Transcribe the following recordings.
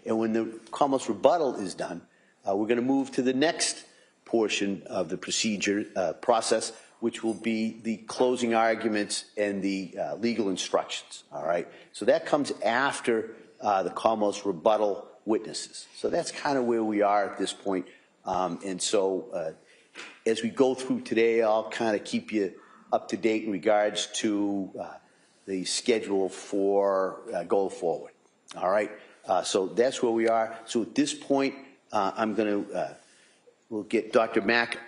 And when the Commonwealth's rebuttal is done, we're going to move to the next portion of the procedure process, which will be the closing arguments and the legal instructions. All right. So that comes after the Commonwealth's rebuttal witnesses. So that's kind of where we are at this point. And so as we go through today, I'll kind of keep you up to date in regards to the schedule for going forward. All right. So that's where we are. So at this point, I'm going to we'll get Dr. Mack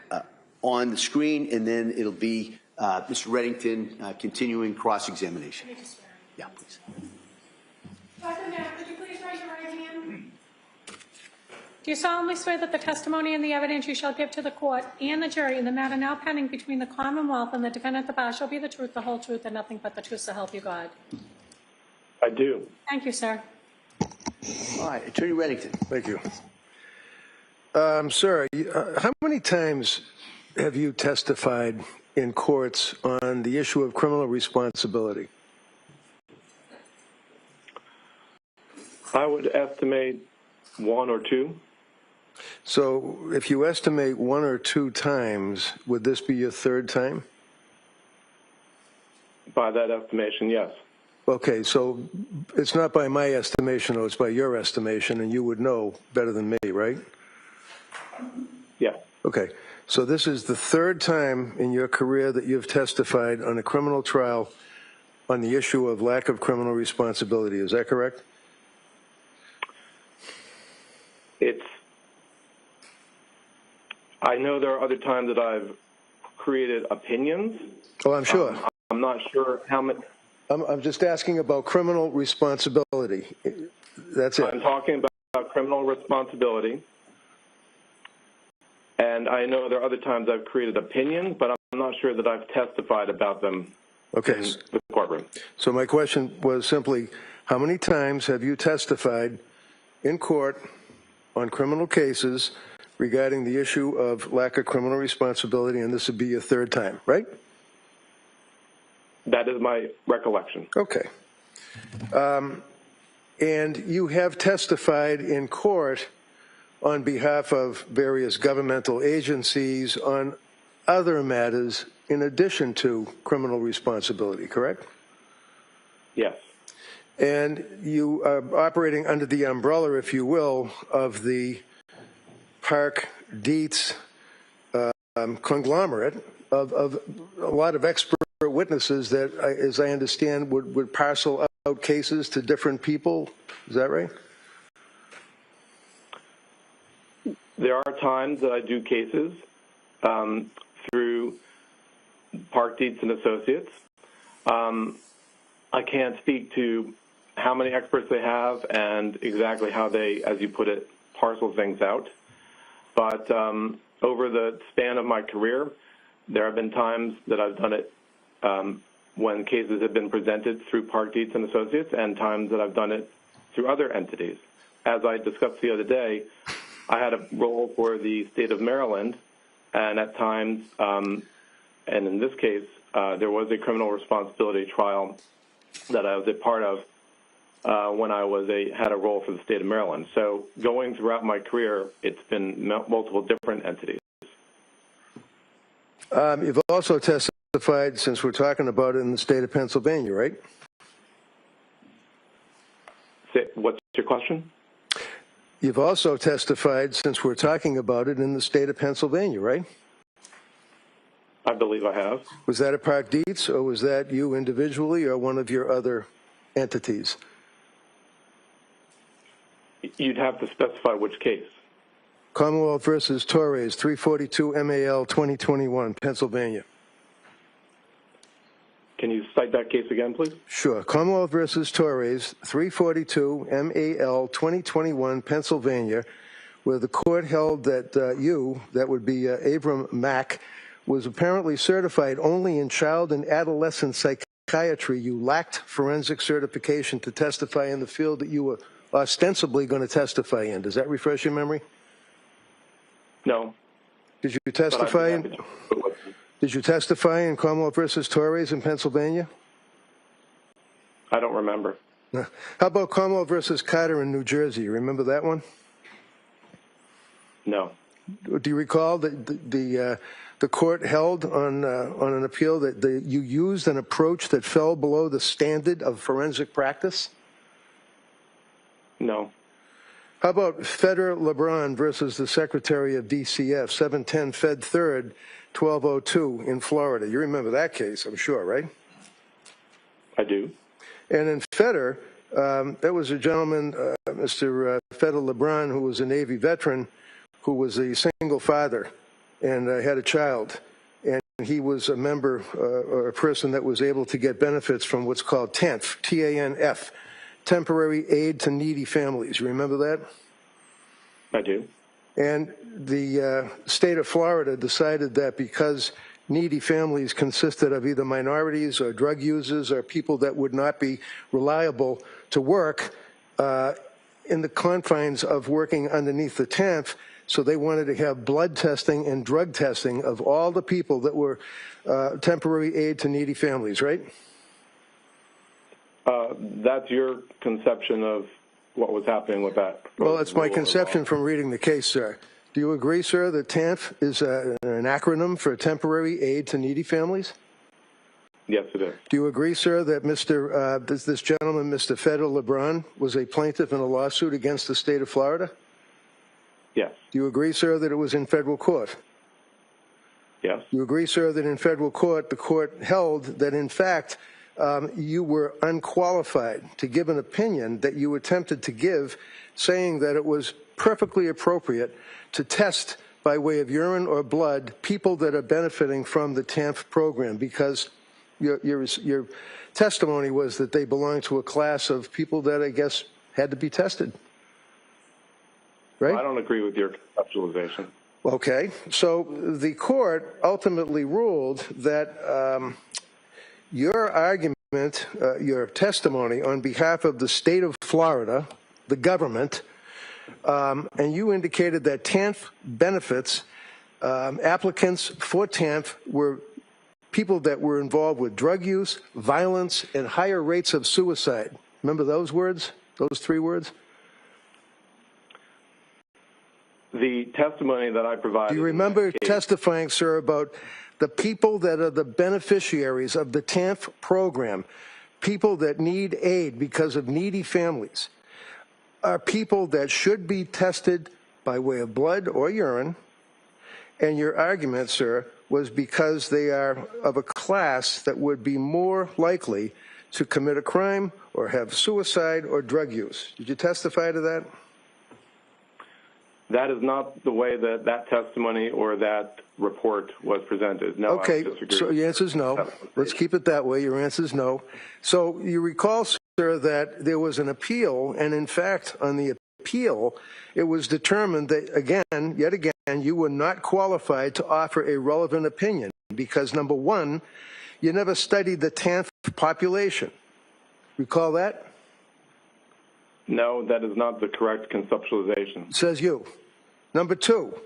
on the screen, and then it'll be Mr. Reddington continuing cross-examination. Yeah, please. Dr. Mack, could you please raise your right hand? Do you solemnly swear that the testimony and the evidence you shall give to the court and the jury in the matter now pending between the Commonwealth and the defendant at the bar shall be the truth, the whole truth, and nothing but the truth, so help you God? I do. Thank you, sir. All right, Attorney Reddington. Thank you. Sir, how many times have you testified in courts on the issue of criminal responsibility? I would estimate 1 or 2. So if you estimate 1 or 2 times, would this be your 3rd time? By that estimation, yes. Okay, so it's not by my estimation, though, it's by your estimation, and you would know better than me, right? Yes. Okay, so this is the 3rd time in your career that you've testified on a criminal trial on the issue of lack of criminal responsibility. Is that correct? I know there are other times that I've created opinions. Oh, I'm sure. I'm not sure how many. I'm just asking about criminal responsibility. That's it. I'm talking about criminal responsibility. And I know there are other times I've created opinions, but I'm not sure that I've testified about them in the courtroom. So my question was simply, how many times have you testified in court on criminal cases regarding the issue of lack of criminal responsibility, and this would be your 3rd time, right? That is my recollection. Okay. And you have testified in court on behalf of various governmental agencies on other matters in addition to criminal responsibility, correct? Yes. And you are operating under the umbrella, if you will, of the Park Dietz conglomerate of a lot of expert witnesses that, as I understand, would parcel out cases to different people. Is that right? There are times that I do cases through Park Dietz and Associates. I can't speak to how many experts they have and exactly how they, as you put it, parcel things out. But over the span of my career, there have been times that I've done it when cases have been presented through Park Dietz and Associates, and times that I've done it through other entities. As I discussed the other day, I had a role for the state of Maryland, and at times, and in this case, there was a criminal responsibility trial that I was a part of when I had a role for the state of Maryland. So going throughout my career, it's been multiple different entities. You've also testified, since we're talking about it, in the state of Pennsylvania, right? What's your question? You've also testified, since we're talking about it, in the state of Pennsylvania, right? I believe I have. Was that at Park Dietz, or was that you individually, or one of your other entities? You'd have to specify which case. Commonwealth versus Torres, 342 MAL 2021, Pennsylvania. Can you cite that case again, please? Sure. Commonwealth versus Torres, 342 MAL 2021, Pennsylvania, where the court held that that would be Abram Mack, was apparently certified only in child and adolescent psychiatry. You lacked forensic certification to testify in the field that you were ostensibly going to testify in. Does that refresh your memory? No. Did you testify? Did you testify in Commonwealth versus Torres in Pennsylvania? I don't remember. How about Commonwealth versus Carter in New Jersey? You remember that one? No. Do you recall that the court held on an appeal that you used an approach that fell below the standard of forensic practice? No. How about Feder LeBron versus the Secretary of DCF, 710 Fed 3rd, 1202 in Florida? You remember that case, I'm sure, right? I do. And in Feder, there was a gentleman, Mr. Feder LeBron, who was a Navy veteran, who was a single father and had a child. And he was a member or a person that was able to get benefits from what's called TANF, T-A-N-F, Temporary Aid to Needy Families. You remember that? I do. And the state of Florida decided that because needy families consisted of either minorities or drug users or people that would not be reliable to work in the confines of working underneath the TANF, so they wanted to have blood testing and drug testing of all the people that were temporary aid to needy families, right? That's your conception of what was happening with that. Well, it's my conception from reading the case, sir. Do you agree, sir, that TANF is an acronym for temporary aid to needy families? Yes, it is. Do you agree, sir, that this gentleman, Mr. Feder LeBron, was a plaintiff in a lawsuit against the state of Florida? Yes. Do you agree, sir, that it was in federal court? Yes. Do you agree, sir, that in federal court, the court held that, in fact, you were unqualified to give an opinion that you attempted to give, saying that it was perfectly appropriate to test by way of urine or blood people that are benefiting from the TANF program, because your testimony was that they belong to a class of people that, I guess, had to be tested, right? I don't agree with your conceptualization. Okay, so the court ultimately ruled that your argument, your testimony on behalf of the state of Florida, the government, and you indicated that TANF benefits, applicants for TANF were people that were involved with drug use, violence, and higher rates of suicide. Remember those words, those three words? The testimony that I provided. Do you remember testifying, sir, about the people that are the beneficiaries of the TANF program, people that need aid because of needy families, are people that should be tested by way of blood or urine, and your argument, sir, was because they are of a class that would be more likely to commit a crime or have suicide or drug use. Did you testify to that? That is not the way that that testimony or that report was presented. No, okay, I disagree. So your answer is no. Let's keep it that way. Your answer is no. So you recall, sir, that there was an appeal, and in fact, on the appeal, it was determined that, again, yet again, you were not qualified to offer a relevant opinion because, number one, you never studied the TANF population. Recall that? No, that is not the correct conceptualization. Says you. Number two,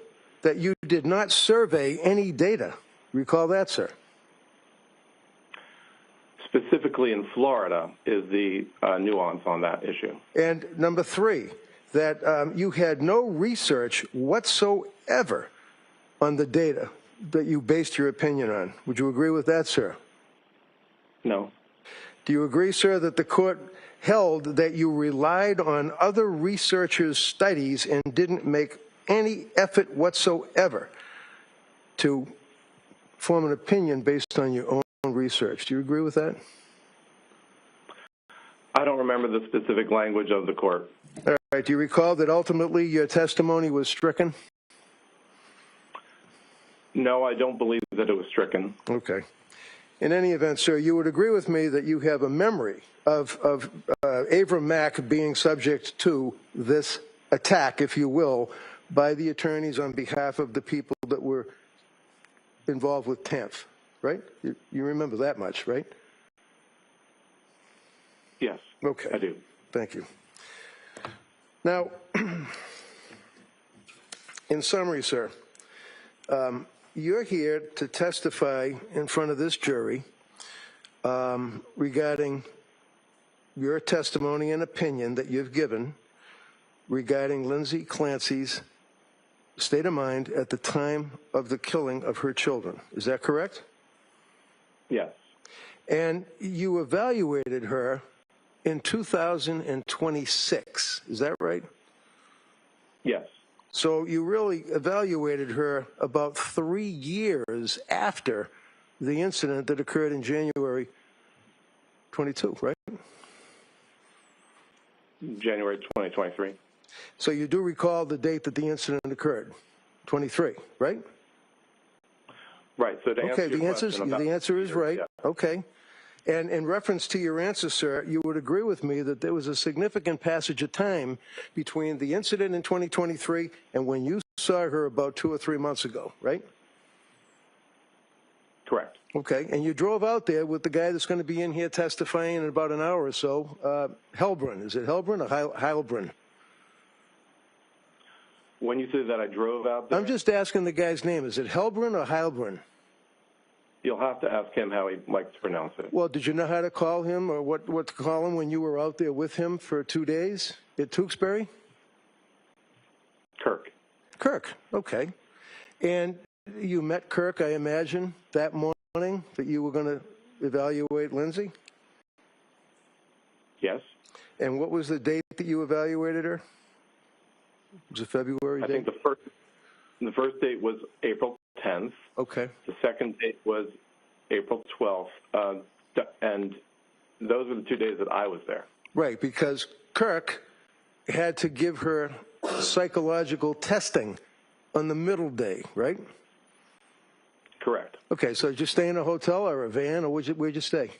that you did not survey any data. Recall that, sir? Specifically in Florida is the nuance on that issue. And number three, that you had no research whatsoever on the data that you based your opinion on. Would you agree with that, sir? No. Do you agree, sir, that the court held that you relied on other researchers' studies and didn't make any effort whatsoever to form an opinion based on your own research? Do you agree with that? I don't remember the specific language of the court. All right. Do you recall that ultimately your testimony was stricken? No, I don't believe that it was stricken. Okay. In any event, sir, you would agree with me that you have a memory of Avram Mack being subject to this attack, if you will, by the attorneys on behalf of the people that were involved with TANF, right? You remember that much, right? Yes, okay. I do. Thank you. Now, in summary, sir, you're here to testify in front of this jury regarding your testimony and opinion that you've given regarding Lindsay Clancy's state of mind at the time of the killing of her children. Is that correct? Yes. And you evaluated her in 2026. Is that right? Yes. So you really evaluated her about 3 years after the incident that occurred in January 22, right? January 2023. So you do recall the date that the incident occurred, 23, right? Right. So to answer your question about the answer is right. Yeah. Okay. And in reference to your answer, sir, you would agree with me that there was a significant passage of time between the incident in 2023 and when you saw her about 2 or 3 months ago, right? Correct. Okay. And you drove out there with the guy that's going to be in here testifying in about an hour or so, Helbrun. Is it Helbrun or Heilbrun? When you say that I drove out there, I'm just asking the guy's name. Is it Helbrun or Heilbrun? you'll have to ask him how he likes to pronounce it. Well, did you know how to call him or what to call him when you were out there with him for 2 days at Tewksbury? Kirk. Kirk, okay. And you met Kirk, I imagine, that morning that you were going to evaluate Lindsay? Yes. And what was the date that you evaluated her? Was it February date? I think the first date was April 10th. Okay. The second date was April 12th, and those were the 2 days that I was there. Right, because Kirk had to give her psychological testing on the middle day, right? Correct. Okay, so did you stay in a hotel or a van, or where'd you stay?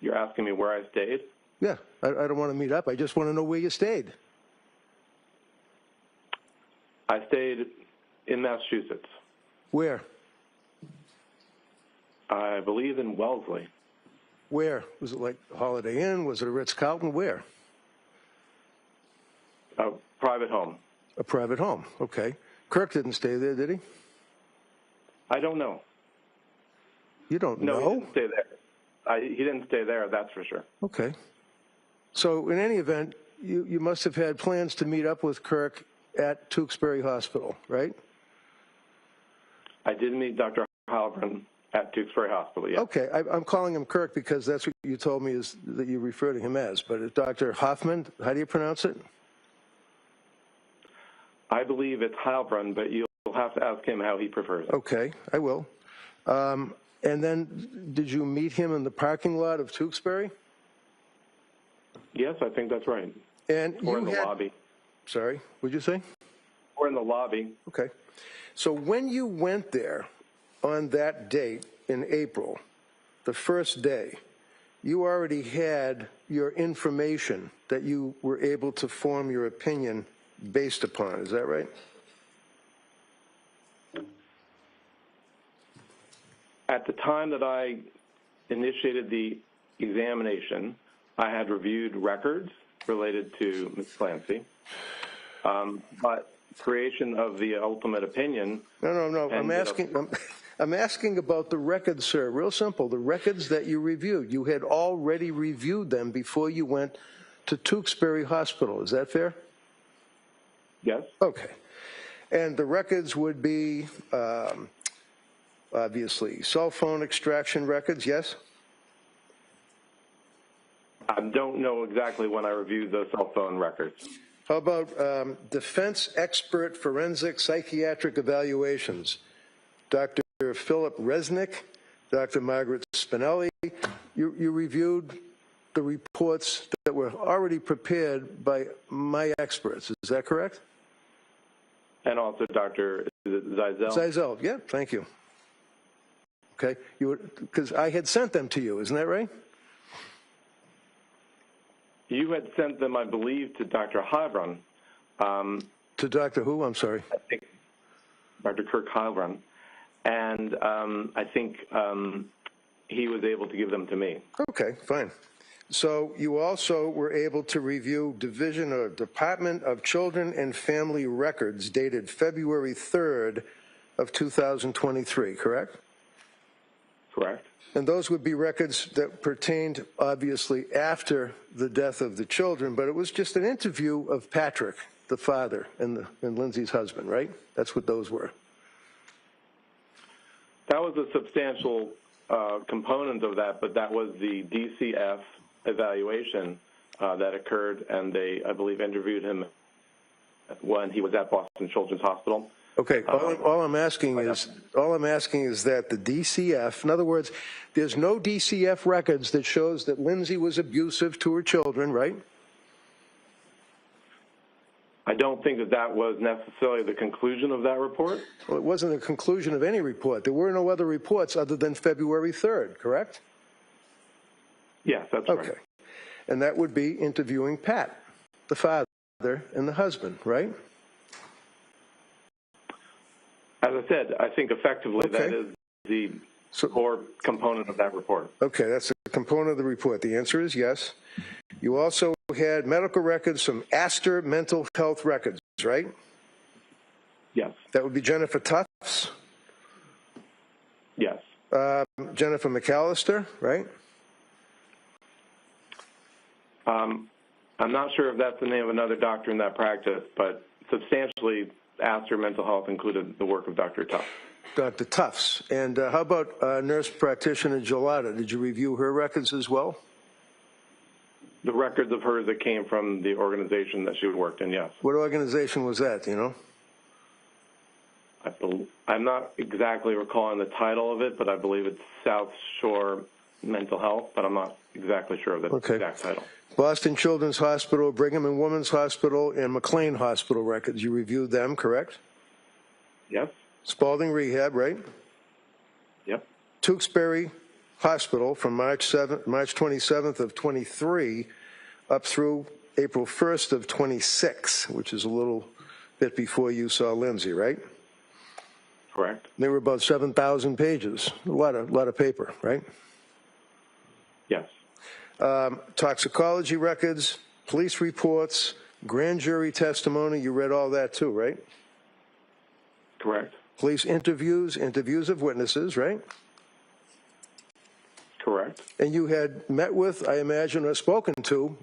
You're asking me where I stayed? Yeah, I don't want to meet up. I just want to know where you stayed. I stayed in Massachusetts. Where? I believe in Wellesley. Where? Was it like a Holiday Inn? Was it a Ritz-Carlton? Where? A private home. A private home, okay. Kirk didn't stay there, did he? I don't know. You don't know? No, he didn't stay there. He didn't stay there, that's for sure. Okay. So in any event, you must have had plans to meet up with Kirk at Tewksbury Hospital, right? I did meet Dr. Halpern at Tewksbury Hospital, yes. Okay, I'm calling him Kirk because that's what you told me is that you refer to him as. But it's Dr. Hoffman, how do you pronounce it? I believe it's Heilbrun, but you'll have to ask him how he prefers it. Okay, I will. And then did you meet him in the parking lot of Tewksbury? Yes, I think that's right. And or in the lobby. Sorry, what'd you say? Or in the lobby. Okay. So when you went there on that date in April, the first day, you already had your information that you were able to form your opinion based upon. Is that right? At the time that I initiated the examination, I had reviewed records related to Ms. Clancy, but creation of the ultimate opinion. No. I'm asking about the records, sir. Real simple. The records that you reviewed. You had already reviewed them before you went to Tewksbury Hospital. Is that fair? Yes. Okay. And the records would be, obviously, cell phone extraction records, yes? I don't know exactly when I reviewed those cell phone records. How about defense expert forensic psychiatric evaluations? Dr. Philip Resnick, Dr. Margaret Spinelli, you reviewed the reports that were already prepared by my experts. Is that correct? And also Dr. Zeisel. Zeisel, yeah, thank you. Okay, because I had sent them to you, isn't that right? You had sent them, I believe, to Dr. Heilbrun. To Dr. who? I'm sorry. I think Dr. Kirk Heilbrun. And I think he was able to give them to me. Okay, fine. So you also were able to review Division or Department of Children and Family Records dated February 3rd of 2023, correct? Correct. And those would be records that pertained, obviously, after the death of the children, but it was just an interview of Patrick, the father, and Lindsay's husband, right? That's what those were. That was a substantial component of that, but that was the DCF evaluation that occurred, and they, I believe, interviewed him when he was at Boston Children's Hospital. Okay, all I'm asking is that the DCF, in other words, there's no DCF records that shows that Lindsay was abusive to her children, right? I don't think that that was necessarily the conclusion of that report. Well, it wasn't a conclusion of any report. There were no other reports other than February 3rd, correct? Yes, that's right. Okay. And that would be interviewing Pat, the father and the husband, right? As I said, I think effectively that is the core component of that report. Okay, that's a component of the report. The answer is yes. You also had medical records from Astor Mental Health Records, right? Yes. That would be Jennifer Tufts. Yes. Jennifer McAllister, right? I'm not sure if that's the name of another doctor in that practice, but substantially Astor Mental Health included the work of Dr. Tufts. Dr. Tufts. And how about nurse practitioner Gelada? Did you review her records as well? The records of hers that came from the organization that she worked in, yes. What organization was that, do you know? I'm not exactly recalling the title of it, but I believe it's South Shore Mental Health, but I'm not exactly sure of the exact title. Boston Children's Hospital, Brigham and Women's Hospital, and McLean Hospital records. You reviewed them, correct? Yes. Spalding Rehab, right? Yep. Tewksbury Hospital from March 27th of 23 up through April 1st of 26, which is a little bit before you saw Lindsay, right? Correct. They were about 7,000 pages, a lot of paper, right? Yes. Toxicology records, police reports, grand jury testimony, you read all that too, right? Correct. Police interviews of witnesses, right? Correct. And you had met with, I imagine, or spoken to,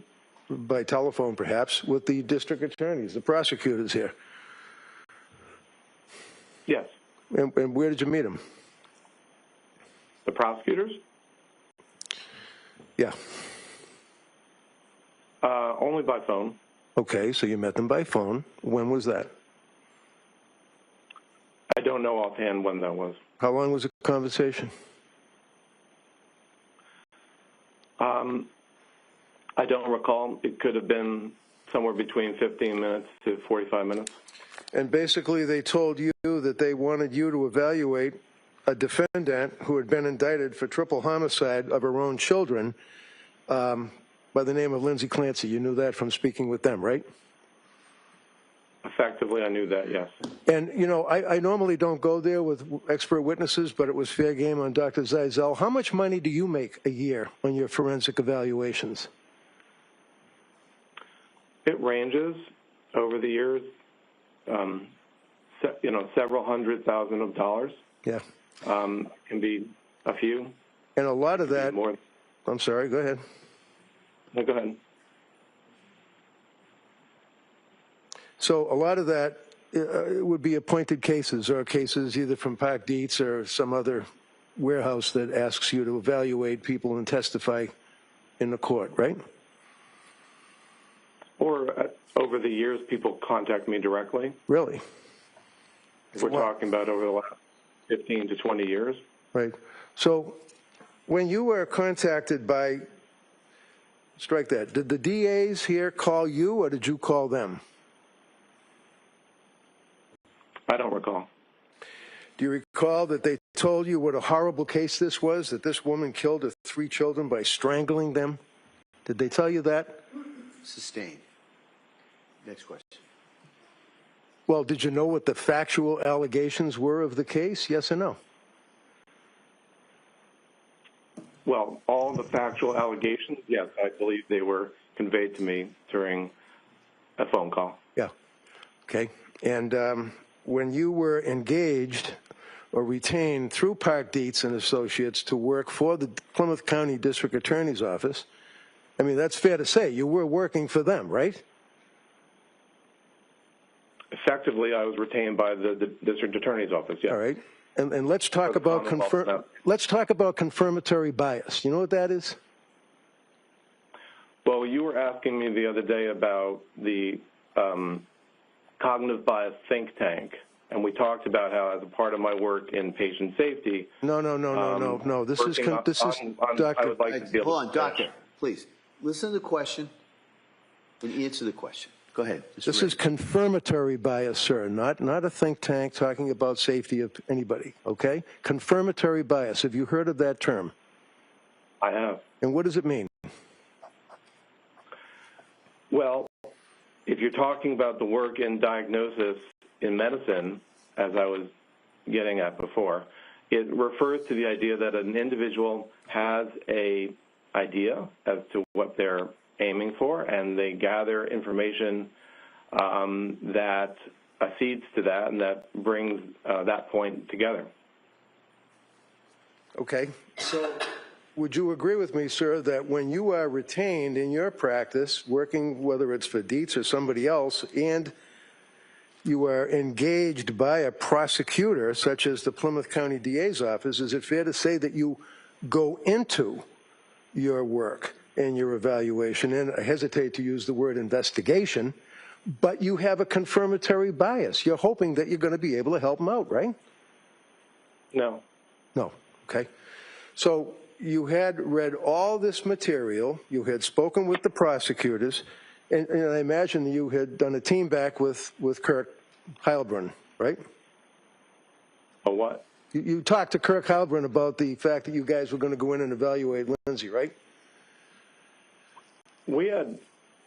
by telephone perhaps, with the district attorneys, the prosecutors here. Yes. And where did you meet them? The prosecutors? Yeah. Only by phone. Okay, so you met them by phone. When was that? I don't know offhand when that was. How long was the conversation? I don't recall. It could have been somewhere between 15 minutes to 45 minutes. And basically they told you that they wanted you to evaluate a defendant who had been indicted for triple homicide of her own children by the name of Lindsay Clancy. You knew that from speaking with them, right? Effectively, I knew that, yes. And, you know, I normally don't go there with expert witnesses, but it was fair game on Dr. Zeisel. How much money do you make a year on your forensic evaluations? It ranges over the years, several $100,000. Yeah. Can be a few. And a lot of that, more. I'm sorry, go ahead. No, go ahead. So a lot of that would be appointed cases or cases either from Park Dietz or some other warehouse that asks you to evaluate people and testify in the court, right? Or over the years, people contact me directly. Really? If we're talking about over the last 15 to 20 years. Right. So when you were contacted by, strike that, did the DAs here call you or did you call them? I don't recall. Do you recall that they told you what a horrible case this was, that this woman killed her 3 children by strangling them? Did they tell you that? Sustained. Next question. Well, did you know what the factual allegations were of the case? Yes or no? Well, all the factual allegations, yes, I believe they were conveyed to me during a phone call. Yeah. Okay. And when you were engaged or retained through Park Dietz and Associates to work for the Plymouth County District Attorney's Office. I mean, that's fair to say. You were working for them, right? Effectively, I was retained by the District Attorney's Office, yes. All right. And let's talk about confirmatory bias. You know what that is? Well, you were asking me the other day about the cognitive bias think tank, and we talked about how, as a part of my work in patient safety. No. This is Doctor. I would like to be able Hold on, Doctor, please listen to the question and answer the question. Go ahead. This is confirmatory bias, sir, not a think tank talking about safety of anybody, okay? Confirmatory bias. Have you heard of that term? I have. And what does it mean? Well, if you're talking about the work in diagnosis in medicine, as I was getting at before, it refers to the idea that an individual has an idea as to what they're aiming for, and they gather information that accedes to that and that brings that point together. Okay. So would you agree with me, sir, that when you are retained in your practice, working whether it's for Dietz or somebody else, and you are engaged by a prosecutor, such as the Plymouth County DA's office, is it fair to say that you go into your work and your evaluation, and I hesitate to use the word investigation, but you have a confirmatory bias? You're hoping that you're going to be able to help them out, right? No. No. Okay. So you had read all this material, you had spoken with the prosecutors, and I imagine you had done a team back with Kirk Heilbrunn, right? A what? You talked to Kirk Heilbrunn about the fact that you guys were going to go in and evaluate Lindsay, right? We had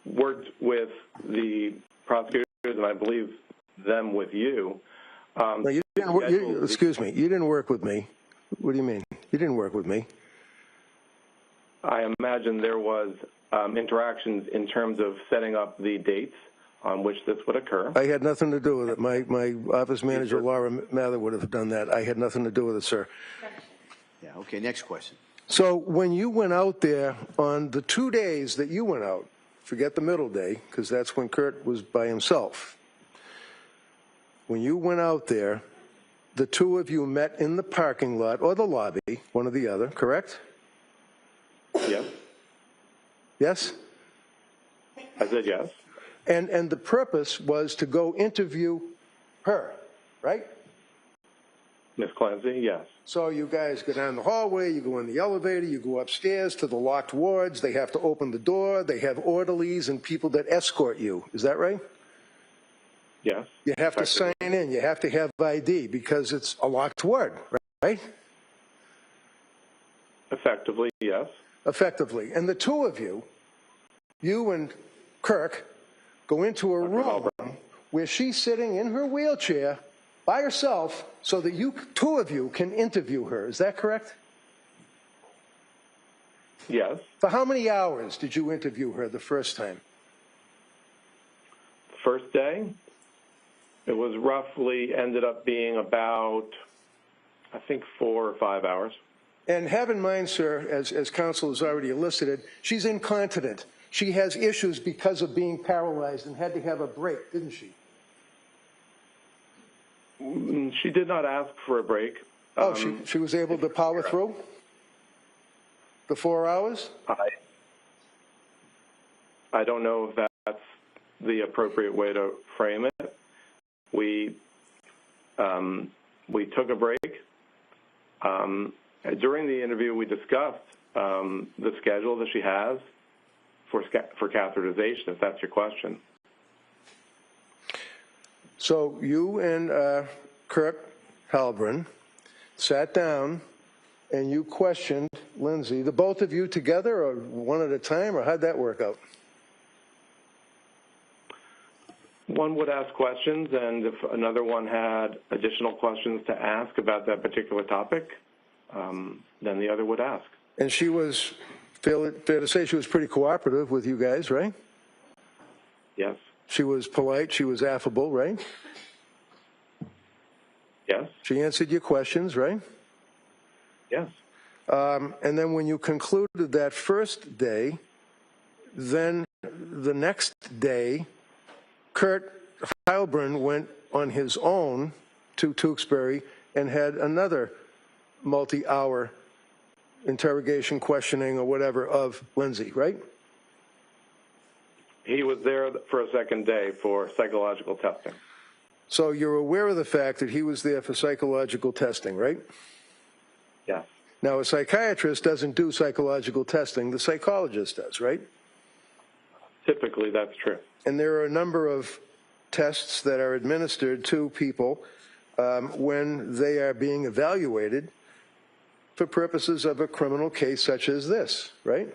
worked with the prosecutors, and I believe them with you. No, you didn't. Excuse me. You didn't work with me. What do you mean? You didn't work with me. I imagine there was interactions in terms of setting up the dates on which this would occur. I had nothing to do with it. My office manager, Laura Mather, would have done that. I had nothing to do with it, sir. Yeah, okay, next question. So when you went out there on the 2 days that you went out, forget the middle day, because that's when Kurt was by himself. When you went out there, the two of you met in the parking lot or the lobby, one or the other, correct? Yes. Yes? I said yes. And the purpose was to go interview her, right? Ms. Clancy, yes. So you guys go down the hallway, you go in the elevator, you go upstairs to the locked wards, they have to open the door, they have orderlies and people that escort you. Is that right? Yes. You have to sign in, you have to have ID because it's a locked ward, right? Effectively, yes. Effectively. And the two of you, you and Kirk, go into a room where she's sitting in her wheelchair by herself so that you two of you can interview her. Is that correct? Yes. For how many hours did you interview her the first time? First day, it was roughly ended up being about, I think, 4 or 5 hours. And have in mind, sir, as counsel has already elicited, she's incontinent. She has issues because of being paralyzed and had to have a break, didn't she? She did not ask for a break. Oh, she was able to power through the 4 hours? I don't know if that's the appropriate way to frame it. We took a break. During the interview, we discussed the schedule that she has for catheterization, if that's your question. So you and Kirk Heilbrunn sat down and you questioned Lindsay, the both of you together or one at a time, or how'd that work out? One would ask questions, and if another one had additional questions to ask about that particular topic, then the other would ask. And she was, fair to say, she was pretty cooperative with you guys, right? Yes. She was polite, she was affable, right? Yes. She answered your questions, right? Yes. And then when you concluded that first day, then the next day, Kurt Heilbrunn went on his own to Tewksbury and had another multi-hour interrogation, questioning, or whatever of Lindsay, right? He was there for a second day for psychological testing. So you're aware of the fact that he was there for psychological testing, right? Yes. Now, a psychiatrist doesn't do psychological testing. The psychologist does, right? Typically, that's true. And there are a number of tests that are administered to people when they are being evaluated for purposes of a criminal case such as this, right?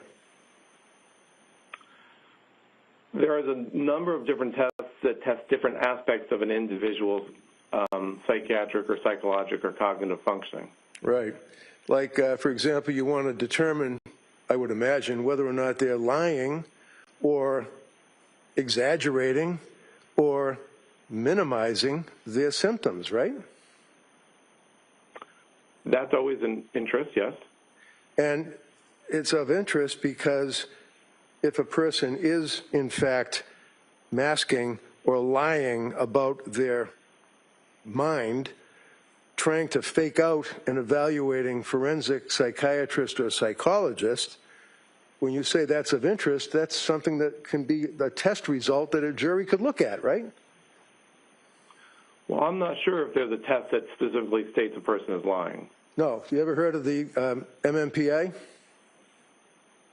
There is a number of different tests that test different aspects of an individual's psychiatric or psychologic or cognitive functioning. Right. Like, for example, you want to determine, I would imagine, whether or not they're lying or exaggerating or minimizing their symptoms, right? That's always an interest, yes. And it's of interest because if a person is, in fact, masking or lying about their mind, trying to fake out an evaluating forensic psychiatrist or psychologist, when you say that's of interest, that's something that can be a test result that a jury could look at, right? Well, I'm not sure if there's a test that specifically states a person is lying. No. You ever heard of the MMPI?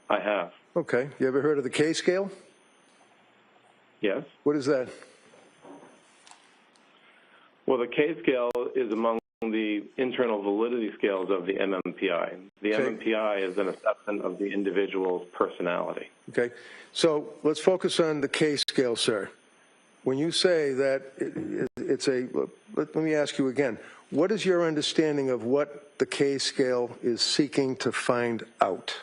I have. Okay. You ever heard of the K scale? Yes. What is that? Well, the K scale is among the internal validity scales of the MMPI. The MMPI is an assessment of the individual's personality. Okay. So let's focus on the K scale, sir. When you say that it's a, let me ask you again, what is your understanding of what the K scale is seeking to find out?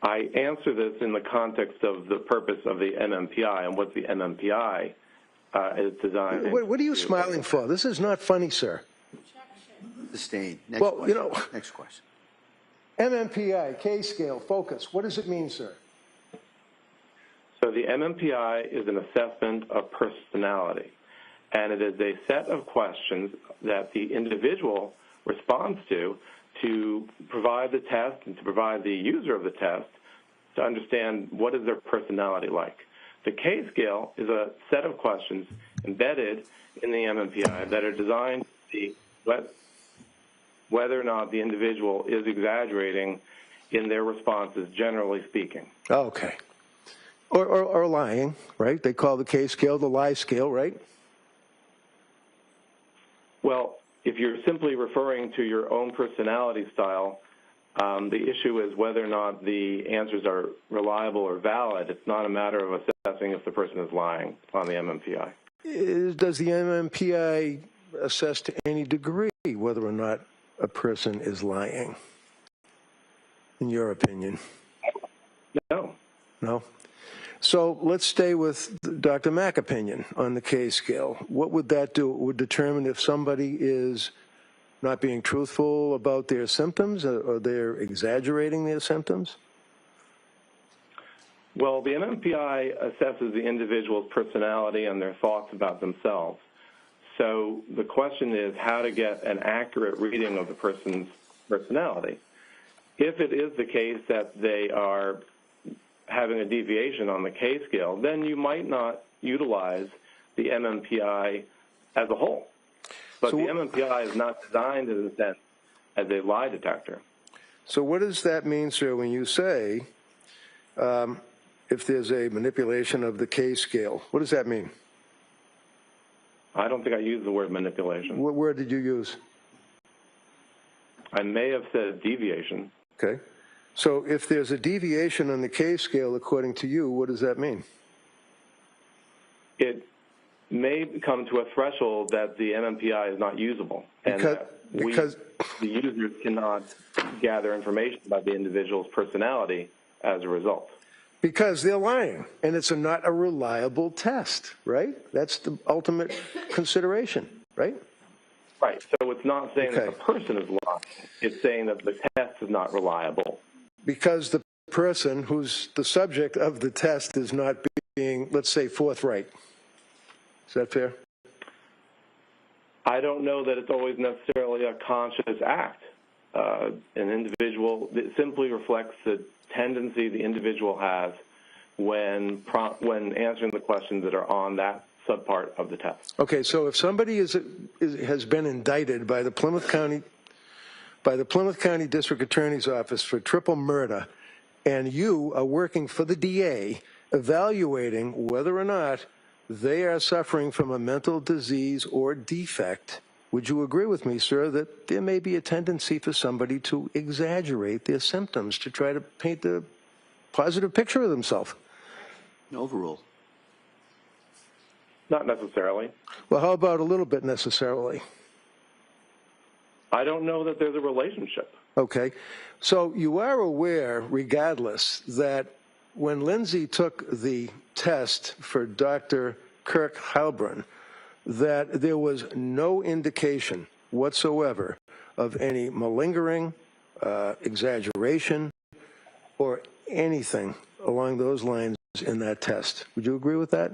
I answer this in the context of the purpose of the MMPI and what the MMPI is designed. What are you smiling for? This is not funny, sir. Sustained. Next Well, question. you know, Next question. MMPI, K scale, focus. What does it mean, sir? So the MMPI is an assessment of personality, and it is a set of questions that the individual responds to provide the test and to provide the user of the test to understand what is their personality like. The K scale is a set of questions embedded in the MMPI that are designed to see whether or not the individual is exaggerating in their responses, generally speaking. Okay. Or lying, right? They call the K scale the lie scale, right? Well, if you're simply referring to your own personality style, the issue is whether or not the answers are reliable or valid. It's not a matter of assessing if the person is lying on the MMPI. Does the MMPI assess to any degree whether or not a person is lying, in your opinion? No. No? So let's stay with Dr. Mack's opinion on the K scale. What would that do? It would determine if somebody is not being truthful about their symptoms or they're exaggerating their symptoms? Well, the MMPI assesses the individual's personality and their thoughts about themselves. So the question is how to get an accurate reading of the person's personality. If it is the case that they are having a deviation on the K scale, then you might not utilize the MMPI as a whole. But the MMPI is not designed in a sense as a lie detector. So what does that mean, sir, when you say if there's a manipulation of the K scale? What does that mean? I don't think I used the word manipulation. What word did you use? I may have said deviation. Okay. So if there's a deviation on the K scale, according to you, what does that mean? It may come to a threshold that the MMPI is not usable, and because the users cannot gather information about the individual's personality as a result. Because they're lying, and it's not a reliable test, right? That's the ultimate consideration, right? Right. So it's not saying that the person is lying. It's saying that the test is not reliable. Because the person who's the subject of the test is not being, let's say, forthright. Is that fair? I don't know that it's always necessarily a conscious act. An individual, it simply reflects the tendency the individual has when answering the questions that are on that subpart of the test. Okay, so if somebody has been indicted by the Plymouth County District Attorney's Office for triple murder, and you are working for the DA, evaluating whether or not they are suffering from a mental disease or defect, would you agree with me, sir, that there may be a tendency for somebody to exaggerate their symptoms to try to paint a positive picture of themselves? Overrule. Not necessarily. Well, how about a little bit necessarily? I don't know that there's a relationship. Okay. So you are aware, regardless, that when Lindsay took the test for Dr. Kirk Halbrun, that there was no indication whatsoever of any malingering, exaggeration, or anything along those lines in that test. Would you agree with that?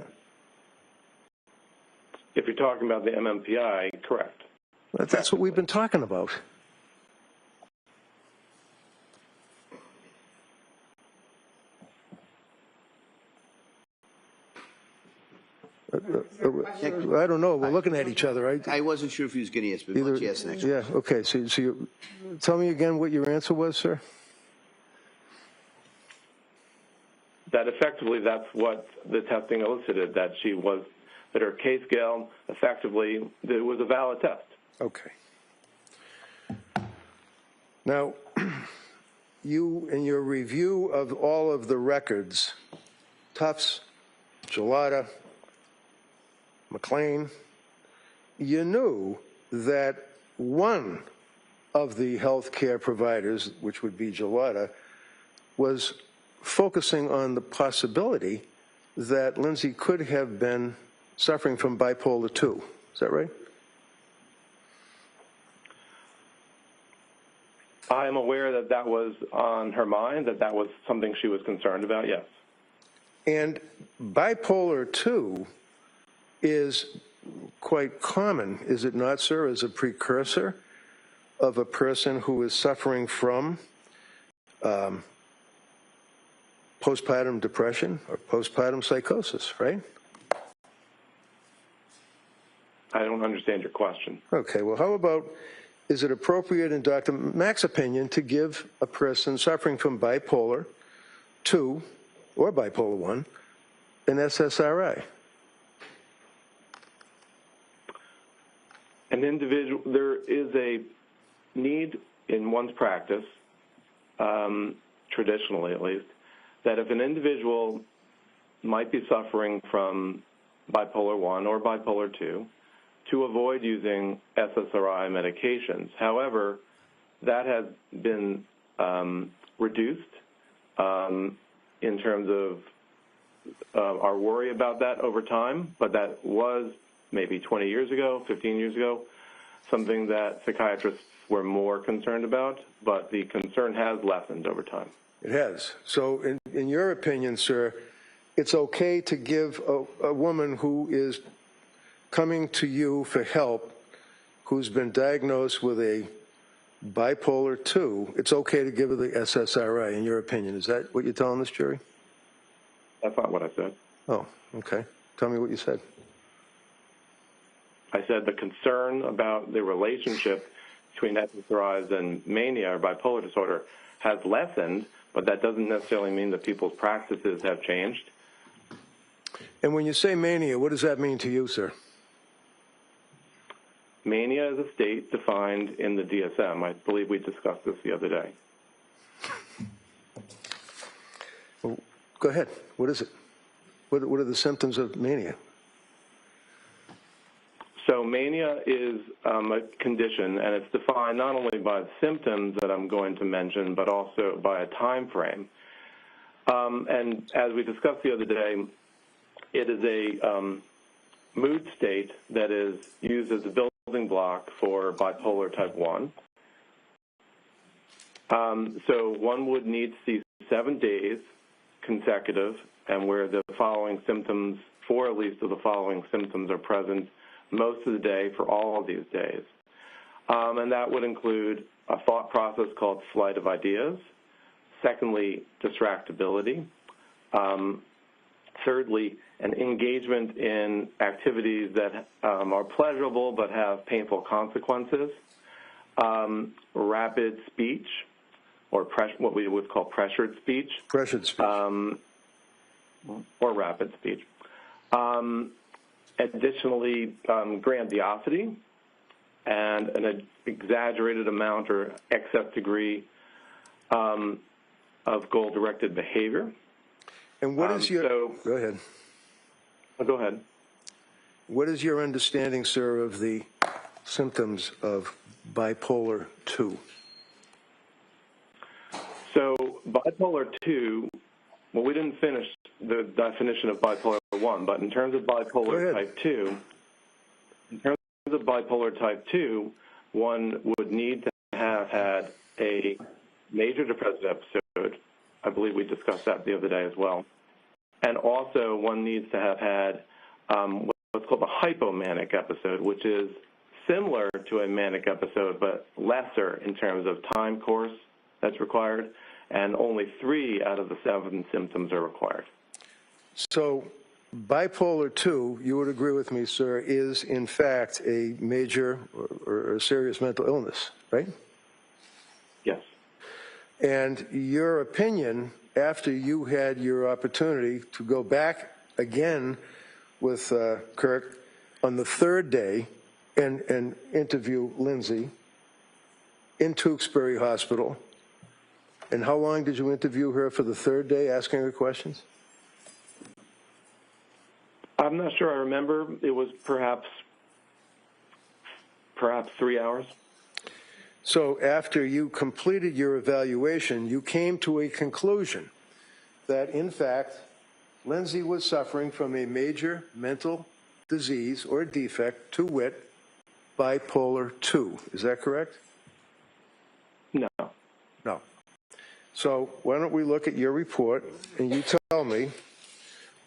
If you're talking about the MMPI, correct. That's what we've been talking about. I don't know. We're looking at each other, right? I wasn't sure if he was going to answer, but let's ask the next one. Yeah, okay. So you, tell me again what your answer was, sir? That effectively that's what the testing elicited, that her K scale effectively, it was a valid test. Okay. Now, you, in your review of all of the records, Tufts, Gelada, McLean, you knew that one of the health care providers, which would be Gelada, was focusing on the possibility that Lindsay could have been suffering from bipolar 2. Is that right? I'm aware that that was on her mind, that was something she was concerned about, yes. And bipolar 2 is quite common, is it not, sir, as a precursor of a person who is suffering from postpartum depression or postpartum psychosis, right? I don't understand your question. Okay, well, how about, is it appropriate in Dr. Mack's opinion to give a person suffering from bipolar 2 or bipolar 1 an SSRI? An individual, there is a need in one's practice, traditionally at least, that if an individual might be suffering from bipolar 1 or bipolar 2, to avoid using SSRI medications. However, that has been reduced in terms of our worry about that over time, but that was maybe 20 years ago, 15 years ago, something that psychiatrists were more concerned about, but the concern has lessened over time. It has. So in your opinion, sir, it's okay to give a woman who is coming to you for help, who's been diagnosed with a bipolar 2, it's okay to give her the SSRI, in your opinion. Is that what you're telling this jury? That's not what I said. Oh, okay. Tell me what you said. I said the concern about the relationship between SSRIs and mania or bipolar disorder has lessened, but that doesn't necessarily mean that people's practices have changed. And when you say mania, what does that mean to you, sir? Mania is a state defined in the DSM. I believe we discussed this the other day. Well, go ahead. What is it? What are the symptoms of mania? So mania is a condition, and it's defined not only by the symptoms that I'm going to mention, but also by a time frame. And as we discussed the other day, it is a mood state that is used as a building block for bipolar type 1. So one would need to see 7 days consecutive and where the following symptoms, 4 at least of the following symptoms are present most of the day for all of these days. And that would include a thought process called flight of ideas. Secondly, distractibility. Thirdly, an engagement in activities that are pleasurable but have painful consequences. Rapid speech, or what we would call pressured speech. Pressured speech. Or rapid speech. Additionally, grandiosity and an exaggerated amount or excess degree of goal-directed behavior. And what is your... go ahead. Go ahead. What is your understanding, sir, of the symptoms of bipolar 2? So bipolar 2, well, we didn't finish the definition of bipolar 1, but in terms of bipolar type 2, one would need to have had a major depressive episode. I believe we discussed that the other day as well. And also one needs to have had what's called a hypomanic episode, which is similar to a manic episode but lesser in terms of time course that's required, and only 3 out of the 7 symptoms are required. So bipolar 2, you would agree with me, sir, is in fact a major or a serious mental illness, right? Yes. And your opinion, after you had your opportunity to go back again with Kirk on the 3rd day and interview Lindsay in Tewksbury Hospital, and how long did you interview her for the 3rd day, asking her questions? I'm not sure I remember. It was perhaps 3 hours. So after you completed your evaluation, you came to a conclusion that, in fact, Lindsay was suffering from a major mental disease or defect, to wit, bipolar 2. Is that correct? No. No. So why don't we look at your report and you tell me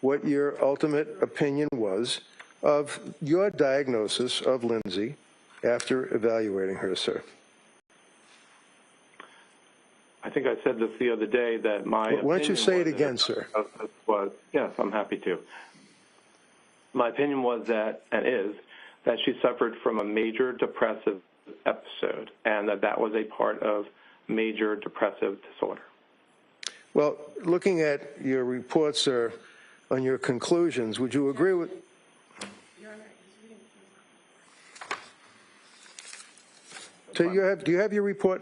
what your ultimate opinion was of your diagnosis of Lindsay after evaluating her, sir. I think I said this the other day that my Why don't you say it again, sir? Yes, I'm happy to. My opinion was that, and is, that she suffered from a major depressive episode and that was a part of major depressive disorder. Well, looking at your report, sir, on your conclusions, would you agree with... So do you have your report?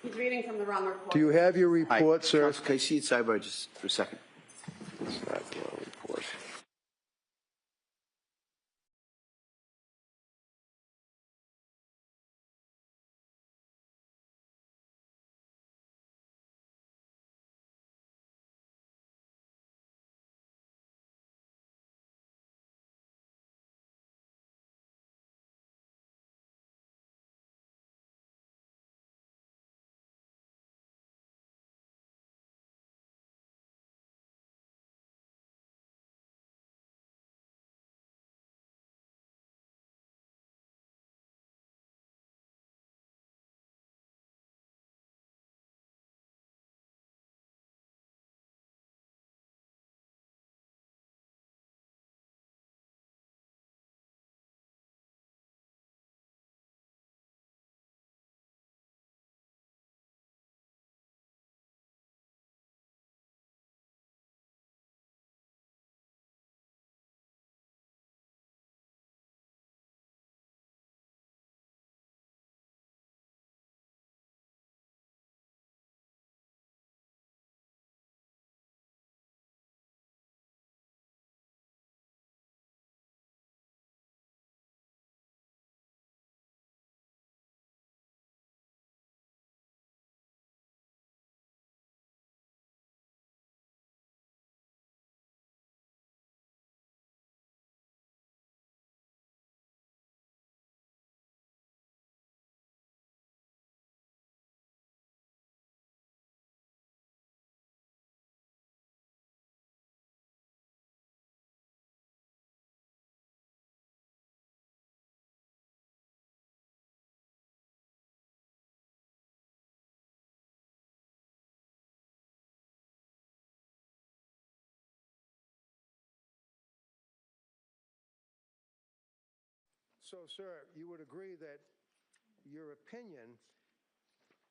He's reading from the wrong report. Do you have your report, sir? Can I see it sidebar just for a second? It's not the wrong report. So, sir, you would agree that your opinion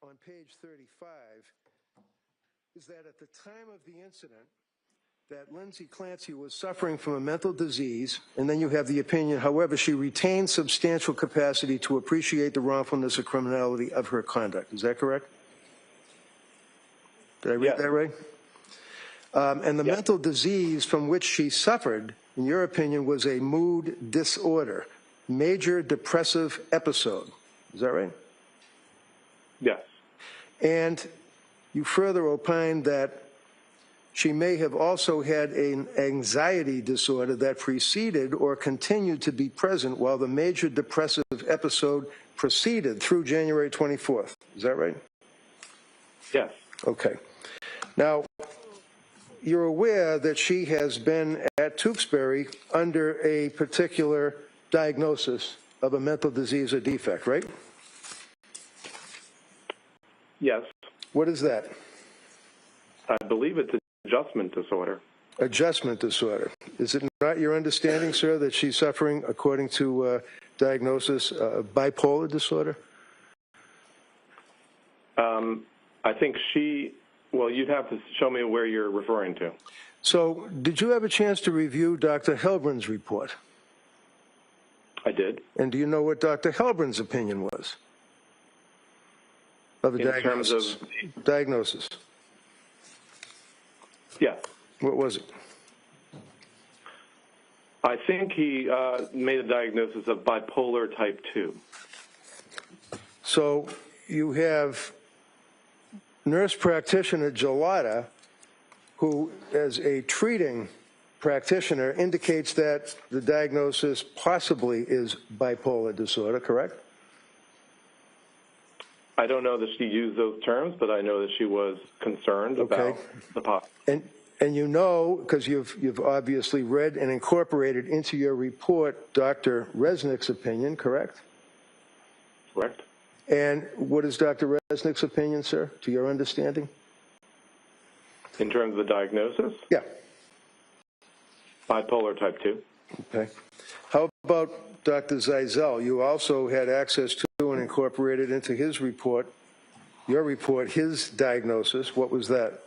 on page 35 is that at the time of the incident, that Lindsay Clancy was suffering from a mental disease, and then you have the opinion, however, she retained substantial capacity to appreciate the wrongfulness or criminality of her conduct. Is that correct? Did I read that right? And the mental disease from which she suffered, in your opinion, was a mood disorder, major depressive episode. Is that right? Yes. And you further opined that she may have also had an anxiety disorder that preceded or continued to be present while the major depressive episode proceeded through January 24th. Is that right? Yes. Okay. Now, you're aware that she has been at Tewksbury under a particular diagnosis of a mental disease or defect, right? Yes. What is that? I believe it's adjustment disorder. Adjustment disorder. Is it not your understanding, sir, that she's suffering, according to diagnosis, bipolar disorder? I think well, you'd have to show me where you're referring to. So, did you have a chance to review Dr. Helbrin's report? I did. And do you know what Dr. Helbrin's opinion was of a diagnosis? In terms of diagnosis. Yes. What was it? I think he made a diagnosis of bipolar type 2. So you have nurse practitioner Gelada, who, as a treating practitioner, indicates that the diagnosis possibly is bipolar disorder, correct? I don't know that she used those terms, but I know that she was concerned about the possibility. And you know, because you've obviously read and incorporated into your report Dr. Resnick's opinion, correct? Correct. And what is Dr. Resnick's opinion, sir, to your understanding? In terms of the diagnosis? Yeah. Bipolar type 2. Okay. How about Dr. Zeisel? You also had access to and incorporated into his report, your report, his diagnosis. What was that?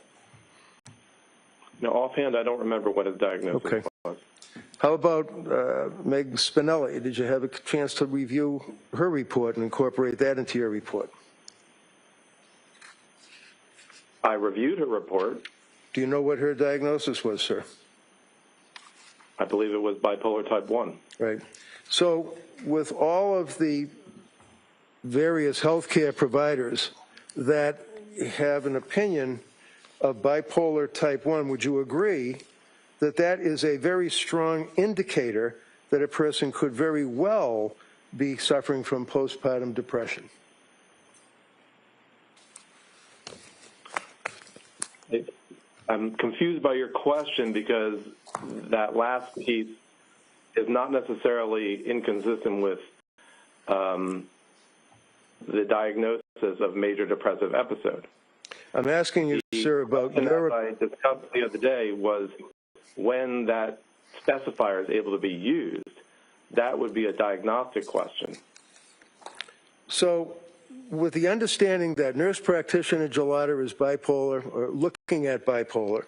Now, offhand, I don't remember what his diagnosis was. How about Meg Spinelli? Did you have a chance to review her report and incorporate that into your report? I reviewed her report. Do you know what her diagnosis was, sir? I believe it was bipolar type 1. Right. So with all of the various healthcare providers that have an opinion of bipolar type 1, would you agree that that is a very strong indicator that a person could very well be suffering from postpartum depression? I'm confused by your question because that last piece is not necessarily inconsistent with the diagnosis of major depressive episode. I'm asking you, sir, about your... What I discussed the other day was when that specifier is able to be used, that would be a diagnostic question. So with the understanding that nurse practitioner Gelada is bipolar, or looking at bipolar,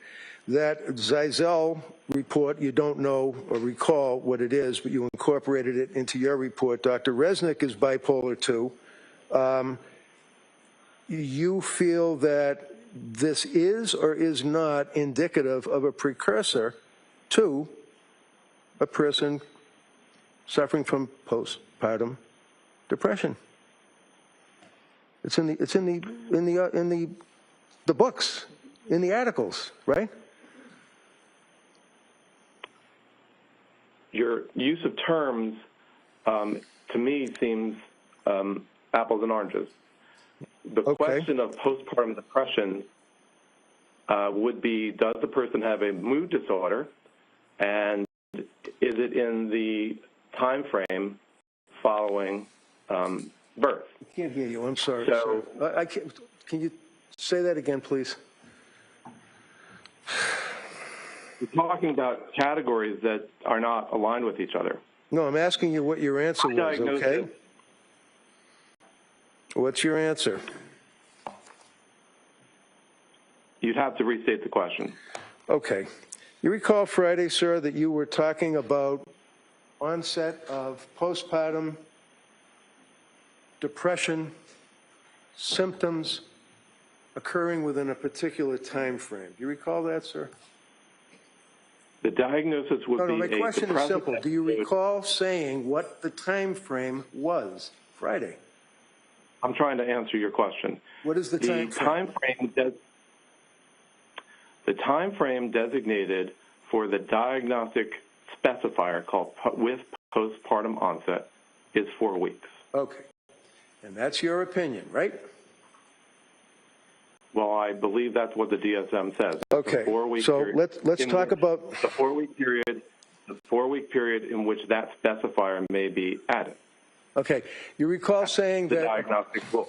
that Zeisel report, you don't know or recall what it is, but you incorporated it into your report. Dr. Resnick is bipolar too. You feel that this is or is not indicative of a precursor to a person suffering from postpartum depression? It's in the books, in the articles, right? Your use of terms, to me, seems apples and oranges. The question of postpartum depression would be, does the person have a mood disorder, and is it in the time frame following birth? I can't hear you. I'm sorry. So, I can't, can you say that again, please? We're talking about categories that are not aligned with each other. No, I'm asking you what your answer was, okay? What's your answer? You'd have to restate the question. Okay. You recall Friday, sir, that you were talking about onset of postpartum depression symptoms occurring within a particular time frame. Do you recall that, sir? The diagnosis would be my a question is depressive simple. Do you episode. recall saying what the time frame was Friday? I'm trying to answer your question. What is the time frame? The time frame designated for the diagnostic specifier called with postpartum onset is 4 weeks. Okay. And that's your opinion, right? Well, I believe that's what the DSM says. Okay. So let's talk about the 4-week period. The 4-week period in which that specifier may be added. Okay. You recall saying The that diagnostic rule.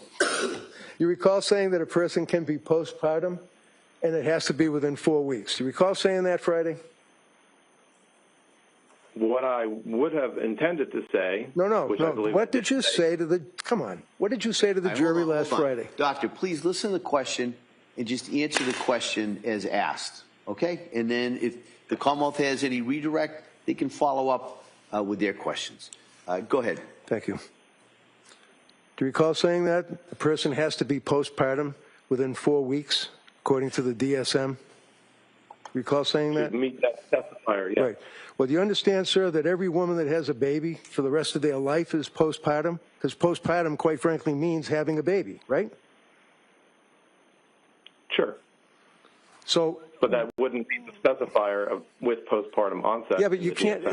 you recall saying that a person can be postpartum and it has to be within 4 weeks. Do you recall saying that Friday? What I would have intended to say. No. Which I believe What did you say to the? Come on. What did you say to the jury last Friday? Doctor, please listen to the question and just answer the question as asked, okay? And then if the Commonwealth has any redirect, they can follow up with their questions. Go ahead. Thank you. Do you recall saying that a person has to be postpartum within 4 weeks, according to the DSM? Recall saying that? To meet that specifier, yes. Right. Well, do you understand, sir, that every woman that has a baby for the rest of their life is postpartum? Because postpartum, quite frankly, means having a baby, right? Sure. So, but that wouldn't be the specifier of with postpartum onset. Yeah, but you can't.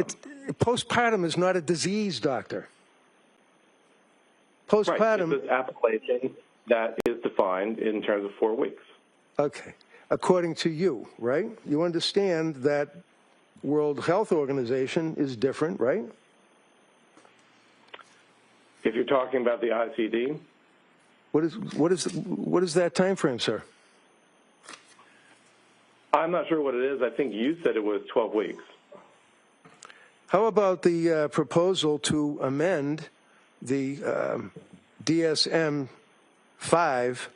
Postpartum is not a disease, doctor. Postpartum. Right. It's an appellation that is defined in terms of 4 weeks. Okay. According to you, right? You understand that World Health Organization is different, right? If you're talking about the ICD, what is that time frame, sir? I'm not sure what it is. I think you said it was 12 weeks. How about the proposal to amend the DSM-5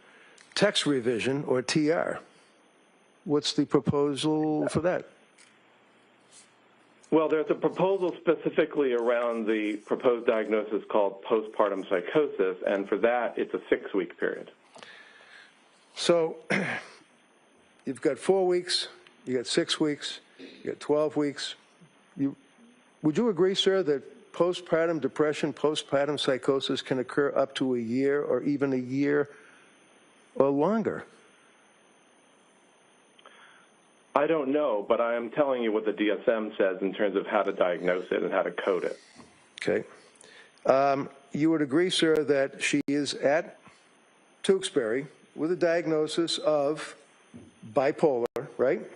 text revision, or TR? What's the proposal for that? Well, there's a proposal specifically around the proposed diagnosis called postpartum psychosis, and for that, it's a 6-week period. So you've got 4 weeks, you got 6 weeks, you got 12 weeks. Would you agree, sir, that postpartum depression, postpartum psychosis can occur up to a year or even a year or longer? I don't know, but I am telling you what the DSM says in terms of how to diagnose it and how to code it. Okay. You would agree, sir, that she is at Tewksbury with a diagnosis of bipolar, right?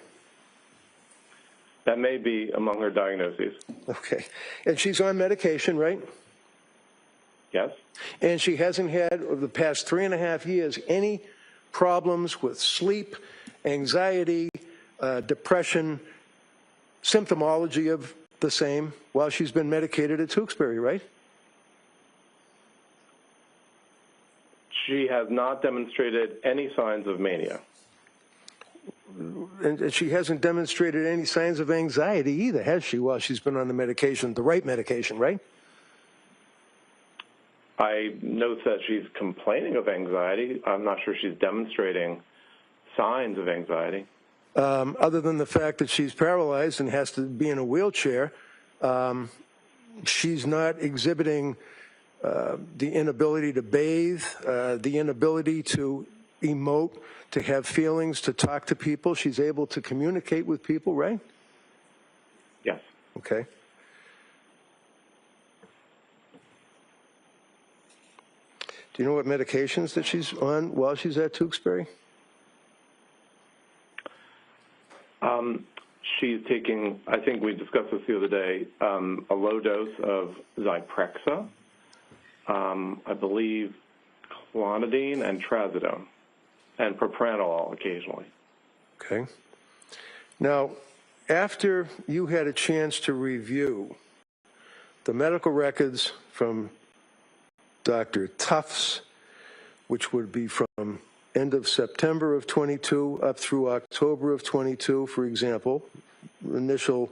That may be among her diagnoses. Okay. And she's on medication, right? Yes. And she hasn't had, over the past 3.5 years, any problems with sleep, anxiety, depression, symptomology of the same while she's been medicated at Tewksbury, right? She has not demonstrated any signs of mania. And she hasn't demonstrated any signs of anxiety either, has she, while she's been on the medication, the right medication, right? I note that she's complaining of anxiety. I'm not sure she's demonstrating signs of anxiety. Other than the fact that she's paralyzed and has to be in a wheelchair, she's not exhibiting the inability to bathe, the inability to emote, to have feelings, to talk to people. She's able to communicate with people, right? Yes. Okay. Do you know what medications that she's on while she's at Tewksbury? She's taking, I think we discussed this the other day, a low dose of Zyprexa, I believe clonidine and trazodone, and propranolol occasionally. Okay. Now, after you had a chance to review the medical records from Dr. Tufts, which would be from end of September of 22 up through October of 22, for example, initial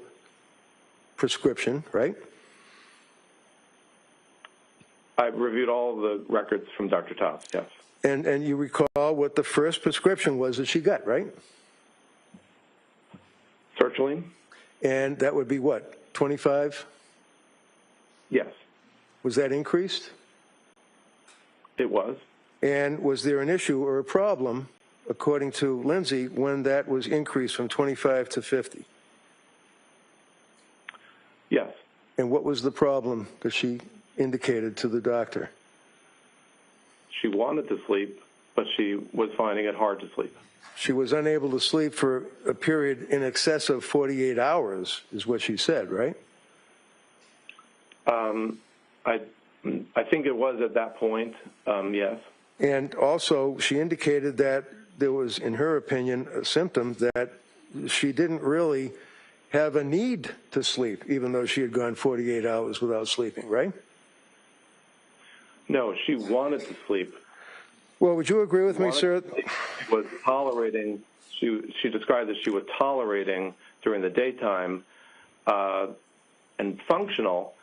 prescription, right? I reviewed all of the records from Dr. Tufts, yes. And you recall what the first prescription was that she got, right? Sertraline? And that would be what, 25? Yes. Was that increased? It was. And was there an issue or a problem, according to Lindsay, when that was increased from 25 to 50? Yes. And what was the problem that she indicated to the doctor? She wanted to sleep, but she was finding it hard to sleep. She was unable to sleep for a period in excess of 48 hours, is what she said, right? I think it was at that point, yes. And also, she indicated that there was, in her opinion, a symptom that she didn't really have a need to sleep, even though she had gone 48 hours without sleeping, right? No, she wanted to sleep. Well, would you agree with me, sir? She was tolerating, she described that she was tolerating during the daytime and functional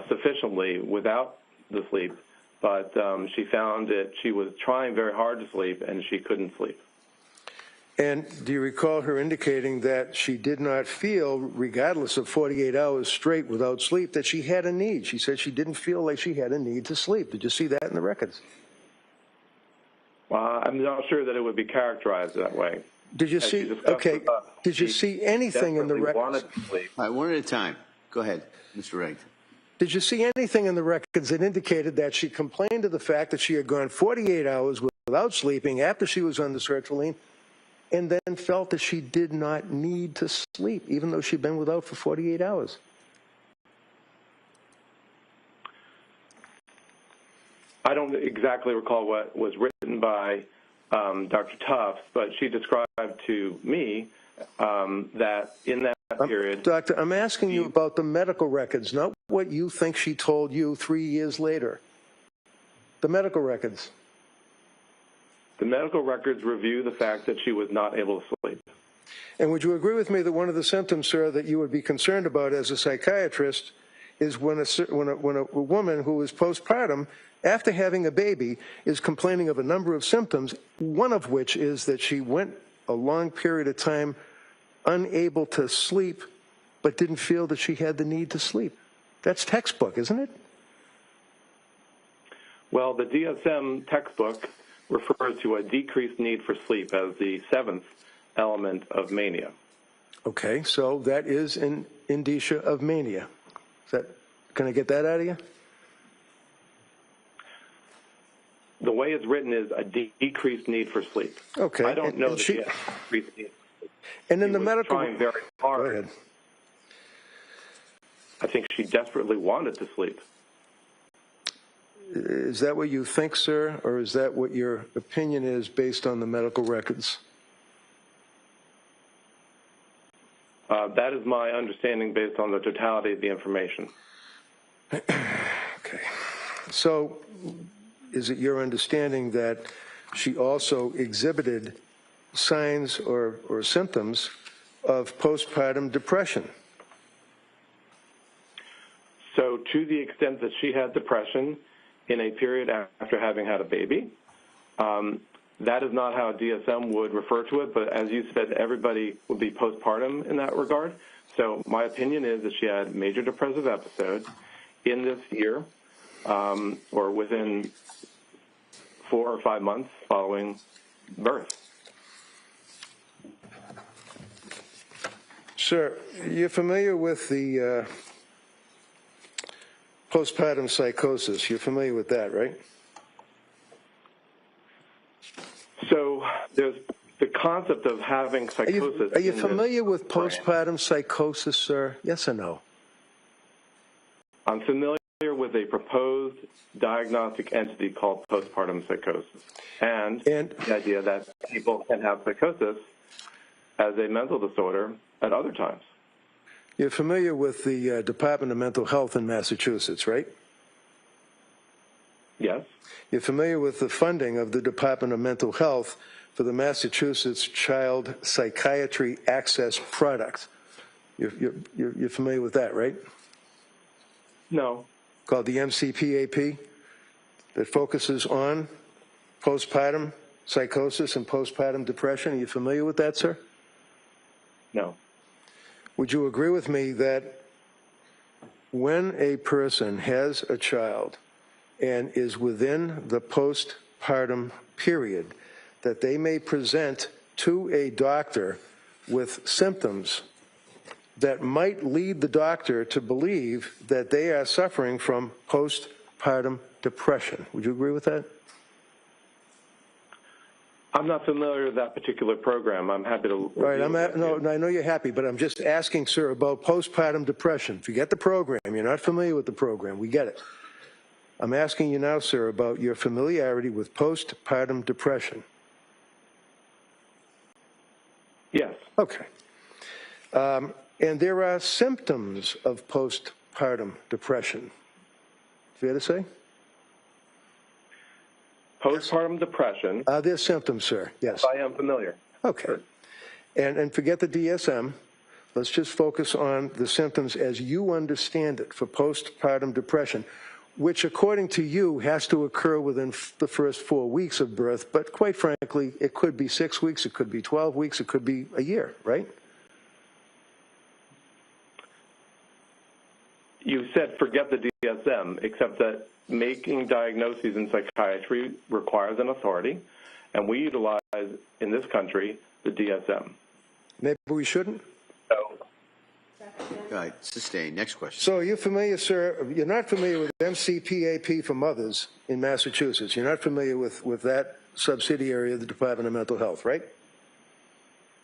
sufficiently without the sleep, but she found that she was trying very hard to sleep and she couldn't sleep. And do you recall her indicating that she did not feel, regardless of 48 hours straight without sleep, that she had a need? She said she didn't feel like she had a need to sleep. Did you see that in the records? I'm not sure that it would be characterized that way. Did you see? Okay. Did you see anything in the records? Wanted to sleep. All right, one at a time. Go ahead, Mr. Wright. Did you see anything in the records that indicated that she complained of the fact that she had gone 48 hours without sleeping after she was on the sertraline, and then felt that she did not need to sleep, even though she'd been without for 48 hours? I don't exactly recall what was written by Dr. Tufts, but she described to me that in that period... Doctor, I'm asking you about the medical records, not what you think she told you 3 years later. The medical records. The medical records review the fact that she was not able to sleep. And would you agree with me that one of the symptoms, sir, that you would be concerned about as a psychiatrist is when a woman who is postpartum, after having a baby, is complaining of a number of symptoms, one of which is that she went a long period of time unable to sleep, but didn't feel that she had the need to sleep? That's textbook, isn't it? Well, the DSM textbook refers to a decreased need for sleep as the seventh element of mania. Okay, so that is an indicia of mania. Can I get that out of you? The way it's written is a decreased need for sleep. Okay. I don't know that she has a decreased need. And in the medical... trying very hard. Go ahead. I think she desperately wanted to sleep. Is that what you think, sir, or is that what your opinion is based on the medical records? That is my understanding based on the totality of the information. Okay. So is it your understanding that she also exhibited signs or symptoms of postpartum depression? So to the extent that she had depression in a period after having had a baby, that is not how DSM would refer to it, but as you said, everybody would be postpartum in that regard. So my opinion is that she had major depressive episodes in this year or within 4 or 5 months following birth. Sir, you're familiar with the postpartum psychosis. You're familiar with that, right? So there's the concept of having psychosis. Are you familiar with postpartum psychosis, sir? Yes or no? I'm familiar with a proposed diagnostic entity called postpartum psychosis, and the idea that people can have psychosis as a mental disorder at other times. You're familiar with the Department of Mental Health in Massachusetts, right? Yes. You're familiar with the funding of the Department of Mental Health for the Massachusetts Child Psychiatry Access Product. You're familiar with that, right? No. Called the MCPAP, that focuses on postpartum psychosis and postpartum depression. Are you familiar with that, sir? No. Would you agree with me that when a person has a child and is within the postpartum period, that they may present to a doctor with symptoms that might lead the doctor to believe that they are suffering from postpartum depression? Would you agree with that? I'm not familiar with that particular program. I'm happy to. Right. No, I know you're happy, but I'm just asking, sir, about postpartum depression. Forget the program. You're not familiar with the program. We get it. I'm asking you now, sir, about your familiarity with postpartum depression. Yes. Okay. And there are symptoms of postpartum depression. Fair to say? Postpartum depression. Are there symptoms, sir? Yes. I am familiar. Okay. And forget the DSM. Let's just focus on the symptoms as you understand it for postpartum depression, which, according to you, has to occur within the first 4 weeks of birth. But quite frankly, it could be 6 weeks, it could be 12 weeks, it could be a year, right? You said forget the DSM, except that making diagnoses in psychiatry requires an authority, and we utilize, in this country, the DSM. Maybe we shouldn't? So, All right, sustained. Next question. So are you familiar, sir? You're not familiar with MCPAP for mothers in Massachusetts. You're not familiar with that subsidiary of the Department of Mental Health, right?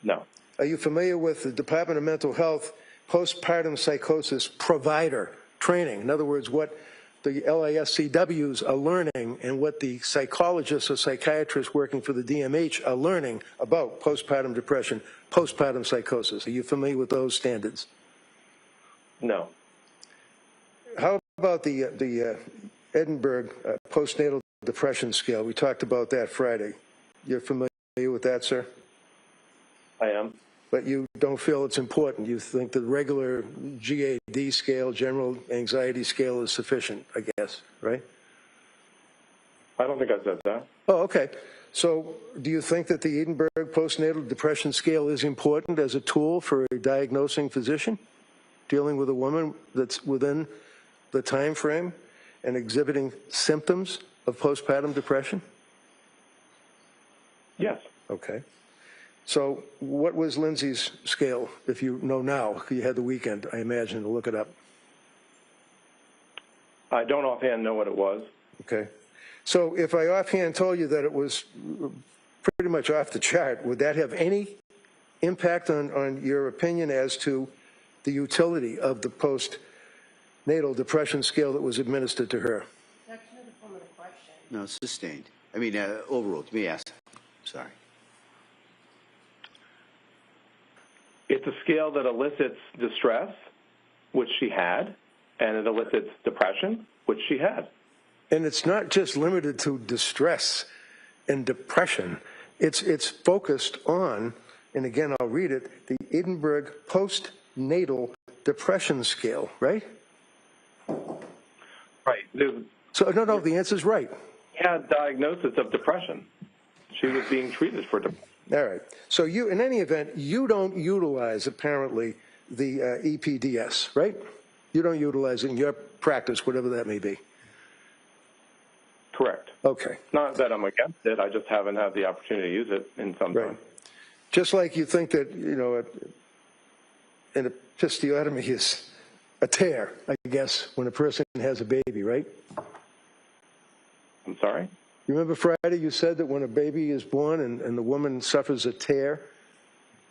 no. Are you familiar with the Department of Mental Health postpartum psychosis provider training? In other words, what the LISCWs are learning and what the psychologists or psychiatrists working for the DMH are learning about postpartum depression, postpartum psychosis. Are you familiar with those standards? No. How about the Edinburgh postnatal depression scale? We talked about that Friday. You're familiar with that, sir? I am. But you don't feel it's important. You think the regular GAD scale, general anxiety scale, is sufficient, I guess, right? I don't think I said that. Oh, okay. So do you think that the Edinburgh postnatal depression scale is important as a tool for a diagnosing physician dealing with a woman that's within the time frame and exhibiting symptoms of postpartum depression? Yes. Okay. So what was Lindsay's scale, if you know now? You had the weekend, I imagine, to look it up. I don't offhand know what it was. Okay. So if I offhand told you that it was pretty much off the chart, would that have any impact on your opinion as to the utility of the postnatal depression scale that was administered to her? That's another form of the question. No, sustained. I mean, overruled. Let me ask. Sorry. It's a scale that elicits distress, which she had, and it elicits depression, which she had. And it's not just limited to distress and depression. It's focused on, and again, I'll read it, the Edinburgh postnatal depression scale, right? Right. So, no, the answer's right. She had diagnosis of depression. She was being treated for depression. All right. So you, in any event, you don't utilize, apparently, the EPDS, right? You don't utilize it in your practice, whatever that may be. Correct. Okay. Not that I'm against it. I just haven't had the opportunity to use it in some time. Just like you think that, you know, an episiotomy is a tear, I guess, when a person has a baby, right? I'm sorry? You remember Friday you said that when a baby is born and the woman suffers a tear,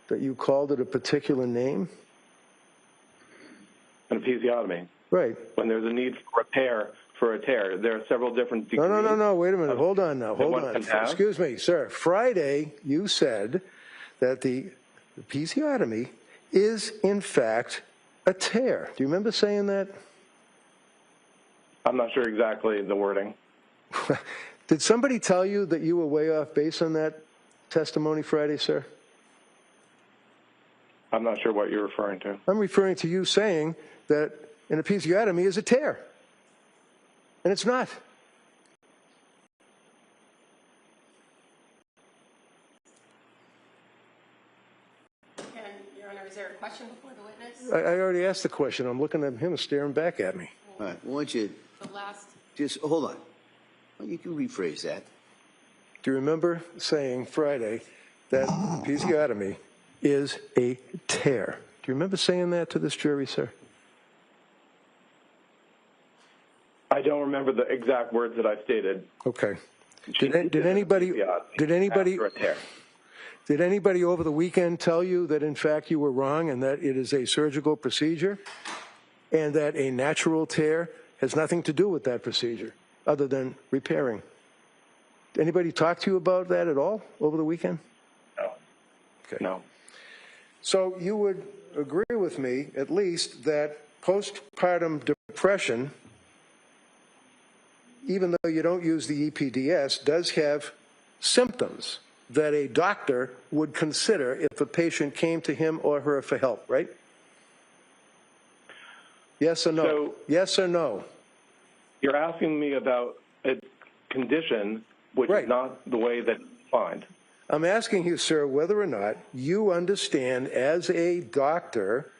that you called it a particular name? An episiotomy. Right. When there's a need for repair for a tear, there are several different degrees. No, wait a minute. Hold on now. Hold on. Excuse me, sir. Friday you said that the episiotomy is, in fact, A tear. Do you remember saying that? I'm not sure exactly the wording. Did somebody tell you that you were way off base on that testimony Friday, sir? I'm not sure what you're referring to. I'm referring to you saying that an episiotomy is a tear. And it's not. And, Your Honor, is there a question before the witness? I already asked the question. I'm looking at him staring back at me. All right, why don't you The last, just, hold on. Well, you can rephrase that. Do you remember saying Friday that episiotomy is a tear? Do you remember saying that to this jury, sir? Uh, I don't remember the exact words that I stated. Okay. Did anybody over the weekend tell you that in fact you were wrong and that it is a surgical procedure and that a natural tear has nothing to do with that procedure other than repairing? Anybody talk to you about that at all over the weekend? No. Okay. No. So you would agree with me at least that postpartum depression, even though you don't use the EPDS, does have symptoms that a doctor would consider if a patient came to him or her for help, right? Yes or no? So, yes or no? You're asking me about a condition which Right. is not the way that it's defined. I'm asking you, sir, whether or not you understand as a doctor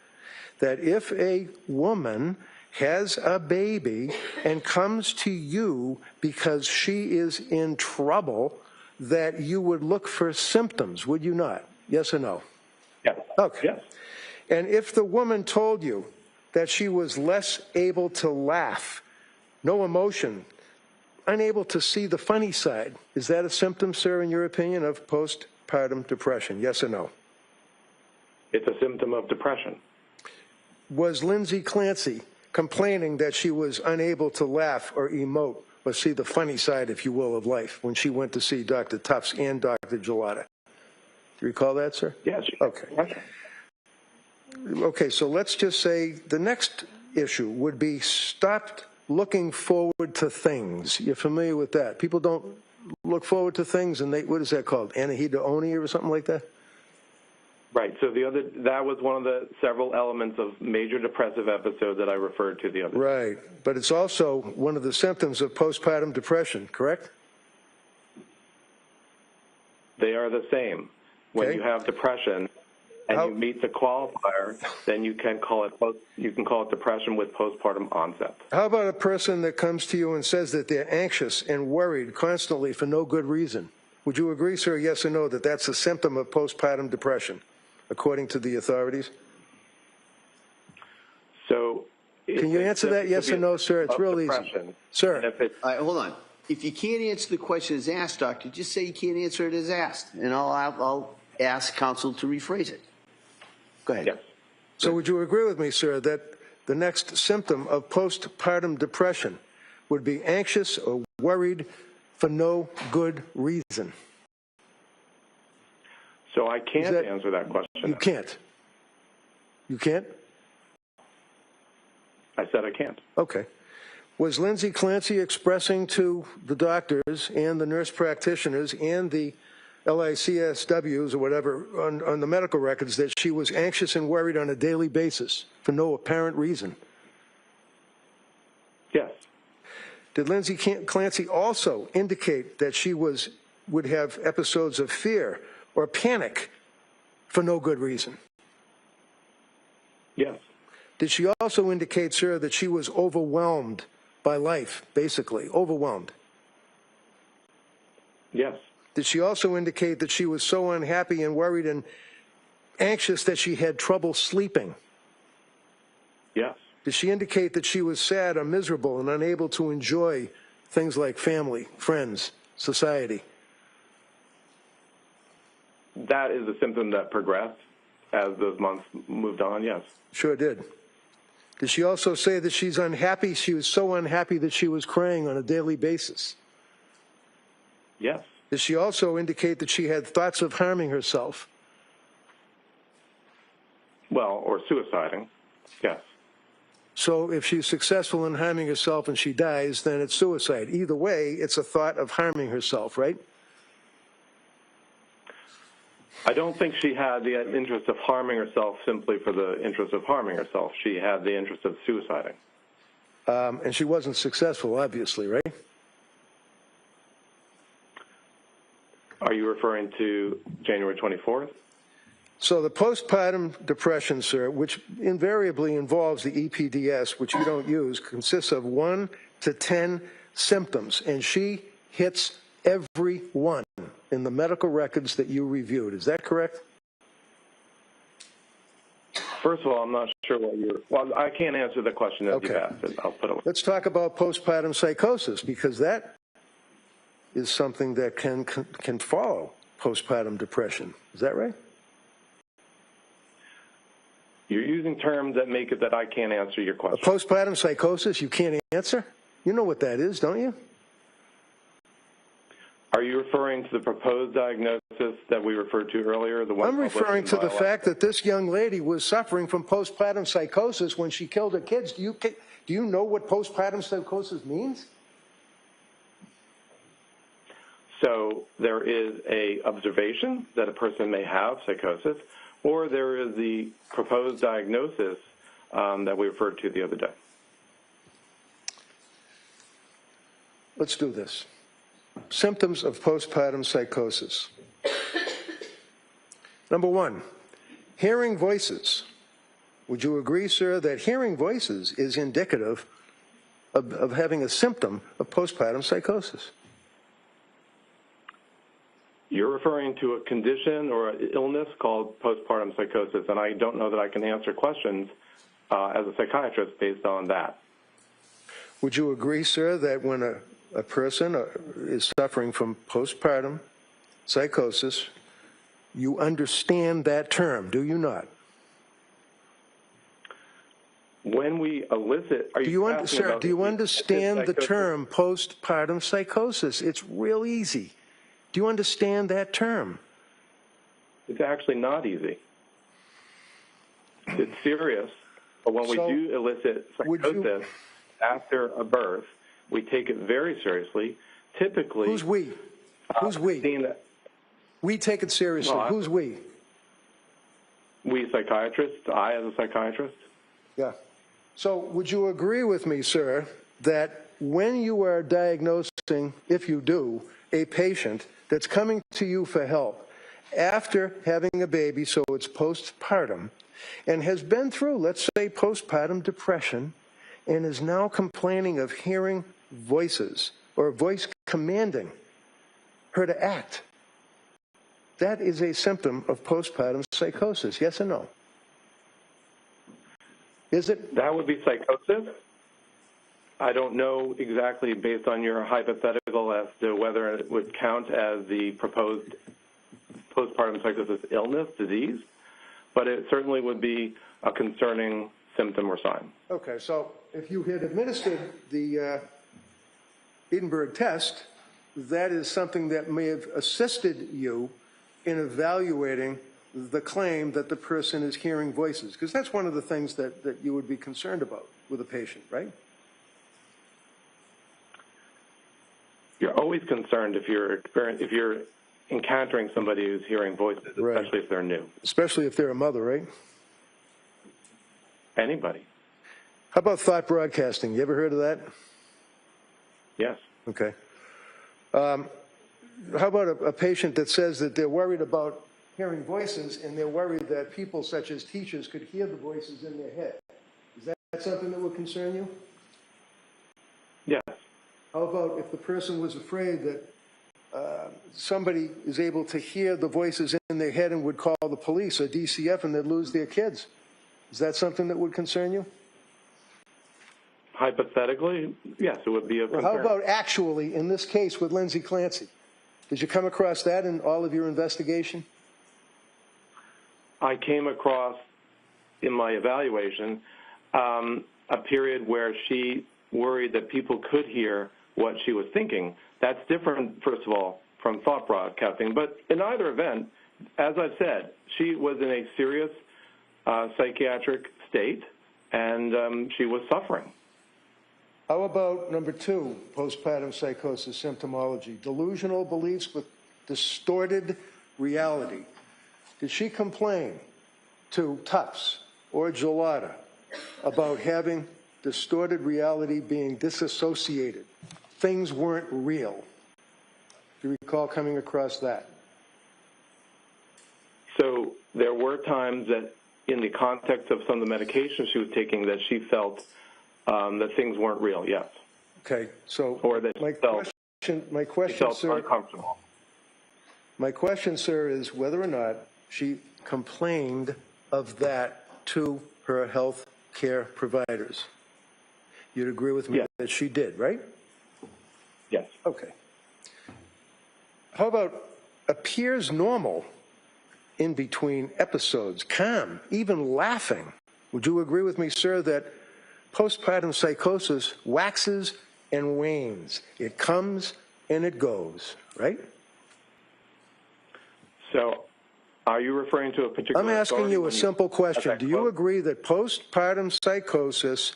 that if a woman has a baby and comes to you because she is in trouble, that you would look for symptoms, would you not? Yes or no? Yes. Okay. Yes. And if the woman told you that she was less able to laugh, no emotion, unable to see the funny side, is that a symptom, sir, in your opinion, of postpartum depression? Yes or no? It's a symptom of depression. Was Lindsay Clancy complaining that she was unable to laugh or emote or see the funny side, if you will, of life when she went to see Dr. Tufts and Dr. Gelada? Do you recall that, sir? Yes. Okay. Okay, so let's just say the next issue would be stopped looking forward to things. You're familiar with that? People don't look forward to things, and they, what is that called? Anhedonia or something like that? Right. So that was one of the several elements of major depressive episode that I referred to the other day. Right. But it's also one of the symptoms of postpartum depression, correct? They are the same. When Okay. you have depression and you meet the qualifier, then you can call it depression with postpartum onset. How about a person that comes to you and says that they're anxious and worried constantly for no good reason? Would you agree, sir, yes or no, that that's a symptom of postpartum depression, according to the authorities? So, can you answer that yes or no, sir? It's real easy. Sir. All right, hold on. If you can't answer the question as asked, doctor, just say you can't answer it as asked, and I'll ask counsel to rephrase it. Go ahead. Yes. So would you agree with me, sir, that the next symptom of postpartum depression would be anxious or worried for no good reason? So I can't answer that question. You can't. You can't? I said I can't. Okay. Was Lindsay Clancy expressing to the doctors and the nurse practitioners and the LICSWs or whatever on the medical records that she was anxious and worried on a daily basis for no apparent reason? Yes. Did Lindsay Clancy also indicate that she would have episodes of fear or panic for no good reason? Yes. Did she also indicate, sir, that she was overwhelmed by life, basically, overwhelmed? Yes. Did she also indicate that she was so unhappy and worried and anxious that she had trouble sleeping? Yes. Did she indicate that she was sad or miserable and unable to enjoy things like family, friends, society? That is a symptom that progressed as those months moved on, yes. Sure did. Did she also say that she's unhappy? She was so unhappy that she was crying on a daily basis? Yes. Did she also indicate that she had thoughts of harming herself? Well, or suiciding. Yes. So if she's successful in harming herself and she dies, then it's suicide. Either way, it's a thought of harming herself, right? I don't think she had the interest of harming herself simply for the interest of harming herself. She had the interest of suiciding. And she wasn't successful, obviously, right? Are you referring to January 24th? So the postpartum depression, sir, which invariably involves the EPDS, which you don't use, consists of 1 to 10 symptoms, and she hits every one in the medical records that you reviewed. Is that correct? First of all, I'm not sure what you're... Well, I can't answer the question as you've asked it. I'll put it... Let's talk about postpartum psychosis, because that is something that can follow postpartum depression. Is that right? You're using terms that make it that I can't answer your question. A postpartum psychosis you can't answer? You know what that is, don't you? Are you referring to the proposed diagnosis that we referred to earlier? The one I'm referring to the fact that this young lady was suffering from postpartum psychosis when she killed her kids. Do you know what postpartum psychosis means? So there is a observation that a person may have psychosis, or there is the proposed diagnosis that we referred to the other day. Let's do this. Symptoms of postpartum psychosis. Number 1, hearing voices. Would you agree, sir, that hearing voices is indicative of having a symptom of postpartum psychosis? You're referring to a condition or an illness called postpartum psychosis, and I don't know that I can answer questions as a psychiatrist based on that. Would you agree, sir, that when a person is suffering from postpartum psychosis, you understand that term, do you not? When we elicit, do you understand the term postpartum psychosis? It's real easy. Do you understand that term? It's actually not easy. It's serious, but when we do elicit psychosis after a birth, we take it very seriously. Typically... Who's we? Who's we? We take it seriously. No, who's we? We psychiatrists. I as a psychiatrist. Yeah. So would you agree with me, sir, that when you are diagnosing, if you do, a patient that's coming to you for help after having a baby, so it's postpartum, and has been through, let's say, postpartum depression, and is now complaining of hearing voices or a voice commanding her to act, that is a symptom of postpartum psychosis, yes or no? Is it? That would be psychosis. I don't know exactly, based on your hypothetical, as to whether it would count as the proposed postpartum psychosis illness, disease, but it certainly would be a concerning symptom or sign. Okay, so if you had administered the Edinburgh test, that is something that may have assisted you in evaluating the claim that the person is hearing voices, because that's one of the things that you would be concerned about with a patient, right? You're always concerned if you're encountering somebody who's hearing voices, especially if they're new. Especially if they're a mother, right? Anybody. How about thought broadcasting? You ever heard of that? Yes. Okay. How about a patient that says that they're worried about hearing voices, and they're worried that people such as teachers could hear the voices in their head? Is that something that would concern you? Yes. How about if the person was afraid that somebody is able to hear the voices in their head and would call the police or DCF and they'd lose their kids? Is that something that would concern you? Hypothetically, yes, it would be a concern. Well, how about actually in this case with Lindsay Clancy? Did you come across that in all of your investigation? I came across, in my evaluation, a period where she worried that people could hear what she was thinking. That's different, first of all, from thought broadcasting. But in either event, as I've said, she was in a serious psychiatric state, and she was suffering. How about number 2, postpartum psychosis symptomology, delusional beliefs with distorted reality? Did she complain to Tufts or Gelada about having distorted reality, being disassociated? Things weren't real. Do you recall coming across that? So there were times that in the context of some of the medications she was taking that she felt that things weren't real, yes. Okay, so or that my question, felt sir, uncomfortable. my question, sir, is whether or not she complained of that to her health care providers. You'd agree with me Yes. that she did, right? Yes. Okay. How about appears normal in between episodes, calm, even laughing? Would you agree with me, sir, that postpartum psychosis waxes and wanes? It comes and it goes, right? So are you referring to a particular I'm asking you a simple question. Do you agree that postpartum psychosis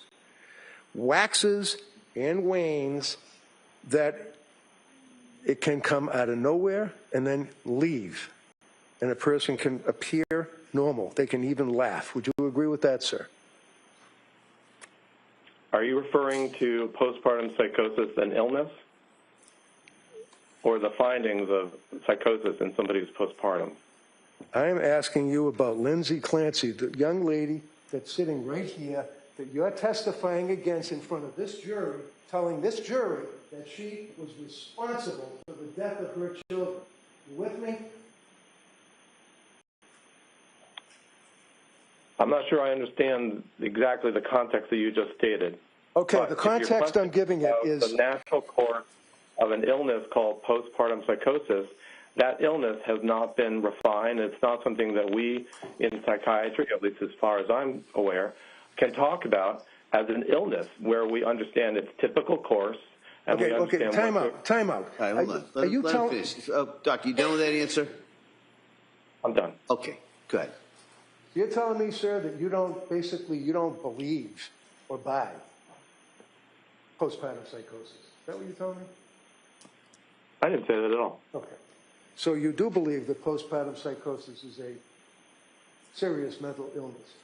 waxes and wanes, that it can come out of nowhere and then leave, and a person can appear normal? They can even laugh. Would you agree with that, sir? Are you referring to postpartum psychosis and illness, or the findings of psychosis in somebody who's postpartum? I am asking you about Lindsay Clancy, the young lady that's sitting right here that you're testifying against in front of this jury, telling this jury that she was responsible for the death of her children. You with me? I'm not sure I understand exactly the context that you just stated. Okay, But the if your context I'm giving it question is... the natural course of an illness called postpartum psychosis. That illness has not been refined. It's not something that we in psychiatry, at least as far as I'm aware, can talk about as an illness where we understand its typical course. And Okay, time out. All right, hold on. Let him finish. Doctor, you done with that answer? I'm done. Okay, go ahead. You're telling me, sir, that you don't believe or buy postpartum psychosis. Is that what you're telling me? I didn't say that at all. Okay. So you do believe that postpartum psychosis is a serious mental illness?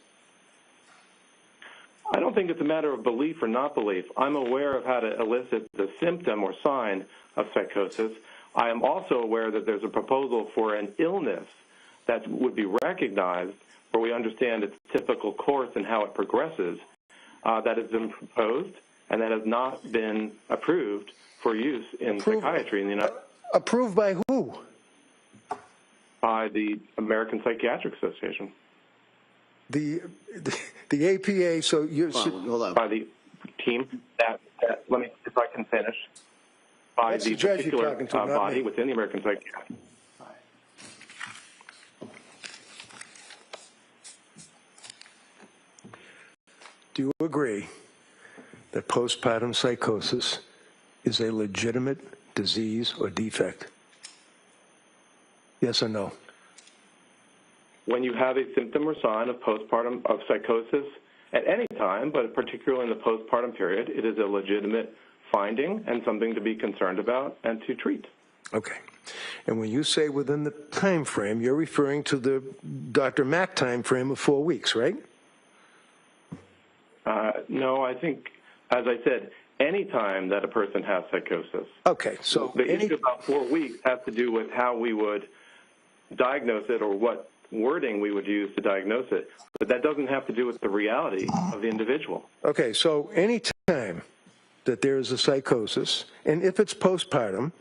I don't think it's a matter of belief or not belief. I'm aware of how to elicit the symptom or sign of psychosis. I am also aware that there's a proposal for an illness that would be recognized where we understand its typical course and how it progresses, that has been proposed and that has not been approved for use in psychiatry in the United States. Approved by who? By the American Psychiatric Association. The APA, so you... Hold on. By the team that let me, if I can finish, by That's the the judge you're particular talking to, not body me. within the American Psychiatric. Do you agree that postpartum psychosis is a legitimate disease or defect? Yes or no? When you have a symptom or sign of postpartum of psychosis at any time, but particularly in the postpartum period, it is a legitimate finding and something to be concerned about and to treat. Okay. And when you say within the time frame, you're referring to the Dr. Mack time frame of 4 weeks, right? No, I think, as I said, any time that a person has psychosis. Okay, so the issue about 4 weeks has to do with how we would diagnose it or what wording we would use to diagnose it. But that doesn't have to do with the reality of the individual. Okay, so any time that there is a psychosis, and if it's postpartum,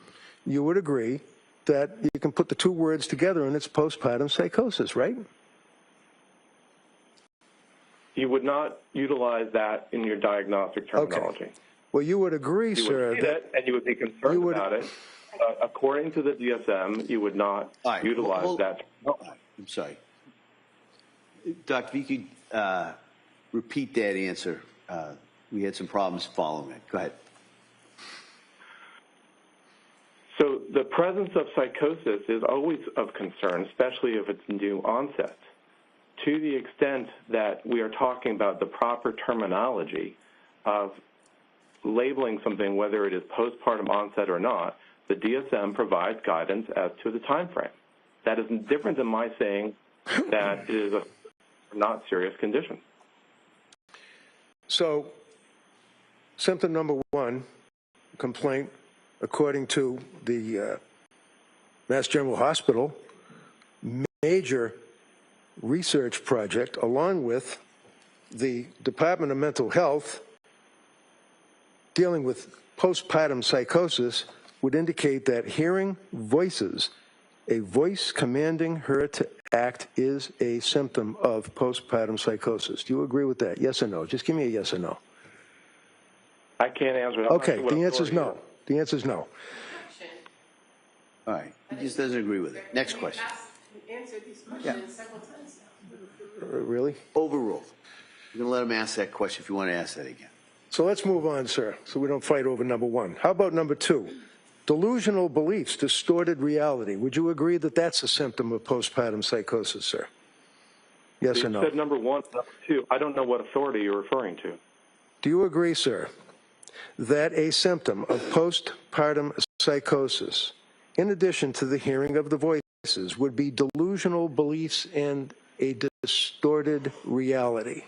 you would agree that you can put the two words together and it's postpartum psychosis, right? You would not utilize that in your diagnostic terminology. Okay. Well, you would agree, sir, that and you would be concerned about it. According to the DSM, you would not utilize that. I'm sorry. Doctor, if you could repeat that answer. We had some problems following it. Go ahead. So the presence of psychosis is always of concern, especially if it's new onset, to the extent that we are talking about the proper terminology of labeling something, whether it is postpartum onset or not, the DSM provides guidance as to the time frame. That is different than my saying that it is a not serious condition. So, symptom number one, complaint, according to the Mass General Hospital, major research project, along with the Department of Mental Health, dealing with postpartum psychosis, would indicate that hearing voices, a voice commanding her to act, is a symptom of postpartum psychosis. Do you agree with that? Yes or no? Just give me a yes or no. I can't answer that. Okay, the answer is no. The answer is no. All right, he just doesn't agree with it. Next question. We've answered these questions several times now. Really? Overruled. We're going to let him ask that question if you want to ask that again. So let's move on, sir, so we don't fight over number one. How about number two? Delusional beliefs, distorted reality. Would you agree that that's a symptom of postpartum psychosis, sir? Yes or no? You said number one, number two. I don't know what authority you're referring to. Do you agree, sir, that a symptom of postpartum psychosis, in addition to the hearing of the voices, would be delusional beliefs and a distorted reality?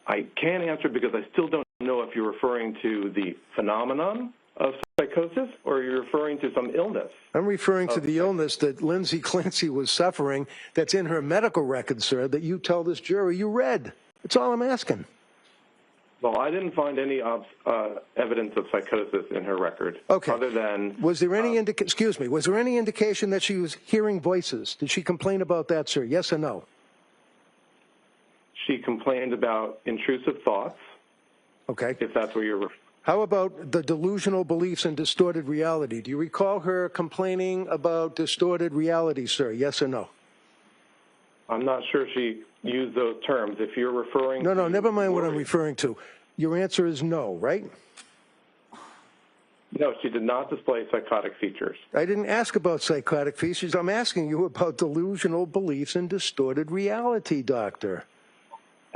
I can't answer because I still don't know if you're referring to the phenomenon of psychosis or you're referring to some illness. I'm referring to the illness that Lindsay Clancy was suffering that's in her medical record, sir, that you tell this jury you read. That's all I'm asking. Well, I didn't find any evidence of psychosis in her record. Okay. Other than... Was there any was there any indication that she was hearing voices? Did she complain about that, sir? Yes or no? She complained about intrusive thoughts. Okay. If that's what you're referring. How about the delusional beliefs and distorted reality? Do you recall her complaining about distorted reality, sir? Yes or no? I'm not sure she used those terms. If you're referring to... No, never mind what I'm referring to. Your answer is no, right? No, she did not display psychotic features. I didn't ask about psychotic features. I'm asking you about delusional beliefs and distorted reality, doctor.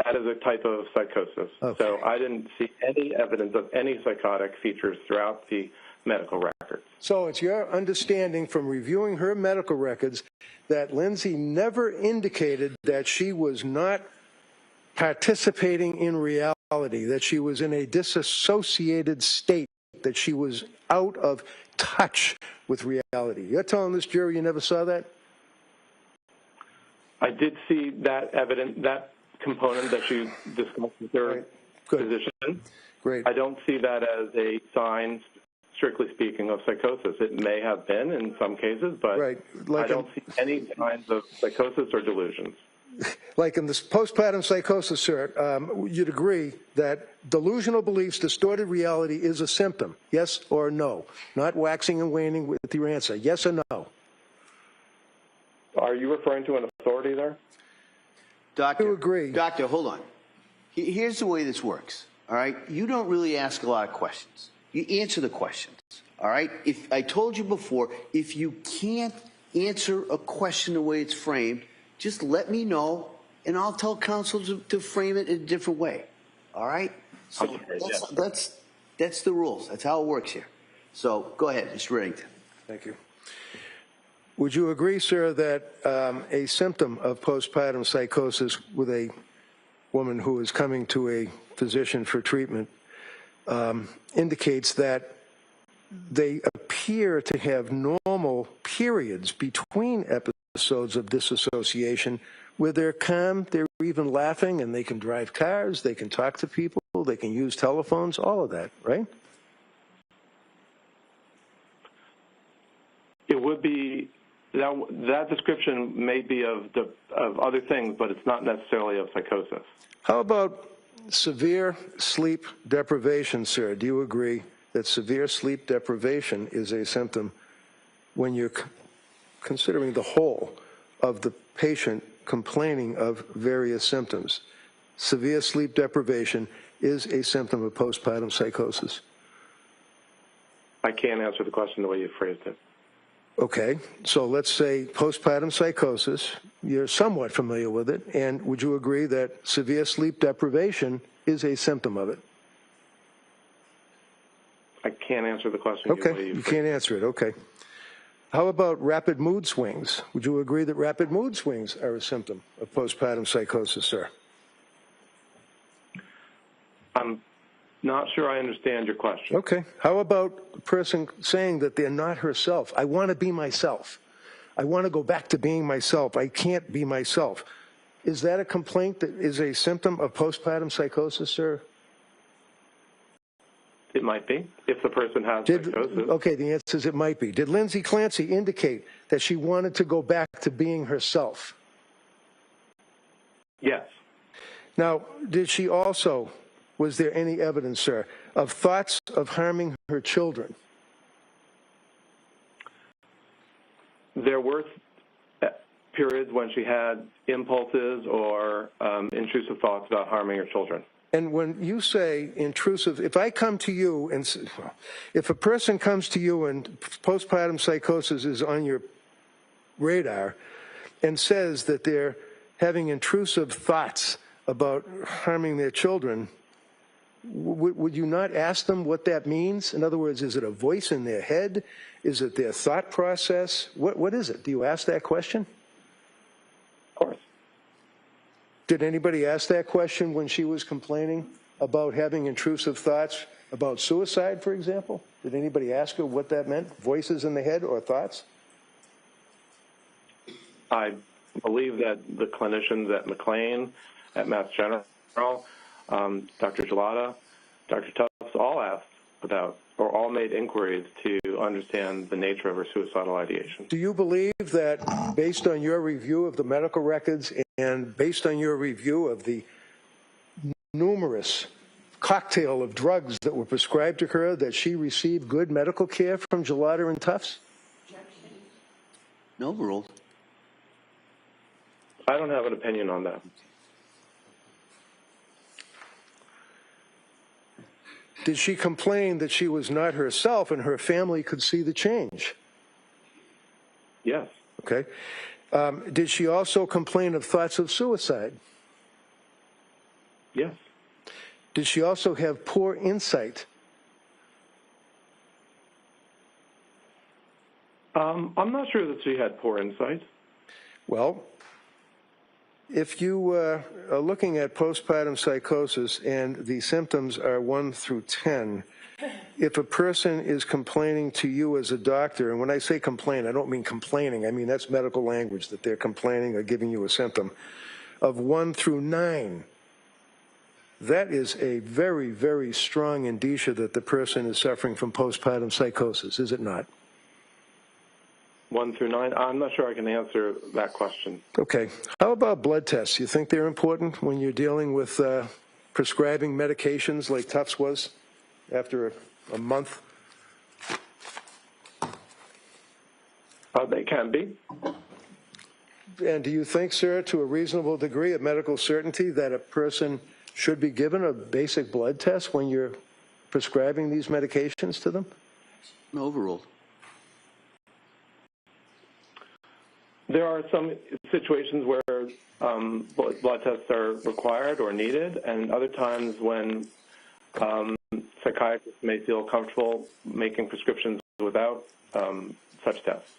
That is a type of psychosis. Okay. So I didn't see any evidence of any psychotic features throughout the medical records. So it's your understanding from reviewing her medical records that Lindsay never indicated that she was not participating in reality, that she was in a disassociated state, that she was out of touch with reality. You're telling this jury you never saw that? I did see that evidence, that component that you discussed with their physician. Great. I don't see that as a sign, strictly speaking, of psychosis. It may have been in some cases, but I don't see any signs of psychosis or delusions. Like in this postpartum psychosis, sir, you'd agree that delusional beliefs, distorted reality is a symptom, yes or no? Not waxing and waning with your answer, yes or no? Are you referring to an authority there? Doctor, I agree. Doctor, hold on. Here's the way this works, all right? You don't really ask a lot of questions. You answer the questions, all right? If I told you before, if you can't answer a question the way it's framed, just let me know, and I'll tell counsel to frame it in a different way, all right? So that's the rules. That's how it works here. So go ahead, Mr. Reddington. Thank you. Would you agree, sir, that a symptom of postpartum psychosis with a woman who is coming to a physician for treatment indicates that they appear to have normal periods between episodes of disassociation where they're calm, they're even laughing, and they can drive cars, they can talk to people, they can use telephones, all of that, right? It would be... That description may be of other things, but it's not necessarily of psychosis. How about severe sleep deprivation, sir? Do you agree that severe sleep deprivation is a symptom when you're considering the whole of the patient complaining of various symptoms? Severe sleep deprivation is a symptom of postpartum psychosis. I can't answer the question the way you phrased it. Okay, so let's say postpartum psychosis, you're somewhat familiar with it, and would you agree that severe sleep deprivation is a symptom of it? I can't answer the question. Okay, you can't answer it, okay. How about rapid mood swings? Would you agree that rapid mood swings are a symptom of postpartum psychosis, sir? I'm not sure I understand your question. Okay. How about a person saying that they're not herself? I want to be myself. I want to go back to being myself. I can't be myself. Is that a complaint that is a symptom of postpartum psychosis, sir? It might be, if the person has psychosis. Okay, the answer is it might be. Did Lindsay Clancy indicate that she wanted to go back to being herself? Yes. Now, did she also, was there any evidence, sir, of thoughts of harming her children? There were periods when she had impulses or intrusive thoughts about harming her children. And when you say intrusive, if I come to you and if a person comes to you and postpartum psychosis is on your radar and says that they're having intrusive thoughts about harming their children, would you not ask them what that means? In other words, is it a voice in their head? Is it their thought process? What is it? Do you ask that question? Of course. Did anybody ask that question when she was complaining about having intrusive thoughts about suicide, for example? Did anybody ask her what that meant? Voices in the head or thoughts? I believe that the clinicians at McLean, at Mass General, Dr. Gelada, Dr. Tufts, all asked about or all made inquiries to understand the nature of her suicidal ideation. Do you believe that based on your review of the medical records and based on your review of the numerous cocktail of drugs that were prescribed to her that she received good medical care from Gelada and Tufts? No, ruled. I don't have an opinion on that. Did she complain that she was not herself and her family could see the change? Yes. Okay. Did she also complain of thoughts of suicide? Yes. Did she also have poor insight? I'm not sure that she had poor insight. Well, if you are looking at postpartum psychosis and the symptoms are 1 through 10, if a person is complaining to you as a doctor, and when I say complain, I don't mean complaining, I mean that's medical language, that they're complaining or giving you a symptom, of 1 through 9, that is a very, very strong indicia that the person is suffering from postpartum psychosis, is it not? 1 through 9, I'm not sure I can answer that question. Okay. How about blood tests? You think they're important when you're dealing with prescribing medications like Tufts was after a month? They can be. And do you think, sir, to a reasonable degree of medical certainty that a person should be given a basic blood test when you're prescribing these medications to them? No, overruled. There are some situations where blood tests are required or needed, and other times when psychiatrists may feel comfortable making prescriptions without such tests.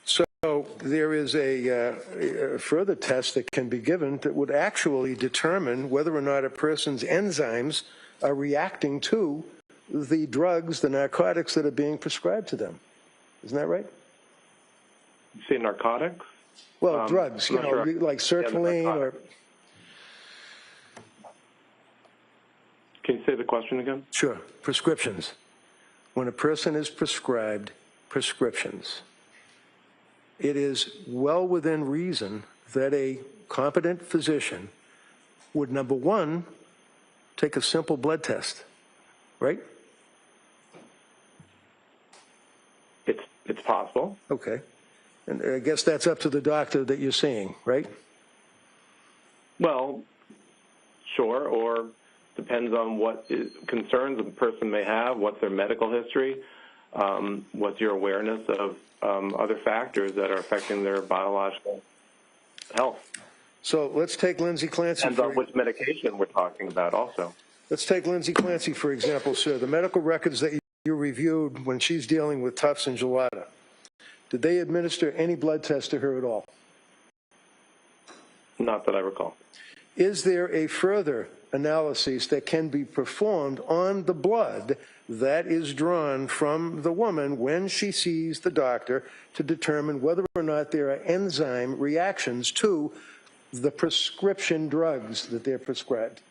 So there is a further test that can be given that would actually determine whether or not a person's enzymes are reacting to the drugs, the narcotics that are being prescribed to them. Isn't that right? You say narcotics? Well, drugs, you know, sure. like sertraline or... Can you say the question again? Sure. Prescriptions. When a person is prescribed prescriptions, it is well within reason that a competent physician would, number one, take a simple blood test, right? It's possible. Okay. And I guess that's up to the doctor that you're seeing, right? Well, sure, or depends on what concerns a person may have, what's their medical history. What's your awareness of other factors that are affecting their biological health? So let's take Lindsay Clancy. Depends on which medication we're talking about also. Let's take Lindsay Clancy, for example, sir. The medical records that you reviewed when she's dealing with Tufts and Gelada, did they administer any blood tests to her at all? Not that I recall. Is there a further analysis that can be performed on the blood that is drawn from the woman when she sees the doctor to determine whether or not there are enzyme reactions to the prescription drugs that they're prescribed?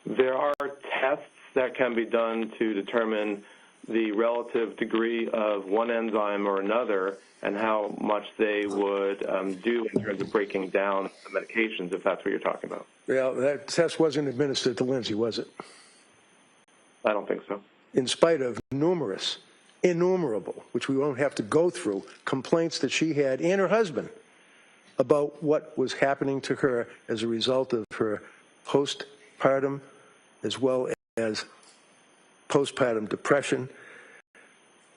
There are tests that can be done to determine the relative degree of one enzyme or another and how much they would do in terms of breaking down the medications, if that's what you're talking about. Well, that test wasn't administered to Lindsay, was it? I don't think so. In spite of innumerable, which we won't have to go through, complaints that she had and her husband about what was happening to her as a result of her postpartum as well as postpartum depression,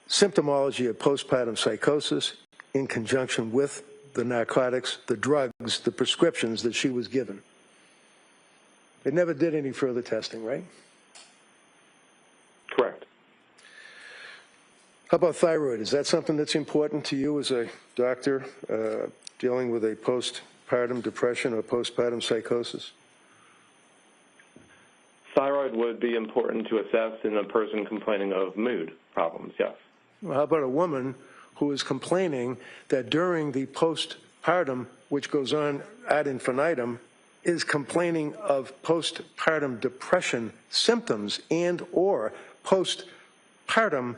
symptomology of postpartum psychosis in conjunction with the narcotics, the drugs, the prescriptions that she was given. They never did any further testing, right? Correct. How about thyroid? Is that something that's important to you as a doctor dealing with a postpartum depression or postpartum psychosis? Thyroid would be important to assess in a person complaining of mood problems, yes. Well, how about a woman who is complaining that during the postpartum, which goes on ad infinitum, is complaining of postpartum depression symptoms and or postpartum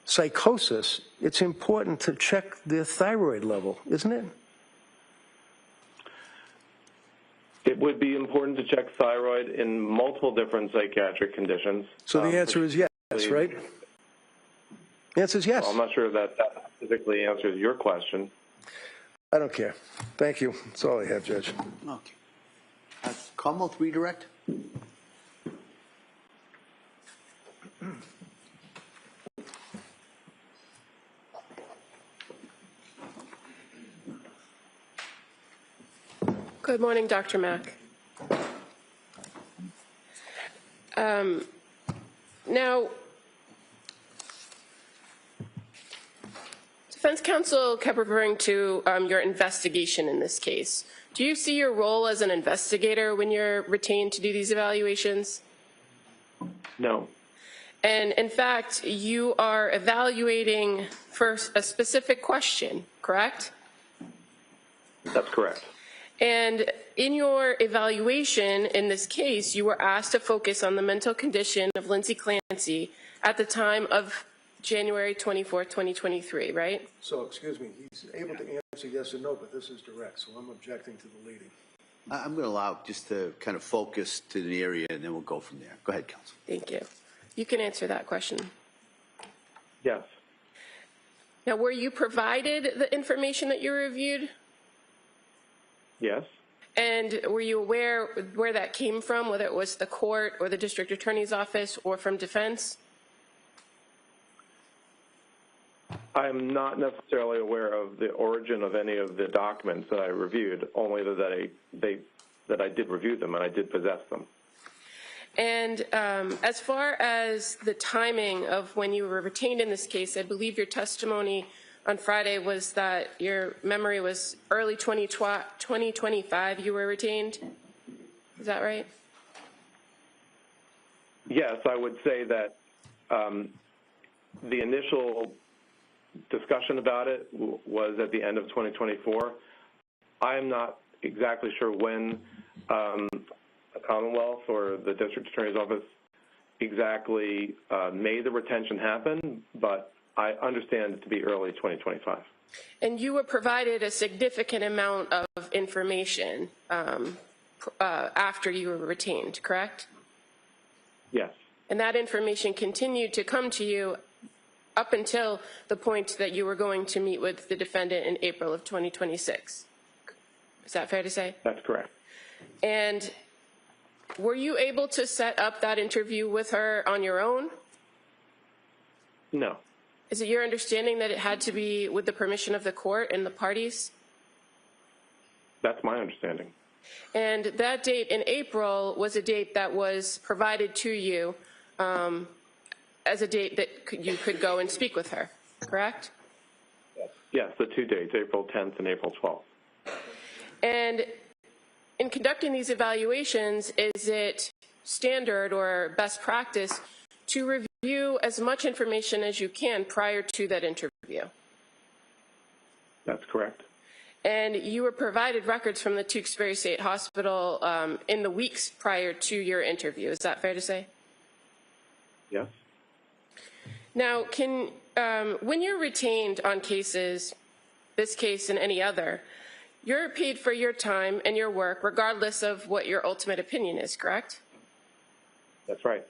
psychosis? It's important to check their thyroid level, isn't it? It would be important to check thyroid in multiple different psychiatric conditions. So the answer is yes, right? The answer is yes. Well, I'm not sure that specifically answers your question. I don't care. Thank you. That's all I have, Judge. Okay. Commonwealth redirect? Good morning, Dr. Mack. Now, defense counsel kept referring to your investigation in this case. Do you see your role as an investigator when you're retained to do these evaluations? No. And in fact, you are evaluating for a specific question, correct? That's correct. And in your evaluation in this case, you were asked to focus on the mental condition of Lindsay Clancy at the time of January 24, 2023, right? So, excuse me, he's able to answer yes or no, but this is direct, so I'm objecting to the leading. I'm going to allow just to kind of focus to the area, and then we'll go from there. Go ahead, counsel. Thank you. You can answer that question. Yes. Now, were you provided the information that you reviewed? Yes. And were you aware where that came from, whether it was the court or the district attorney's office or from defense? I'm not necessarily aware of the origin of any of the documents that I reviewed, only that I did review them and I did possess them. And as far as the timing of when you were retained in this case, I believe your testimony on Friday was that your memory was early 2025 you were retained. Is that right? Yes, I would say that the initial discussion about it was at the end of 2024. I am not exactly sure when the Commonwealth or the District Attorney's Office exactly made the retention happen, but I understand it to be early 2025. And you were provided a significant amount of information after you were retained, correct? Yes. And that information continued to come to you up until the point that you were going to meet with the defendant in April of 2026. Is that fair to say? That's correct. And were you able to set up that interview with her on your own? No. Is it your understanding that it had to be with the permission of the court and the parties? That's my understanding. And that date in April was a date that was provided to you as a date that you could go and speak with her, correct? Yes, the 2 dates, April 10th and April 12th. And in conducting these evaluations, is it standard or best practice to review as much information as you can prior to that interview? That's correct. And you were provided records from the Tewksbury State Hospital in the weeks prior to your interview. Is that fair to say? Yes. Now, when you're retained on cases, this case and any other, you're paid for your time and your work regardless of what your ultimate opinion is, correct? That's right.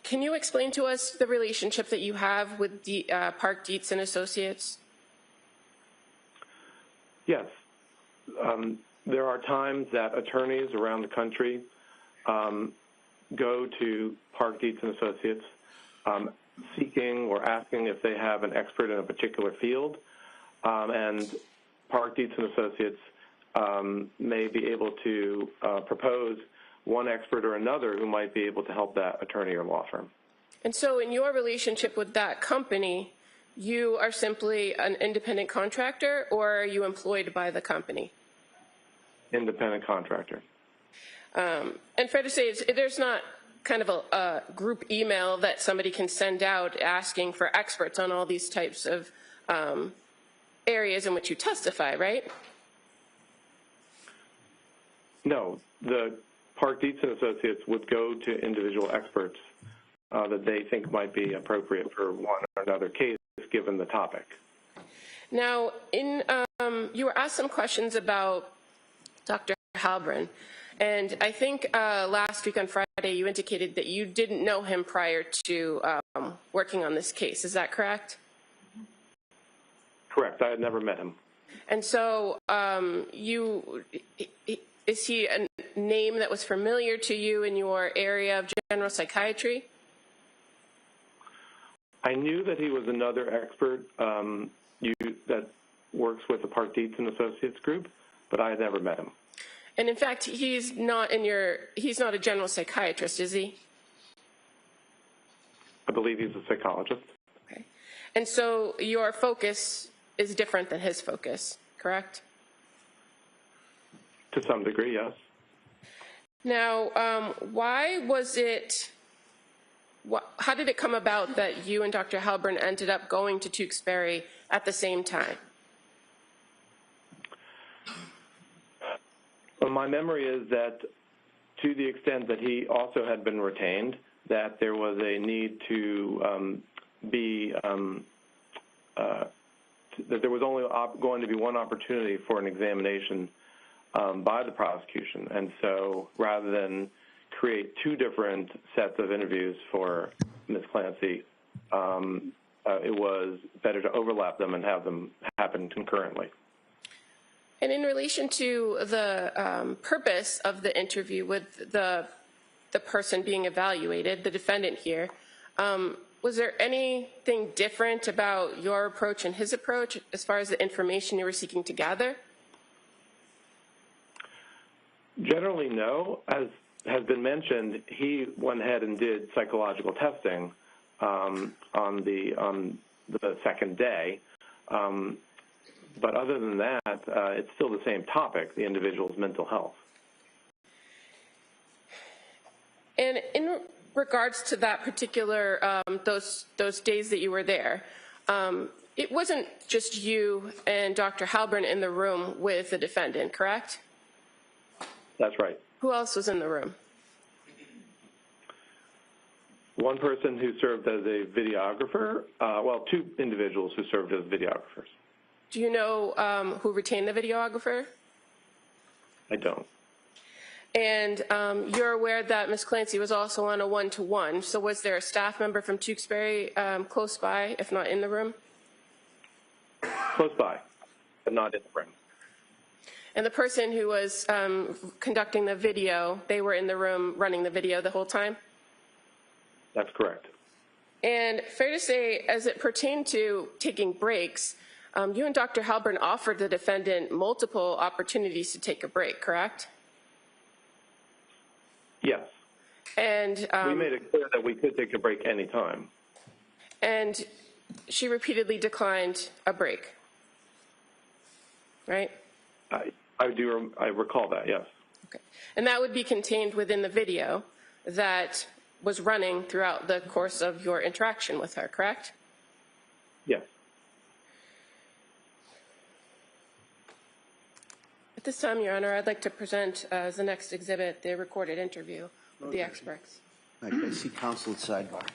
Can you explain to us the relationship that you have with Park Dietz and Associates? Yes. There are times that attorneys around the country go to Park Dietz and Associates seeking or asking if they have an expert in a particular field, and Park Dietz and Associates may be able to propose one expert or another who might be able to help that attorney or law firm. And so in your relationship with that company, you are simply an independent contractor, or are you employed by the company? Independent contractor. And fair to say, there's not kind of a group email that somebody can send out asking for experts on all these types of areas in which you testify, right? No. The Park Dietz and Associates would go to individual experts that they think might be appropriate for one or another case given the topic. Now, you were asked some questions about Dr. Halbrin, and I think last week on Friday you indicated that you didn't know him prior to working on this case. Is that correct? Correct. I had never met him. And so is he a name that was familiar to you in your area of general psychiatry? I knew that he was another expert that works with the Park Dietz and Associates group, but I had never met him. And in fact, he's not a general psychiatrist, is he? I believe he's a psychologist. Okay. And so your focus is different than his focus, correct? To some degree, yes. Now, how did it come about that you and Dr. Halbrin ended up going to Tewksbury at the same time? Well, my memory is that to the extent that he also had been retained, that there was a need to that there was only going to be one opportunity for an examination by the prosecution. And so rather than create two different sets of interviews for Ms. Clancy, it was better to overlap them and have them happen concurrently. And in relation to the purpose of the interview with the person being evaluated, the defendant here, was there anything different about your approach and his approach as far as the information you were seeking to gather? Generally, no. As has been mentioned, he went ahead and did psychological testing on the second day. But other than that, it's still the same topic, the individual's mental health. And in regards to that particular, those days that you were there, it wasn't just you and Dr. Halbrin in the room with the defendant, correct? That's right. Who else was in the room? One person who served as a videographer, well, two individuals who served as videographers. Do you know who retained the videographer? I don't. And you're aware that Ms. Clancy was also on a one-to-one, so was there a staff member from Tewksbury close by, if not in the room? Close by, but not in the room. And the person who was conducting the video, they were in the room running the video the whole time? That's correct. And fair to say, as it pertained to taking breaks, you and Dr. Halburn offered the defendant multiple opportunities to take a break, correct? Yes. And We made it clear that we could take a break anytime. And she repeatedly declined a break, right? I recall that, yes. Okay. And that would be contained within the video that was running throughout the course of your interaction with her, correct? Yes. At this time, Your Honor, I'd like to present as the next exhibit the recorded interview with the experts. I see counsel at sidebar.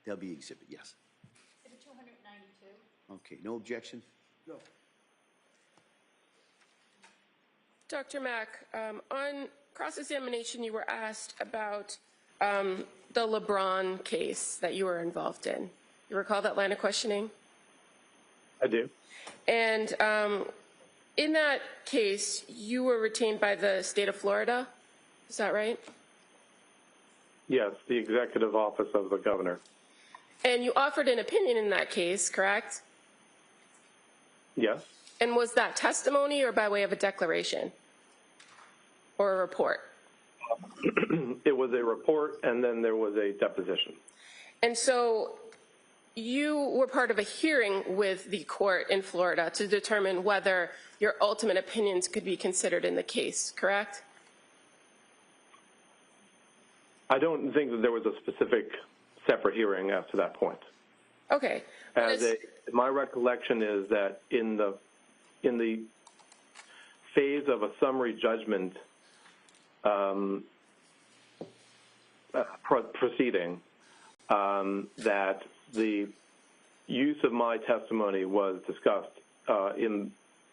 They'll be exhibit, yes. Exhibit 292. Okay, no objection? No. Dr. Mack, on cross-examination, you were asked about the LeBron case that you were involved in. You recall that line of questioning? I do. And in that case, you were retained by the state of Florida. Is that right? Yes, the executive office of the governor. And you offered an opinion in that case, correct? Yes. And was that testimony or by way of a declaration or a report? It was a report, and then there was a deposition. And so you were part of a hearing with the court in Florida to determine whether your ultimate opinions could be considered in the case, correct? I don't think that there was a specific separate hearing after that point. Okay. My recollection is that in the phase of a summary judgment proceeding, that the use of my testimony was discussed in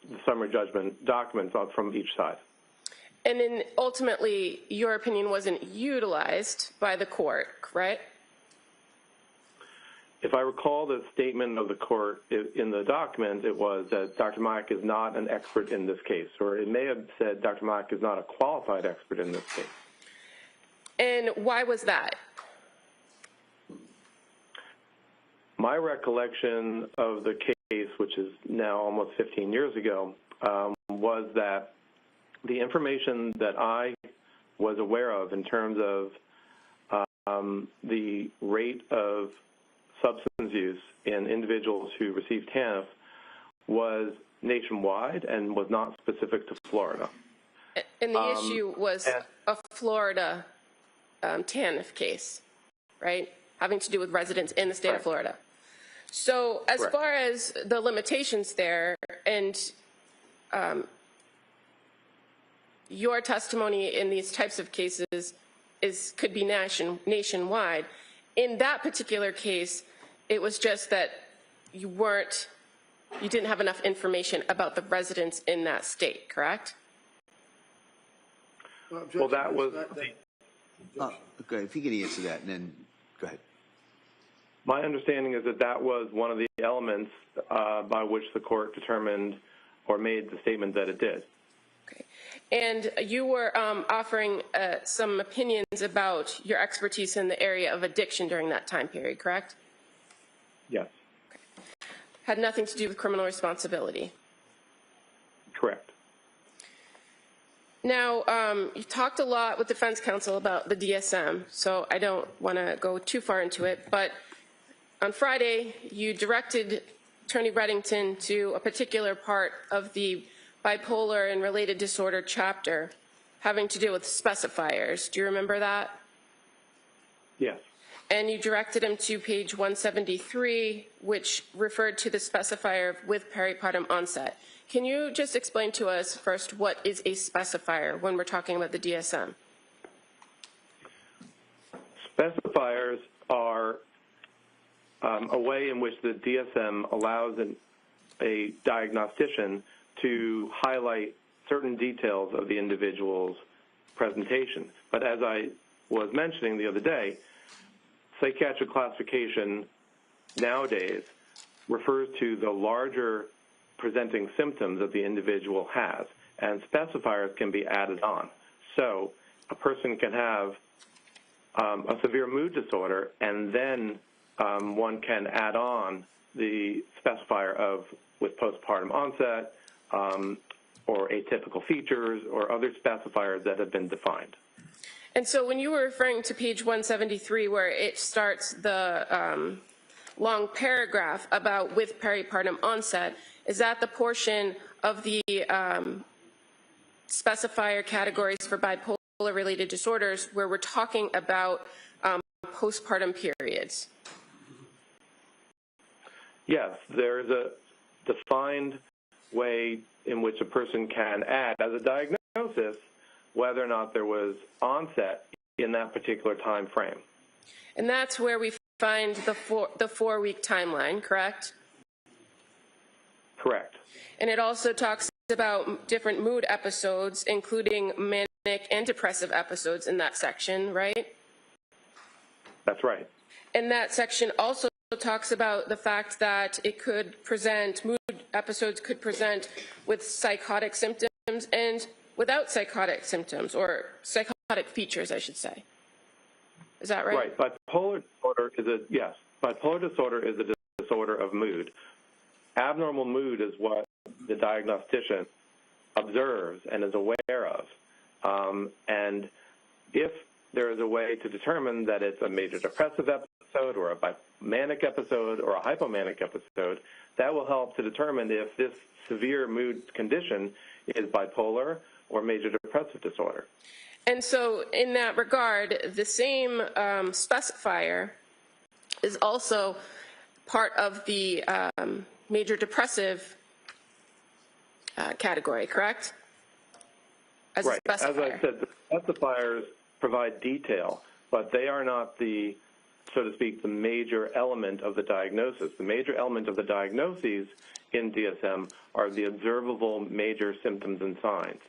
the summary judgment documents from each side. And then ultimately, your opinion wasn't utilized by the court, right? If I recall the statement of the court in the document, it was that Dr. Mack is not an expert in this case, or it may have said Dr. Mack is not a qualified expert in this case. And why was that? My recollection of the case, which is now almost 15 years ago, was that the information that I was aware of in terms of the rate of substance use in individuals who received TANF was nationwide and was not specific to Florida. And the issue was a Florida TANF case, right? Having to do with residents in the state of Florida. So as far as the limitations there and your testimony in these types of cases could be nationwide. In that particular case, it was just that you didn't have enough information about the residents in that state, correct? Well, that was Okay, if you can answer that, and then go ahead. my understanding is that that was one of the elements by which the court determined or made the statement that it did. Okay. And you were offering some opinions about your expertise in the area of addiction during that time period, correct? Yes. Okay. Had nothing to do with criminal responsibility. Correct. Now, you talked a lot with defense counsel about the DSM, so I don't want to go too far into it, but on Friday, you directed Attorney Reddington to a particular part of the bipolar and related disorder chapter having to do with specifiers. Do you remember that? Yes. And you directed him to page 173, which referred to the specifier with peripartum onset. Can you just explain to us first what is a specifier when we're talking about the DSM? Specifiers are a way in which the DSM allows a diagnostician to highlight certain details of the individual's presentation. But as I was mentioning the other day, psychiatric classification nowadays refers to the larger presenting symptoms that the individual has, and specifiers can be added on. So a person can have a severe mood disorder, and then one can add on the specifier of with postpartum onset or atypical features or other specifiers that have been defined. And so when you were referring to page 173 where it starts the long paragraph about with peripartum onset, is that the portion of the specifier categories for bipolar-related disorders where we're talking about postpartum periods? Yes, there is a defined way in which a person can add as a diagnosis whether or not there was onset in that particular time frame. And that's where we find the 4-week timeline, correct? Correct. And it also talks about different mood episodes, including manic and depressive episodes in that section, right? That's right. And that section also talks about the fact that it could present, mood episodes could present with psychotic symptoms and without psychotic symptoms, or psychotic features, I should say. Is that right? Right. Bipolar disorder is a disorder of mood. Abnormal mood is what the diagnostician observes and is aware of. And if there is a way to determine that it's a major depressive episode or a manic episode or a hypomanic episode, that will help to determine if this severe mood condition is bipolar or major depressive disorder. And so in that regard, the same specifier is also part of the major depressive category, correct? As right. A specifier. As I said, the specifiers provide detail, but they are not the, so to speak, the major element of the diagnosis. The major element of the diagnoses in DSM are the observable major symptoms and signs.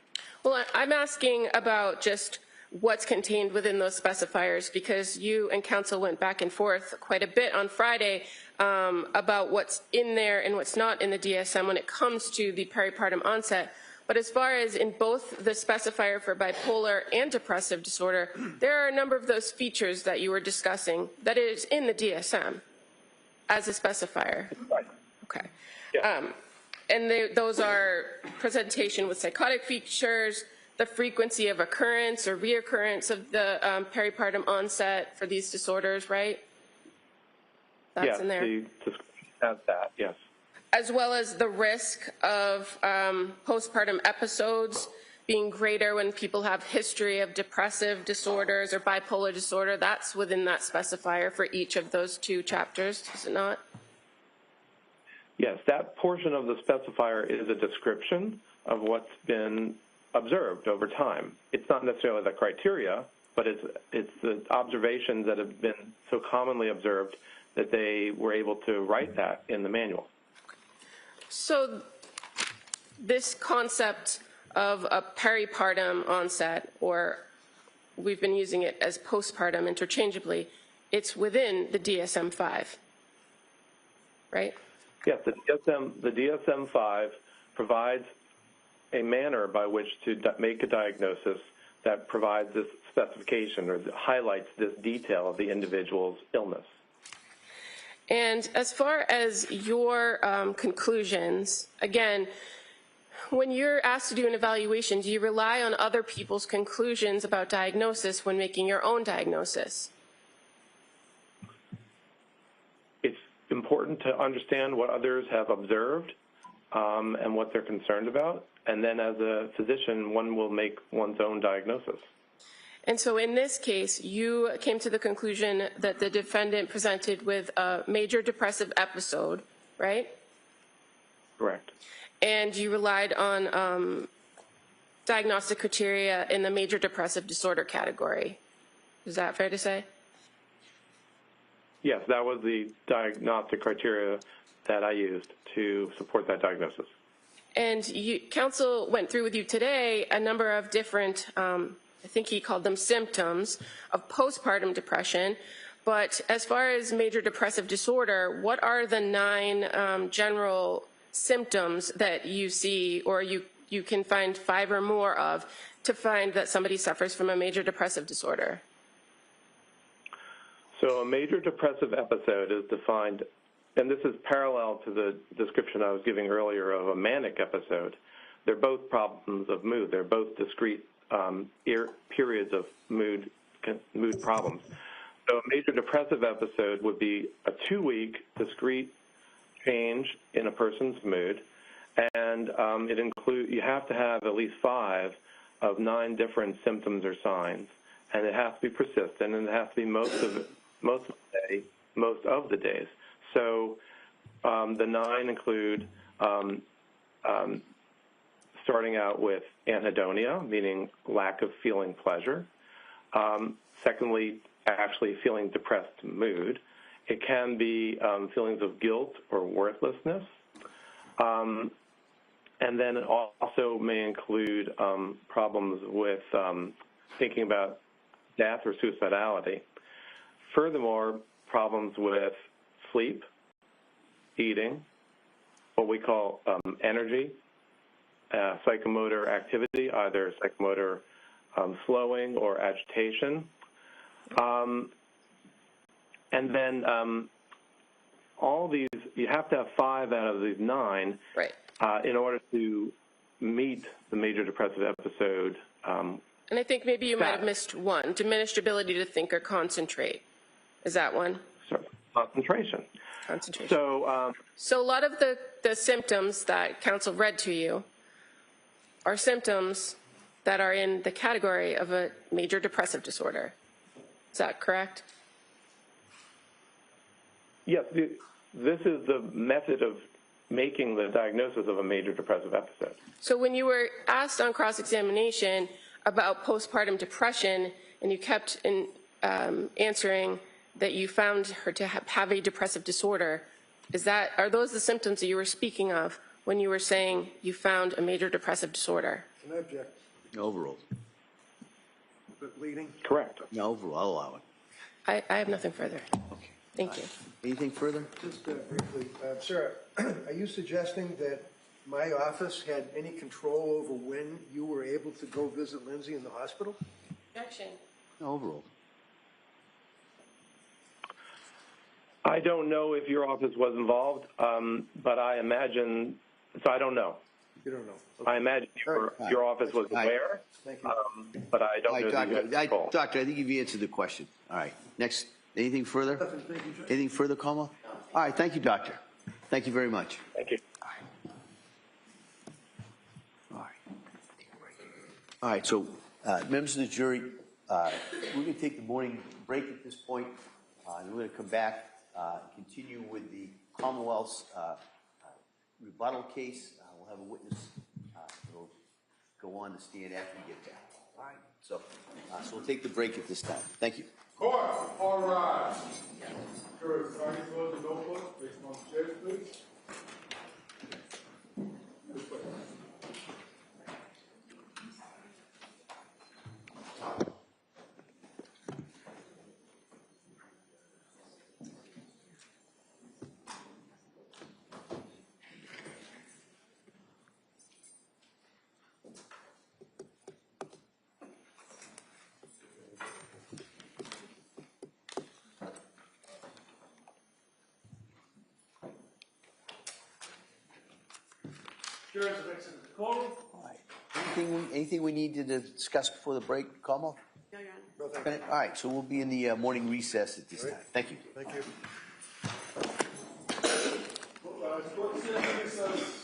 Well, I'm asking about just what's contained within those specifiers, because you and counsel went back and forth quite a bit on Friday about what's in there and what's not in the DSM when it comes to the peripartum onset. But as far as in both the specifier for bipolar and depressive disorder, there are a number of those features that you were discussing that is in the DSM as a specifier. Right. Okay. Yeah. And those are presentation with psychotic features, the frequency of occurrence or reoccurrence of the peripartum onset for these disorders, right? That's in there. Yes, the description has that, yes. As well as the risk of postpartum episodes being greater when people have history of depressive disorders or bipolar disorder. That's within that specifier for each of those two chapters, is it not? Yes, that portion of the specifier is a description of what's been observed over time. It's not necessarily the criteria, but it's the observations that have been so commonly observed that they were able to write that in the manual. So this concept of a peripartum onset, or we've been using it as postpartum interchangeably, it's within the DSM-5, right? Yes, the DSM-5 provides a manner by which to make a diagnosis that provides this specification or highlights this detail of the individual's illness. And as far as your conclusions, again, when you're asked to do an evaluation, do you rely on other people's conclusions about diagnosis when making your own diagnosis? It's important to understand what others have observed and what they're concerned about. And then as a physician, one will make one's own diagnosis. And so in this case, you came to the conclusion that the defendant presented with a major depressive episode, right? Correct. And you relied on diagnostic criteria in the major depressive disorder category. Is that fair to say? Yes, that was the diagnostic criteria that I used to support that diagnosis. And counsel went through with you today a number of different, I think he called them symptoms of postpartum depression. But as far as major depressive disorder, what are the 9 general symptoms that you see, or you can find 5 or more of, to find that somebody suffers from a major depressive disorder? So a major depressive episode is defined, and this is parallel to the description I was giving earlier of a manic episode. They're both problems of mood. They're both discrete periods of mood problems. So a major depressive episode would be a 2-week discrete change in a person's mood, and you have to have at least 5 of 9 different symptoms or signs, and it has to be persistent, and it has to be most of the days. So the 9 include starting out with anhedonia, meaning lack of feeling pleasure. Secondly, actually feeling depressed mood. It can be feelings of guilt or worthlessness. And then it also may include problems with thinking about death or suicidality. Furthermore, problems with sleep, eating, what we call energy, psychomotor activity, either psychomotor slowing or agitation. And then all these, you have to have 5 out of these 9 Right. In order to meet the major depressive episode. And I think maybe you might have missed one, diminished ability to think or concentrate. Is that one? Concentration. Concentration. So a lot of the symptoms that counsel read to you are symptoms that are in the category of a major depressive disorder. Is that correct? yes, this is the method of making the diagnosis of a major depressive episode. So when you were asked on cross-examination about postpartum depression, and you kept answering that you found her to have a depressive disorder, are those the symptoms that you were speaking of when you were saying you found a major depressive disorder? Can I object? No overruled. But bleeding? Correct. No overruled. I'll allow it. I have nothing further. Okay. Thank you. Anything further? Just briefly, sir, are you suggesting that my office had any control over when you were able to go visit Lindsay in the hospital? Objection. No overruled. I don't know if your office was involved, but I imagine, so I don't know. You don't know. Okay. I imagine your office was aware, Thank you. but I don't know that you had control. Doctor, I think you've answered the question. All right. Next. Anything further? Thank you, Judge. Anything further, Como? All right. Thank you, Doctor. Thank you very much. Thank you. All right. All right. So, members of the jury, we're going to take the morning break at this point, and we're going to come back and continue with the Commonwealth's rebuttal case. We'll have a witness that'll go on the stand after we get back. All right. So we'll take the break at this time. Thank you. Court, all rise. Jurors, kindly close the notebook. Place them on the chairs, please. This way. Jurors have exited the courtroom. All right. Anything we need to discuss before the break, Como? No, Your Honor. All right. So we'll be in the morning recess at this time. Thank you. Thank you. Court is in recess.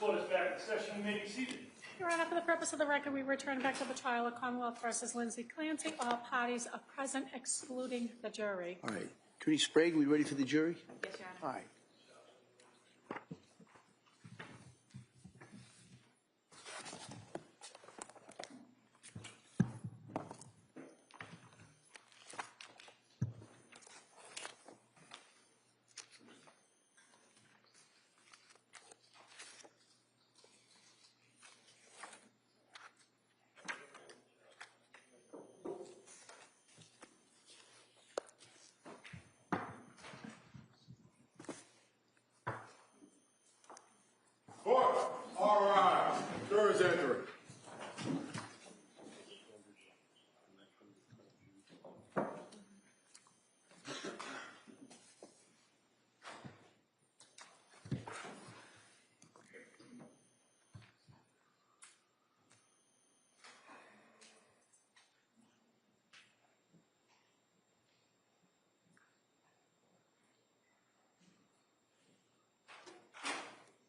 Court is back in session. You may be seated. Your Honor, for the purpose of the record, we return back to the trial of Commonwealth versus Lindsay Clancy. All parties are present, excluding the jury. All right. Attorney Sprague, we ready for the jury? Yes, Your Honor. All right. Court, all rise. Jurors entering.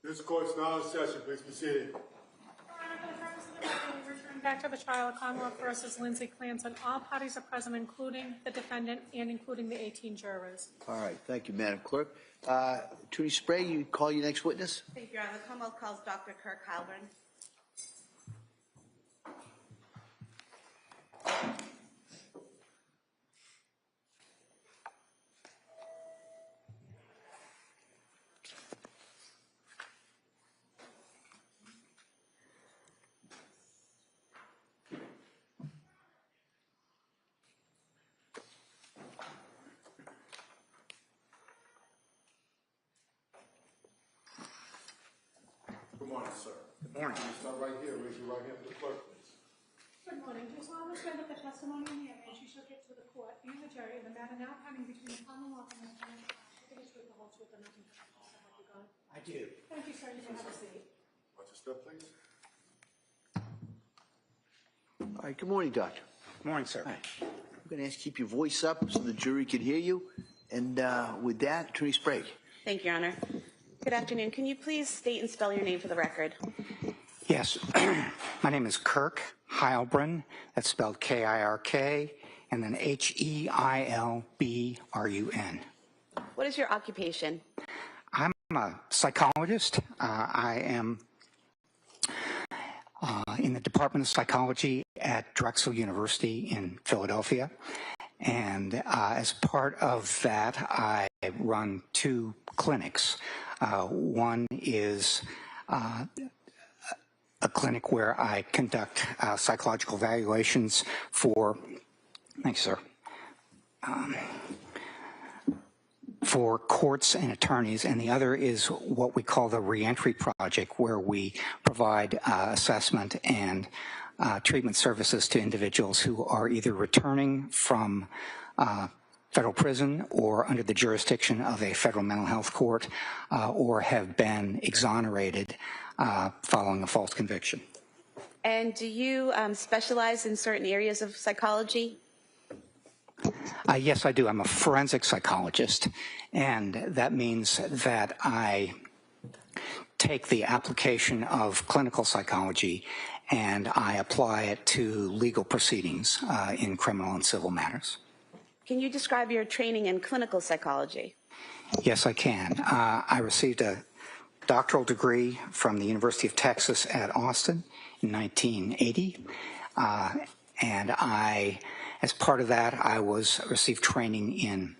This court's now in session. Please be seated. Your Honor, for the purpose of the record, we return back to the trial of Commonwealth versus Lindsay Clancy. All parties are present, including the defendant and including the 18 jurors. All right. Thank you, Madam Clerk. Attorney Sprague, you call your next witness? Thank you, Your Honor. The Commonwealth calls Dr. Kirk Halbern. Good morning, sir. Good morning. You start right here. Raise your right hand for the clerk, please. Good morning. Do you solemnly swear that the testimony in the evidence you shall give to the court and the jury in the matter now pending between the Commonwealth and the defendant is the truth, the whole truth, and nothing but the truth? So help you God. I do. Thank you, sir. You can have a seat. Watch your step, please. All right. Good morning, Doctor. Good morning, sir. All right. I'm going to ask you to keep your voice up so the jury can hear you. And with that, Attorney Sprague. Thank you, Your Honor. Good afternoon. Can you please state and spell your name for the record? Yes, my name is Kirk Heilbrun. That's spelled K-I-R-K, and then H-E-I-L-B-R-U-N. What is your occupation? I'm a psychologist. I am in the Department of Psychology at Drexel University in Philadelphia. And as part of that, I run two clinics. One is a clinic where I conduct psychological evaluations for, thanks, sir, for courts and attorneys, and the other is what we call the Reentry Project, where we provide assessment and treatment services to individuals who are either returning from federal prison or under the jurisdiction of a federal mental health court or have been exonerated following a false conviction. And do you specialize in certain areas of psychology? Yes, I do. I'm a forensic psychologist, and that means that I take the application of clinical psychology and I apply it to legal proceedings in criminal and civil matters. Can you describe your training in clinical psychology? Yes, I can. I received a doctoral degree from the University of Texas at Austin in 1980, and as part of that, I received training in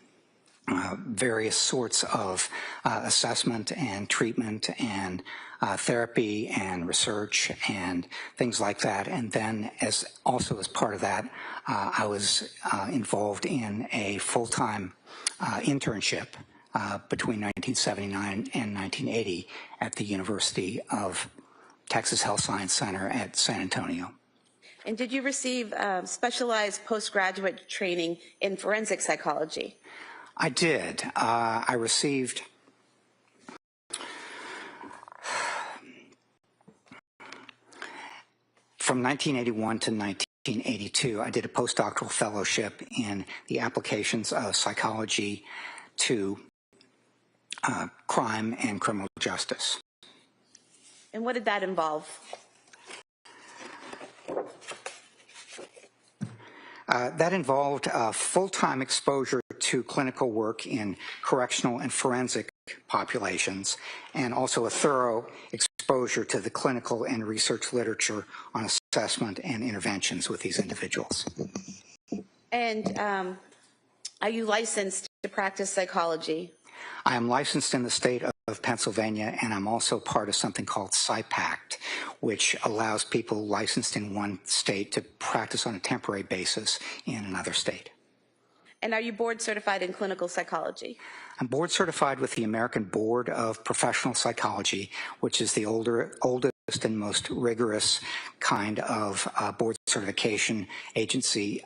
various sorts of assessment and treatment and therapy and research and things like that. And then also as part of that, I was involved in a full-time internship between 1979 and 1980 at the University of Texas Health Science Center at San Antonio. And did you receive specialized postgraduate training in forensic psychology? I did. I received from 1981 to 1982, I did a postdoctoral fellowship in the applications of psychology to crime and criminal justice. And what did that involve? That involved full-time exposure to clinical work in correctional and forensic populations, and also a thorough exposure to the clinical and research literature on assessment and interventions with these individuals. And are you licensed to practice psychology? I am licensed in the state of Pennsylvania, and I'm also part of something called PsyPact, which allows people licensed in one state to practice on a temporary basis in another state. And are you board certified in clinical psychology? I'm board certified with the American Board of Professional Psychology, which is the oldest and most rigorous kind of board certification agency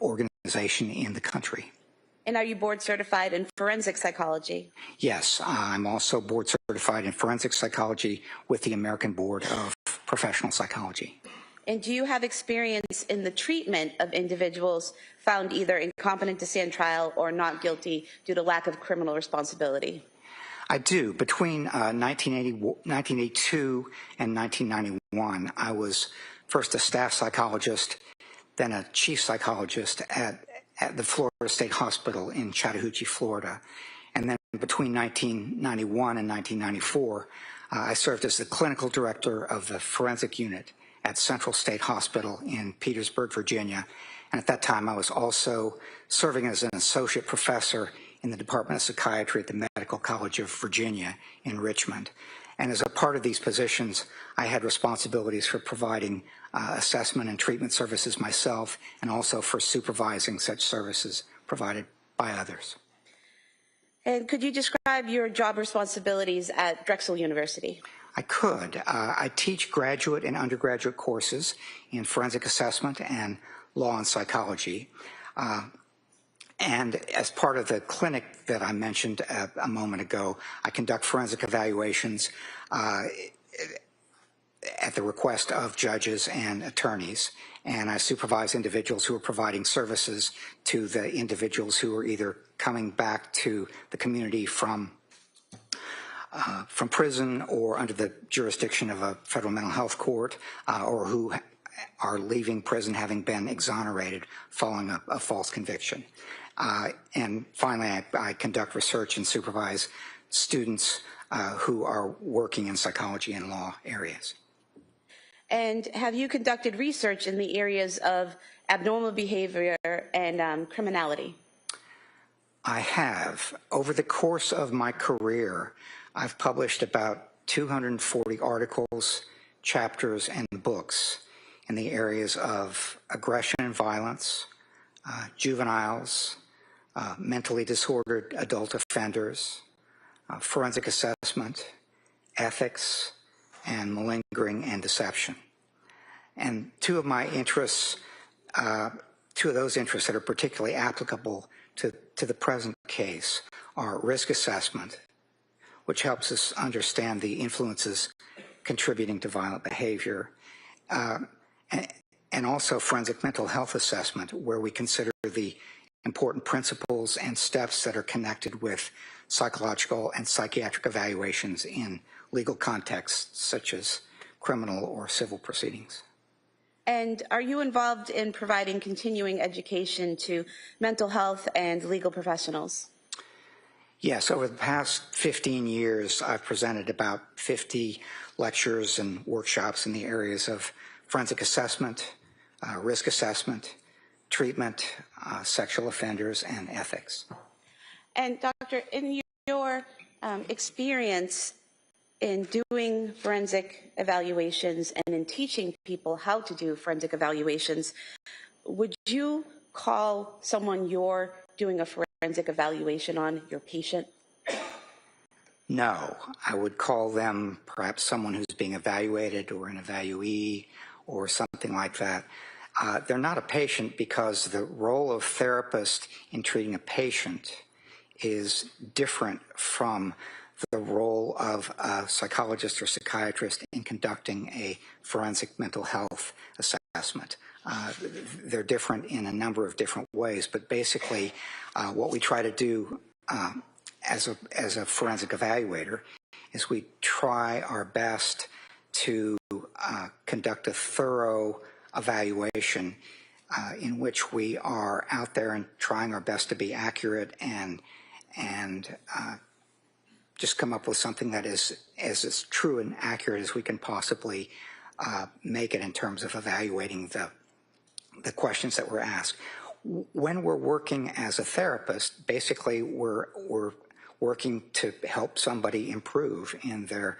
organization in the country. And are you board certified in forensic psychology? Yes, I'm also board certified in forensic psychology with the American Board of Professional Psychology. And do you have experience in the treatment of individuals found either incompetent to stand trial or not guilty due to lack of criminal responsibility? I do. Between 1982 and 1991, I was first a staff psychologist, then a chief psychologist at the Florida State Hospital in Chattahoochee, Florida. And then between 1991 and 1994, I served as the clinical director of the forensic unit at Central State Hospital in Petersburg, Virginia. And at that time, I was also serving as an associate professor in the Department of Psychiatry at the Medical College of Virginia in Richmond. And as a part of these positions, I had responsibilities for providing assessment and treatment services myself, and also for supervising such services provided by others. And could you describe your job responsibilities at Drexel University? I could. I teach graduate and undergraduate courses in forensic assessment and law and psychology. And as part of the clinic that I mentioned a moment ago, I conduct forensic evaluations at the request of judges and attorneys, and I supervise individuals who are providing services to the individuals who are either coming back to the community from prison or under the jurisdiction of a federal mental health court, or who are leaving prison having been exonerated following a false conviction. And finally, I conduct research and supervise students who are working in psychology and law areas. And have you conducted research in the areas of abnormal behavior and criminality? I have. Over the course of my career, I've published about 240 articles, chapters, and books in the areas of aggression and violence, juveniles, mentally disordered adult offenders, forensic assessment, ethics, and malingering and deception. And two of those interests that are particularly applicable to the present case are risk assessment, which helps us understand the influences contributing to violent behavior, and also forensic mental health assessment, where we consider the important principles and steps that are connected with psychological and psychiatric evaluations in legal contexts such as criminal or civil proceedings. And are you involved in providing continuing education to mental health and legal professionals? Yes, over the past 15 years, I've presented about 50 lectures and workshops in the areas of forensic assessment, risk assessment, treatment, sexual offenders, and ethics. And Doctor, in your experience in doing forensic evaluations and in teaching people how to do forensic evaluations, would you call someone you're doing a forensic evaluation on your patient? No, I would call them perhaps someone who's being evaluated or an evaluee or something like that. They're not a patient because the role of therapist in treating a patient is different from the role of a psychologist or psychiatrist in conducting a forensic mental health assessment. They're different in a number of different ways, but basically what we try to do as a forensic evaluator is we try our best to conduct a thorough evaluation in which we are out there and trying our best to be accurate and just come up with something that is as true and accurate as we can possibly make it in terms of evaluating the questions that were asked. When we're working as a therapist, basically we're working to help somebody improve in their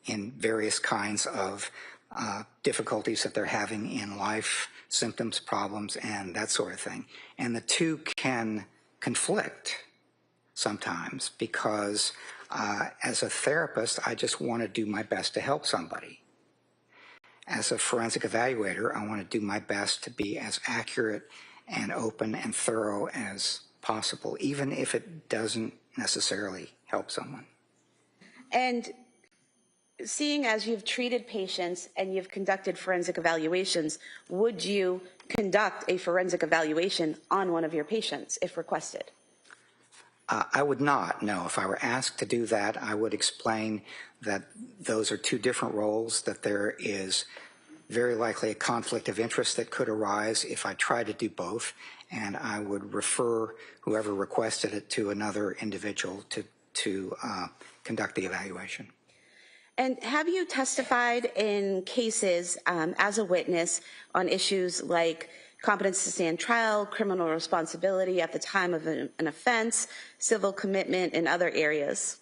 in various kinds of difficulties that they're having in life, symptoms, problems, and that sort of thing. And the two can conflict sometimes because as a therapist, I just want to do my best to help somebody. As a forensic evaluator, I want to do my best to be as accurate and open and thorough as possible, even if it doesn't necessarily help someone. And seeing as you've treated patients and you've conducted forensic evaluations, would you conduct a forensic evaluation on one of your patients if requested? I would not, no. If I were asked to do that, I would explain that those are two different roles, that there is very likely a conflict of interest that could arise if I try to do both, and I would refer whoever requested it to another individual to conduct the evaluation. And have you testified in cases as a witness on issues like competence to stand trial, criminal responsibility at the time of an offense, civil commitment, and other areas?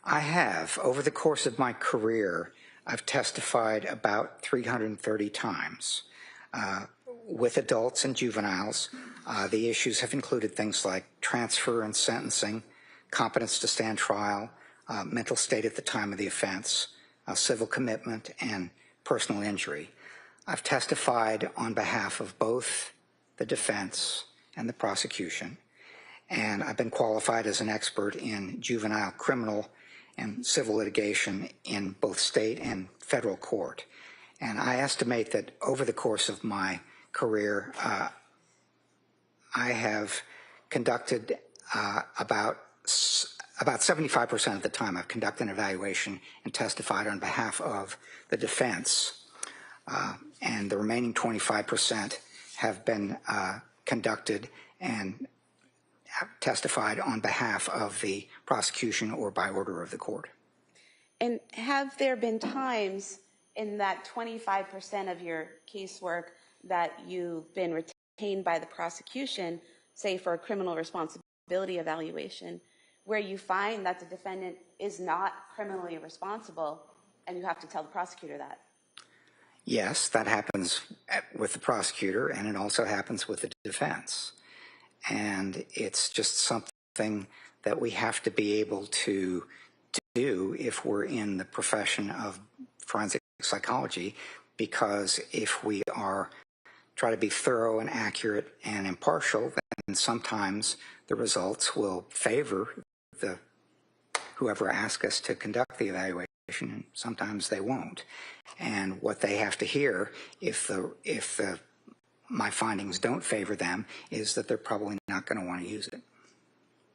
I have. Over the course of my career, I've testified about 330 times with adults and juveniles. The issues have included things like transfer and sentencing, competence to stand trial, mental state at the time of the offense, civil commitment, and personal injury. I've testified on behalf of both the defense and the prosecution, and I've been qualified as an expert in juvenile criminal and civil litigation in both state and federal court. And I estimate that over the course of my career, I have conducted about 75% of the time I've conducted an evaluation and testified on behalf of the defense. And the remaining 25% have been conducted and testified on behalf of the prosecution or by order of the court. And have there been times in that 25% of your casework that you've been retained by the prosecution, say for a criminal responsibility evaluation, where you find that the defendant is not criminally responsible and you have to tell the prosecutor that? Yes, that happens with the prosecutor, and it also happens with the defense. And it's just something that we have to be able to do if we're in the profession of forensic psychology, because if we try to be thorough and accurate and impartial, then sometimes the results will favor whoever asks us to conduct the evaluation, and sometimes they won't. And what they have to hear, if my findings don't favor them, is that they're probably not going to want to use it.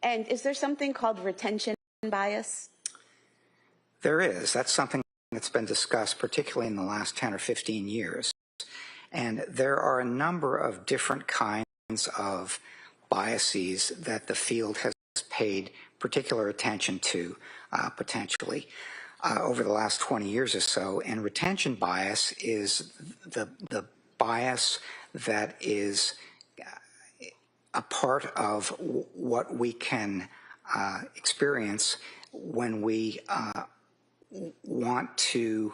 And is there something called retention bias? There is. That's something that's been discussed particularly in the last 10 or 15 years. And there are a number of different kinds of biases that the field has paid particular attention to potentially over the last 20 years or so. And retention bias is the bias that is a part of what we can experience when we want to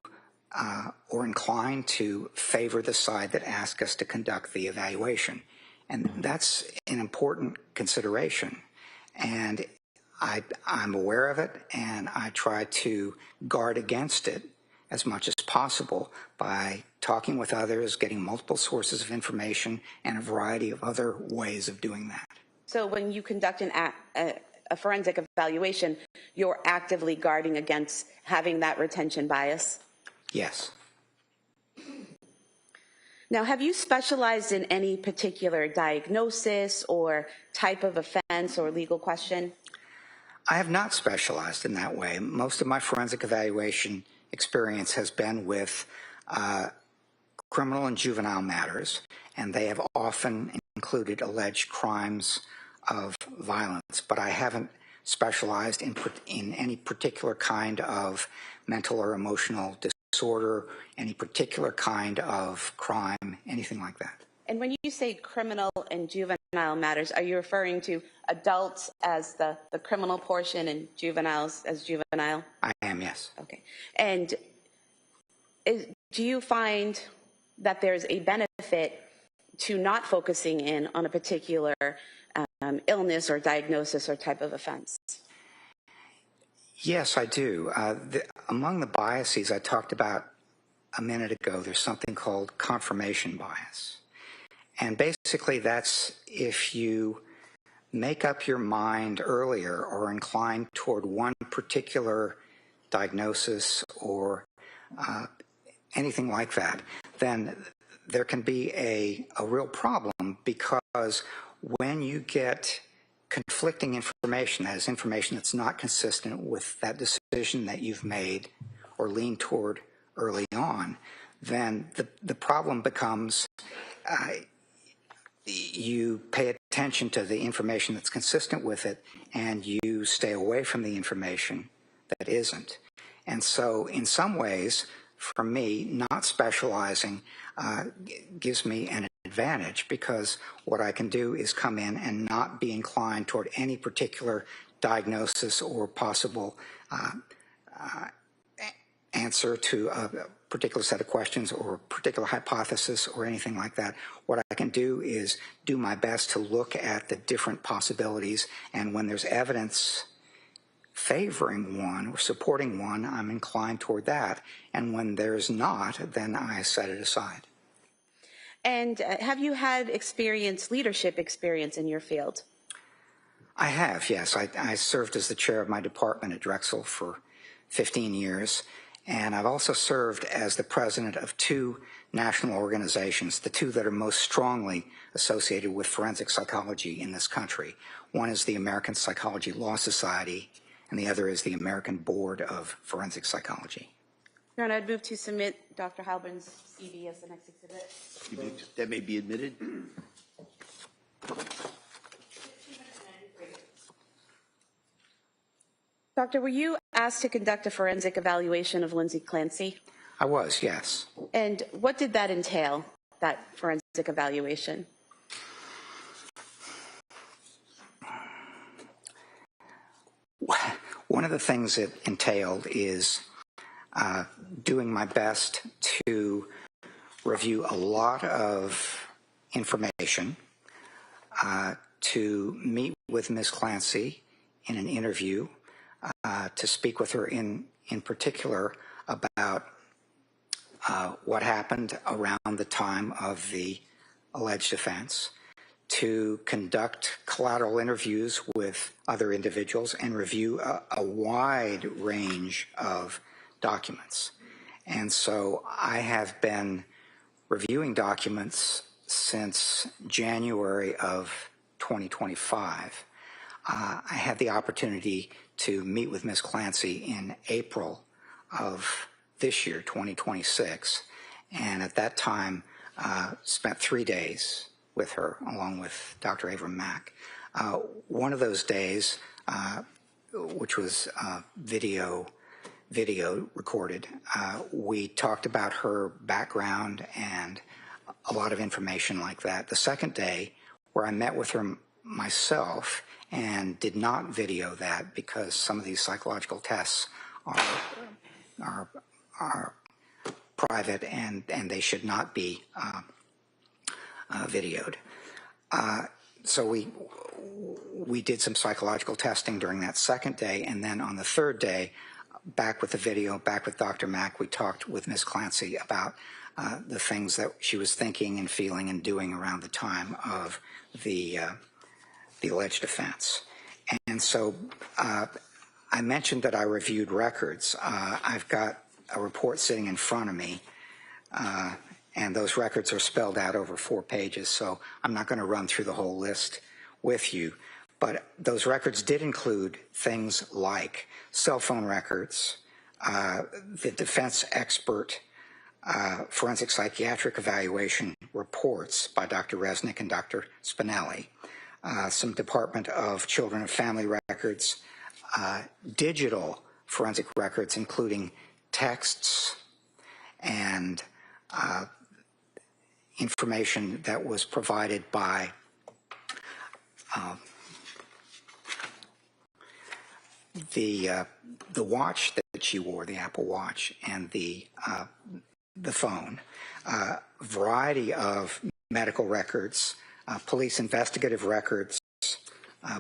or inclined to favor the side that asks us to conduct the evaluation. And that's an important consideration. And I'm aware of it, and I try to guard against it as much as possible by talking with others, getting multiple sources of information, and a variety of other ways of doing that. So when you conduct a forensic evaluation, you're actively guarding against having that retention bias? Yes. Now, have you specialized in any particular diagnosis or type of offense or legal question? I have not specialized in that way. Most of my forensic evaluation experience has been with criminal and juvenile matters, and they have often included alleged crimes of violence, but I haven't specialized in any particular kind of mental or emotional disorder, any particular kind of crime, anything like that. And when you say criminal and juvenile matters, are you referring to adults as the criminal portion and juveniles as juvenile? I am, yes. Okay. And do you find that there's a benefit to not focusing in on a particular illness or diagnosis or type of offense? Yes, I do. Among the biases I talked about a minute ago, there's something called confirmation bias. And basically that's if you make up your mind earlier or incline toward one particular diagnosis or anything like that, then there can be a real problem, because when you get conflicting information, that is information that's not consistent with that decision that you've made or lean toward early on, then the problem becomes you pay attention to the information that's consistent with it, and you stay away from the information that isn't. And so in some ways, for me, not specializing gives me an advantage, because what I can do is come in and not be inclined toward any particular diagnosis or possible answer to a particular set of questions or a particular hypothesis or anything like that. What I can do is do my best to look at the different possibilities, and when there's evidence favoring one or supporting one, I'm inclined toward that. And when there's not, then I set it aside. And have you had leadership experience in your field? I have, yes. I served as the chair of my department at Drexel for 15 years, and I've also served as the president of two national organizations, the two that are most strongly associated with forensic psychology in this country. One is the American Psychology Law Society, and the other is the American Board of Forensic Psychology. Your Honor, I'd move to submit Dr. Halbern's CV as the next exhibit. That may be admitted. Doctor, were you asked to conduct a forensic evaluation of Lindsay Clancy? I was, yes. And what did that entail, that forensic evaluation? One of the things it entailed is doing my best to review a lot of information, to meet with Ms. Clancy in an interview, to speak with her in particular about what happened around the time of the alleged offense, to conduct collateral interviews with other individuals and review a wide range of documents. And so I have been reviewing documents since January of 2025. I had the opportunity to meet with Ms. Clancy in April of this year, 2026, and at that time spent 3 days with her, along with Dr. Abram Mack. One of those days, which was video recorded, we talked about her background and a lot of information like that. The second day, where I met with her myself and did not video that because some of these psychological tests are private and they should not be videoed. So we did some psychological testing during that second day, and then on the third day, back with the video, back with Dr. Mack, we talked with Ms. Clancy about the things that she was thinking and feeling and doing around the time of the alleged offense. And so I mentioned that I reviewed records. I've got a report sitting in front of me, and those records are spelled out over 4 pages, so I'm not going to run through the whole list with you. But those records did include things like cell phone records, the defense expert forensic psychiatric evaluation reports by Dr. Resnick and Dr. Spinelli, some Department of Children and Family records, digital forensic records, including texts and information that was provided by the watch that she wore, the Apple Watch, and the phone, variety of medical records, police investigative records,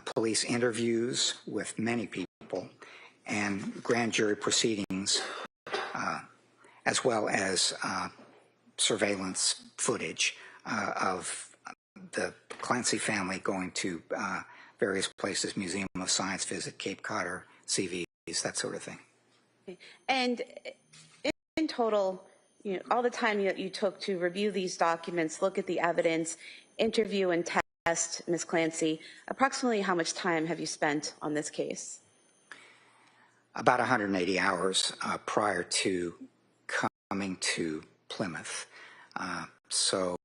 police interviews with many people, and grand jury proceedings, as well as surveillance footage of the Clancy family going to various places, Museum of Science visit, Cape Cod, CVs, that sort of thing. And in total, all the time that you took to review these documents, look at the evidence, interview and test Ms. Clancy, approximately how much time have you spent on this case? About 180 hours prior to coming to Plymouth. So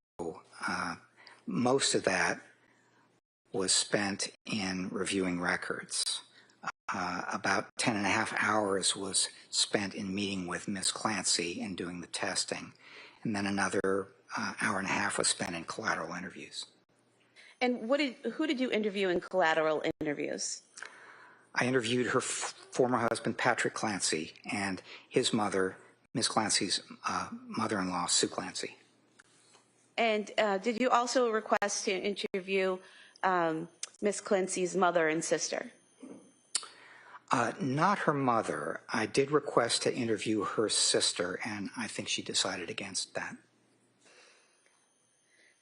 most of that was spent in reviewing records. About 10 and a half hours was spent in meeting with Ms. Clancy and doing the testing. And then another hour and a half was spent in collateral interviews. And who did you interview in collateral interviews? I interviewed her former husband, Patrick Clancy, and his mother, Ms. Clancy's mother-in-law, Sue Clancy. And did you also request to interview Ms. Clancy's mother and sister? Not her mother. I did request to interview her sister, and I think she decided against that.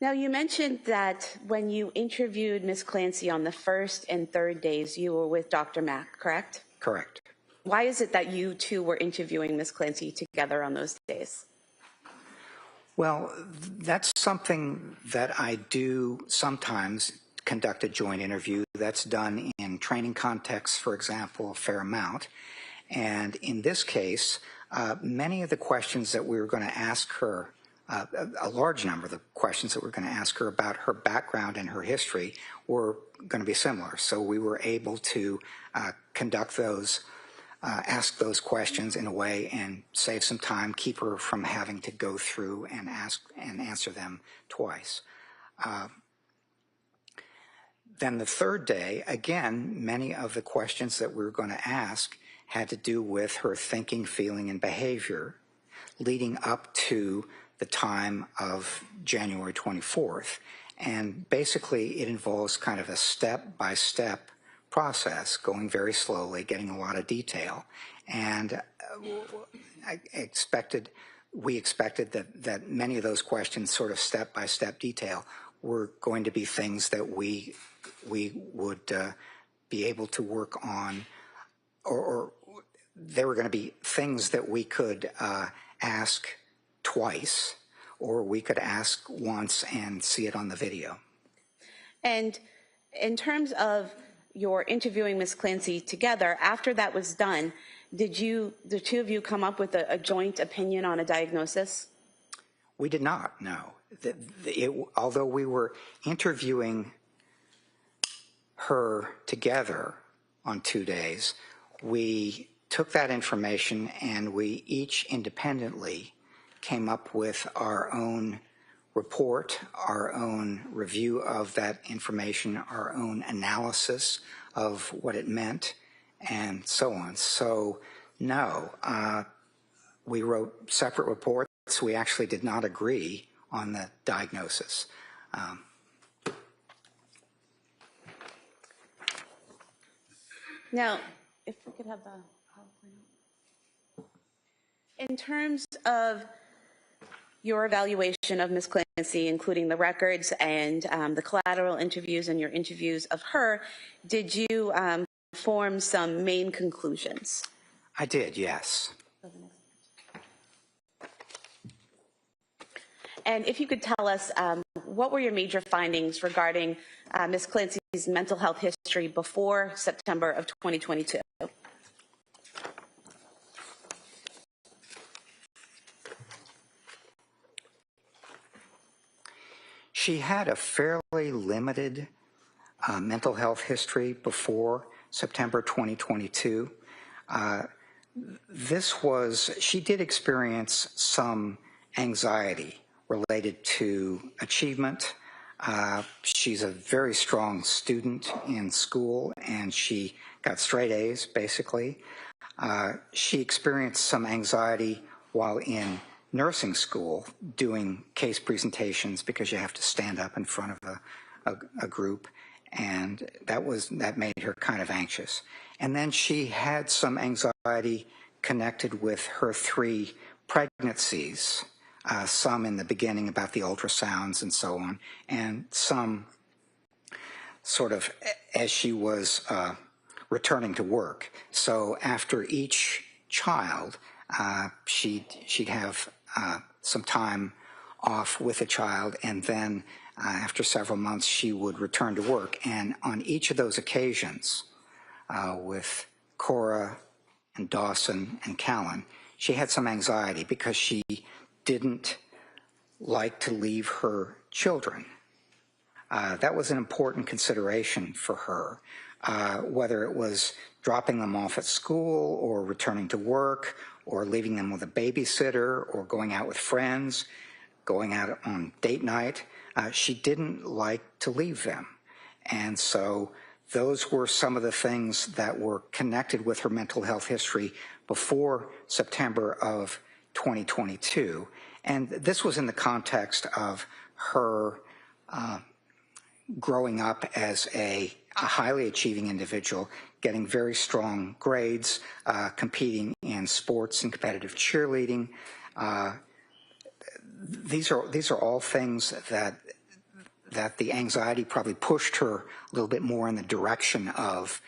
Now, you mentioned that when you interviewed Ms. Clancy on the first and third days, you were with Dr. Mack, correct? Correct. Why is it that you two were interviewing Ms. Clancy together on those days? Well, that's something that I do sometimes, conduct a joint interview. That's done in training contexts, for example, a fair amount. And in this case, many of the questions that we were going to ask her, a large number of the questions that we were going to ask her about her background and her history were going to be similar. So we were able to conduct those, ask those questions in a way and save some time, keep her from having to go through and ask and answer them twice. Then the third day, again, many of the questions that we were going to ask had to do with her thinking, feeling, and behavior leading up to the time of January 24th. And basically, it involves kind of a step-by-step process, going very slowly, getting a lot of detail. And we expected that many of those questions, sort of step-by-step detail, were going to be things that we would be able to work on, or they were going to be things that we could ask twice, or we could ask once and see it on the video. And in terms of your interviewing Ms. Clancy together, after that was done, did the two of you come up with a joint opinion on a diagnosis? We did not, no. Although we were interviewing her together on 2 days, we took that information and we each independently came up with our own report, our own review of that information, our own analysis of what it meant, and so on. So, no, we wrote separate reports. We actually did not agree on the diagnosis. Now, if we could have the PowerPoint. In terms of your evaluation of Ms. Clancy, including the records and the collateral interviews and your interviews of her, did you form some main conclusions? I did, yes. And if you could tell us, what were your major findings regarding Ms. Clancy's mental health history before September of 2022? She had a fairly limited mental health history before September 2022. She did experience some anxiety related to achievement. She's a very strong student in school, and she got straight A's, basically. She experienced some anxiety while in nursing school doing case presentations because you have to stand up in front of a group, and that made her kind of anxious. And then she had some anxiety connected with her 3 pregnancies, some in the beginning about the ultrasounds and so on, and some sort of as she was returning to work. So after each child, she'd have some time off with a child, and then after several months she would return to work. And on each of those occasions, with Cora and Dawson and Callan, she had some anxiety because she didn't like to leave her children. That was an important consideration for her, whether it was dropping them off at school or returning to work or leaving them with a babysitter or going out with friends, going out on date night. She didn't like to leave them. And so those were some of the things that were connected with her mental health history before September of 2022. And this was in the context of her growing up as a highly achieving individual, getting very strong grades, competing in sports and competitive cheerleading. These are all things that the anxiety probably pushed her a little bit more in the direction of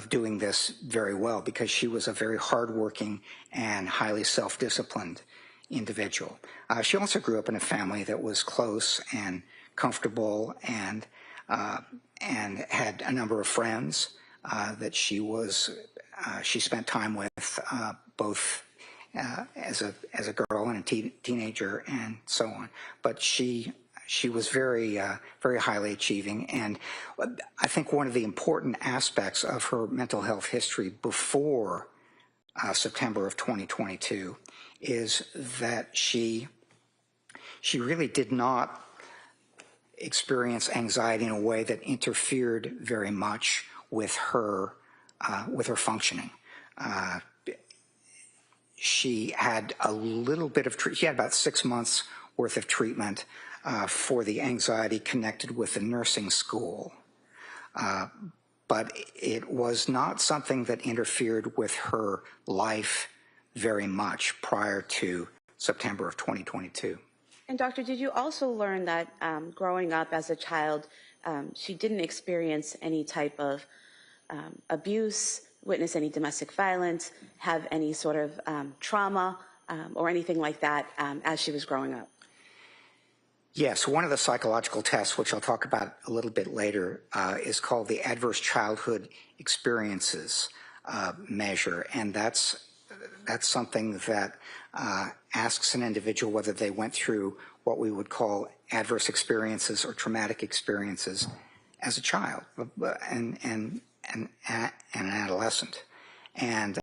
doing this very well, because she was a very hardworking and highly self-disciplined individual. She also grew up in a family that was close and comfortable, and had a number of friends that she spent time with, both as a girl and a teenager and so on. But she was very highly achieving, and I think one of the important aspects of her mental health history before September of 2022 is that she really did not experience anxiety in a way that interfered very much with her functioning. She had a little bit of she had about 6 months worth of treatment for the anxiety connected with the nursing school, but it was not something that interfered with her life very much prior to September of 2022. And doctor, did you also learn that growing up as a child, she didn't experience any type of abuse, witness any domestic violence, have any sort of trauma or anything like that as she was growing up? Yes, one of the psychological tests, which I'll talk about a little bit later, is called the Adverse Childhood Experiences measure, and that's something that asks an individual whether they went through what we would call adverse experiences or traumatic experiences as a child and an adolescent. And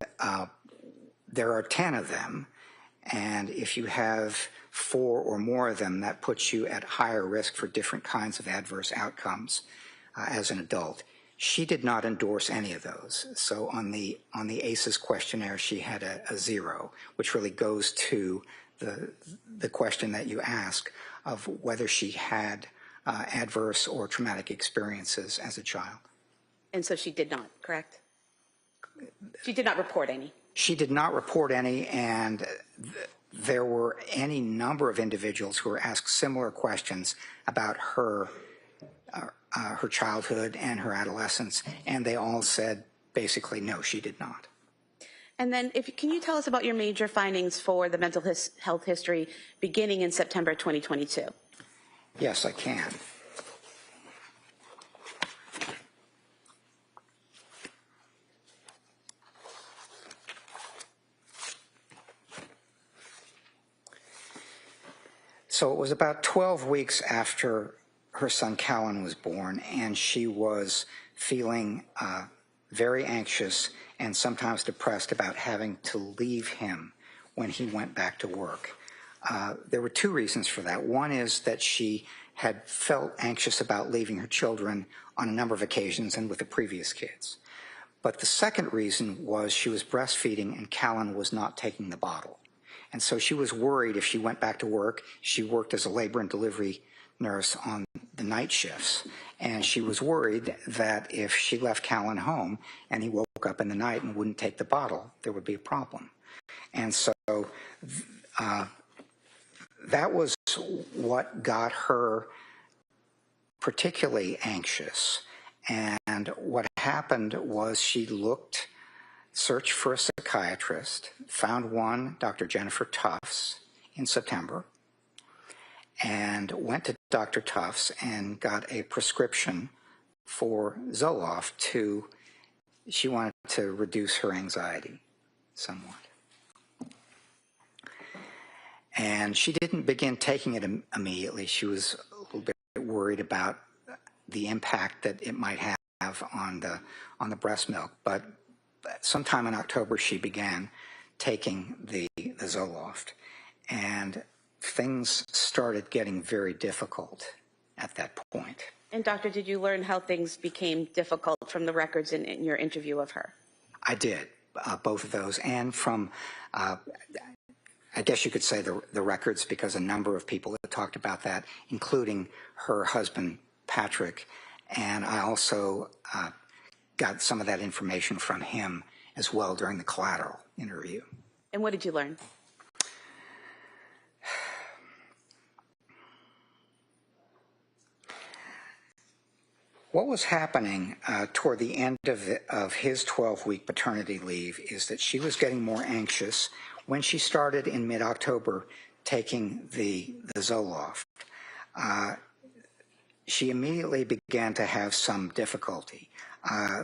there are 10 of them, and if you have 4 or more of them, that puts you at higher risk for different kinds of adverse outcomes as an adult. She did not endorse any of those. So on the ACEs questionnaire, she had a 0, which really goes to the question that you ask of whether she had adverse or traumatic experiences as a child. And so she did not, correct? She did not report any. She did not report any, and there were any number of individuals who were asked similar questions about her childhood and her adolescence, and they all said basically no, she did not. And then can you tell us about your major findings for the mental health history beginning in September 2022? Yes, I can. So it was about 12 weeks after her son Callan was born, and she was feeling very anxious and sometimes depressed about having to leave him when he went back to work. There were two reasons for that. One is that she had felt anxious about leaving her children on a number of occasions and with the previous kids. But the second reason was she was breastfeeding and Callan was not taking the bottle. And so she was worried if she went back to work. She worked as a labor and delivery nurse on the night shifts. And she was worried that if she left Callan home and he woke up in the night and wouldn't take the bottle, there would be a problem. And so that was what got her particularly anxious. And what happened was she searched for a psychiatrist, found one, Dr. Jennifer Tufts, in September, and went to Dr. Tufts and got a prescription for Zoloft she wanted to reduce her anxiety somewhat. And she didn't begin taking it immediately. She was a little bit worried about the impact that it might have on the breast milk. But sometime in October, she began taking the Zoloft. And things started getting very difficult at that point. And doctor, did you learn how things became difficult from the records in your interview of her? I did, both of those. And from, I guess you could say the records, because a number of people have talked about that, including her husband, Patrick. And I also got some of that information from him as well during the collateral interview. And what did you learn? What was happening toward the end of his 12-week paternity leave is that she was getting more anxious when she started in mid-October taking the Zoloft. She immediately began to have some difficulty.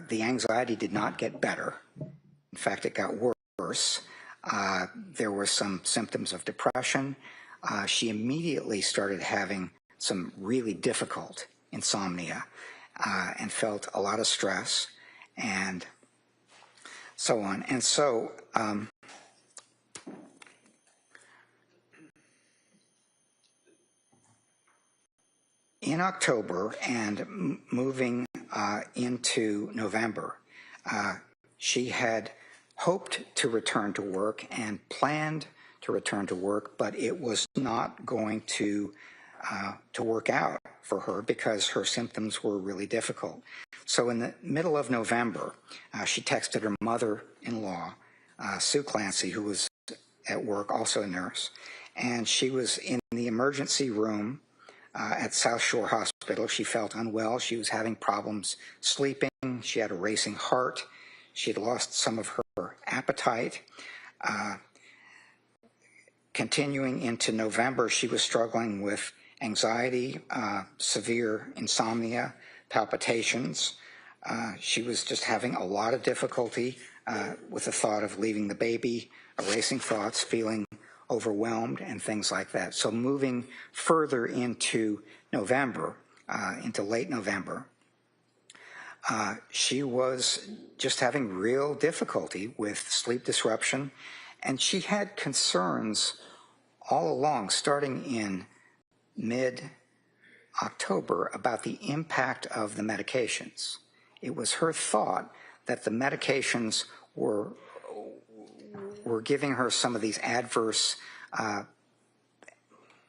The anxiety did not get better. In fact, it got worse. There were some symptoms of depression. She immediately started having some really difficult insomnia and felt a lot of stress and so on. And so in October and moving into November, she had hoped to return to work and planned to return to work, but it was not going to work out for her because her symptoms were really difficult. So in the middle of November, she texted her mother-in-law, Sue Clancy, who was at work, also a nurse, and she was in the emergency room at South Shore Hospital. She felt unwell. She was having problems sleeping. She had a racing heart. She had lost some of her appetite. Continuing into November, she was struggling with anxiety, severe insomnia, palpitations. She was just having a lot of difficulty with the thought of leaving the baby, racing thoughts, feeling overwhelmed, and things like that. So moving further into November, into late November, she was just having real difficulty with sleep disruption, and she had concerns all along, starting in mid-October, about the impact of the medications. It was her thought that the medications were giving her some of these adverse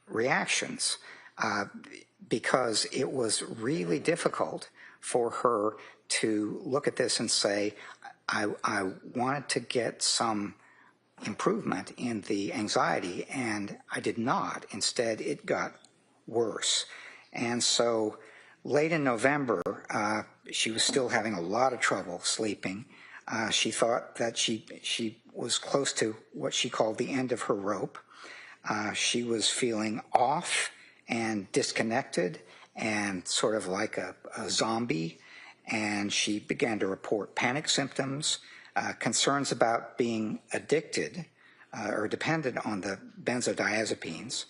reactions because it was really difficult for her to look at this and say, I wanted to get some improvement in the anxiety, and I did not. Instead, it got worse. And so late in November, she was still having a lot of trouble sleeping. She thought that she was close to what she called the end of her rope. She was feeling off and disconnected and sort of like a zombie, and she began to report panic symptoms, concerns about being addicted or dependent on the benzodiazepines.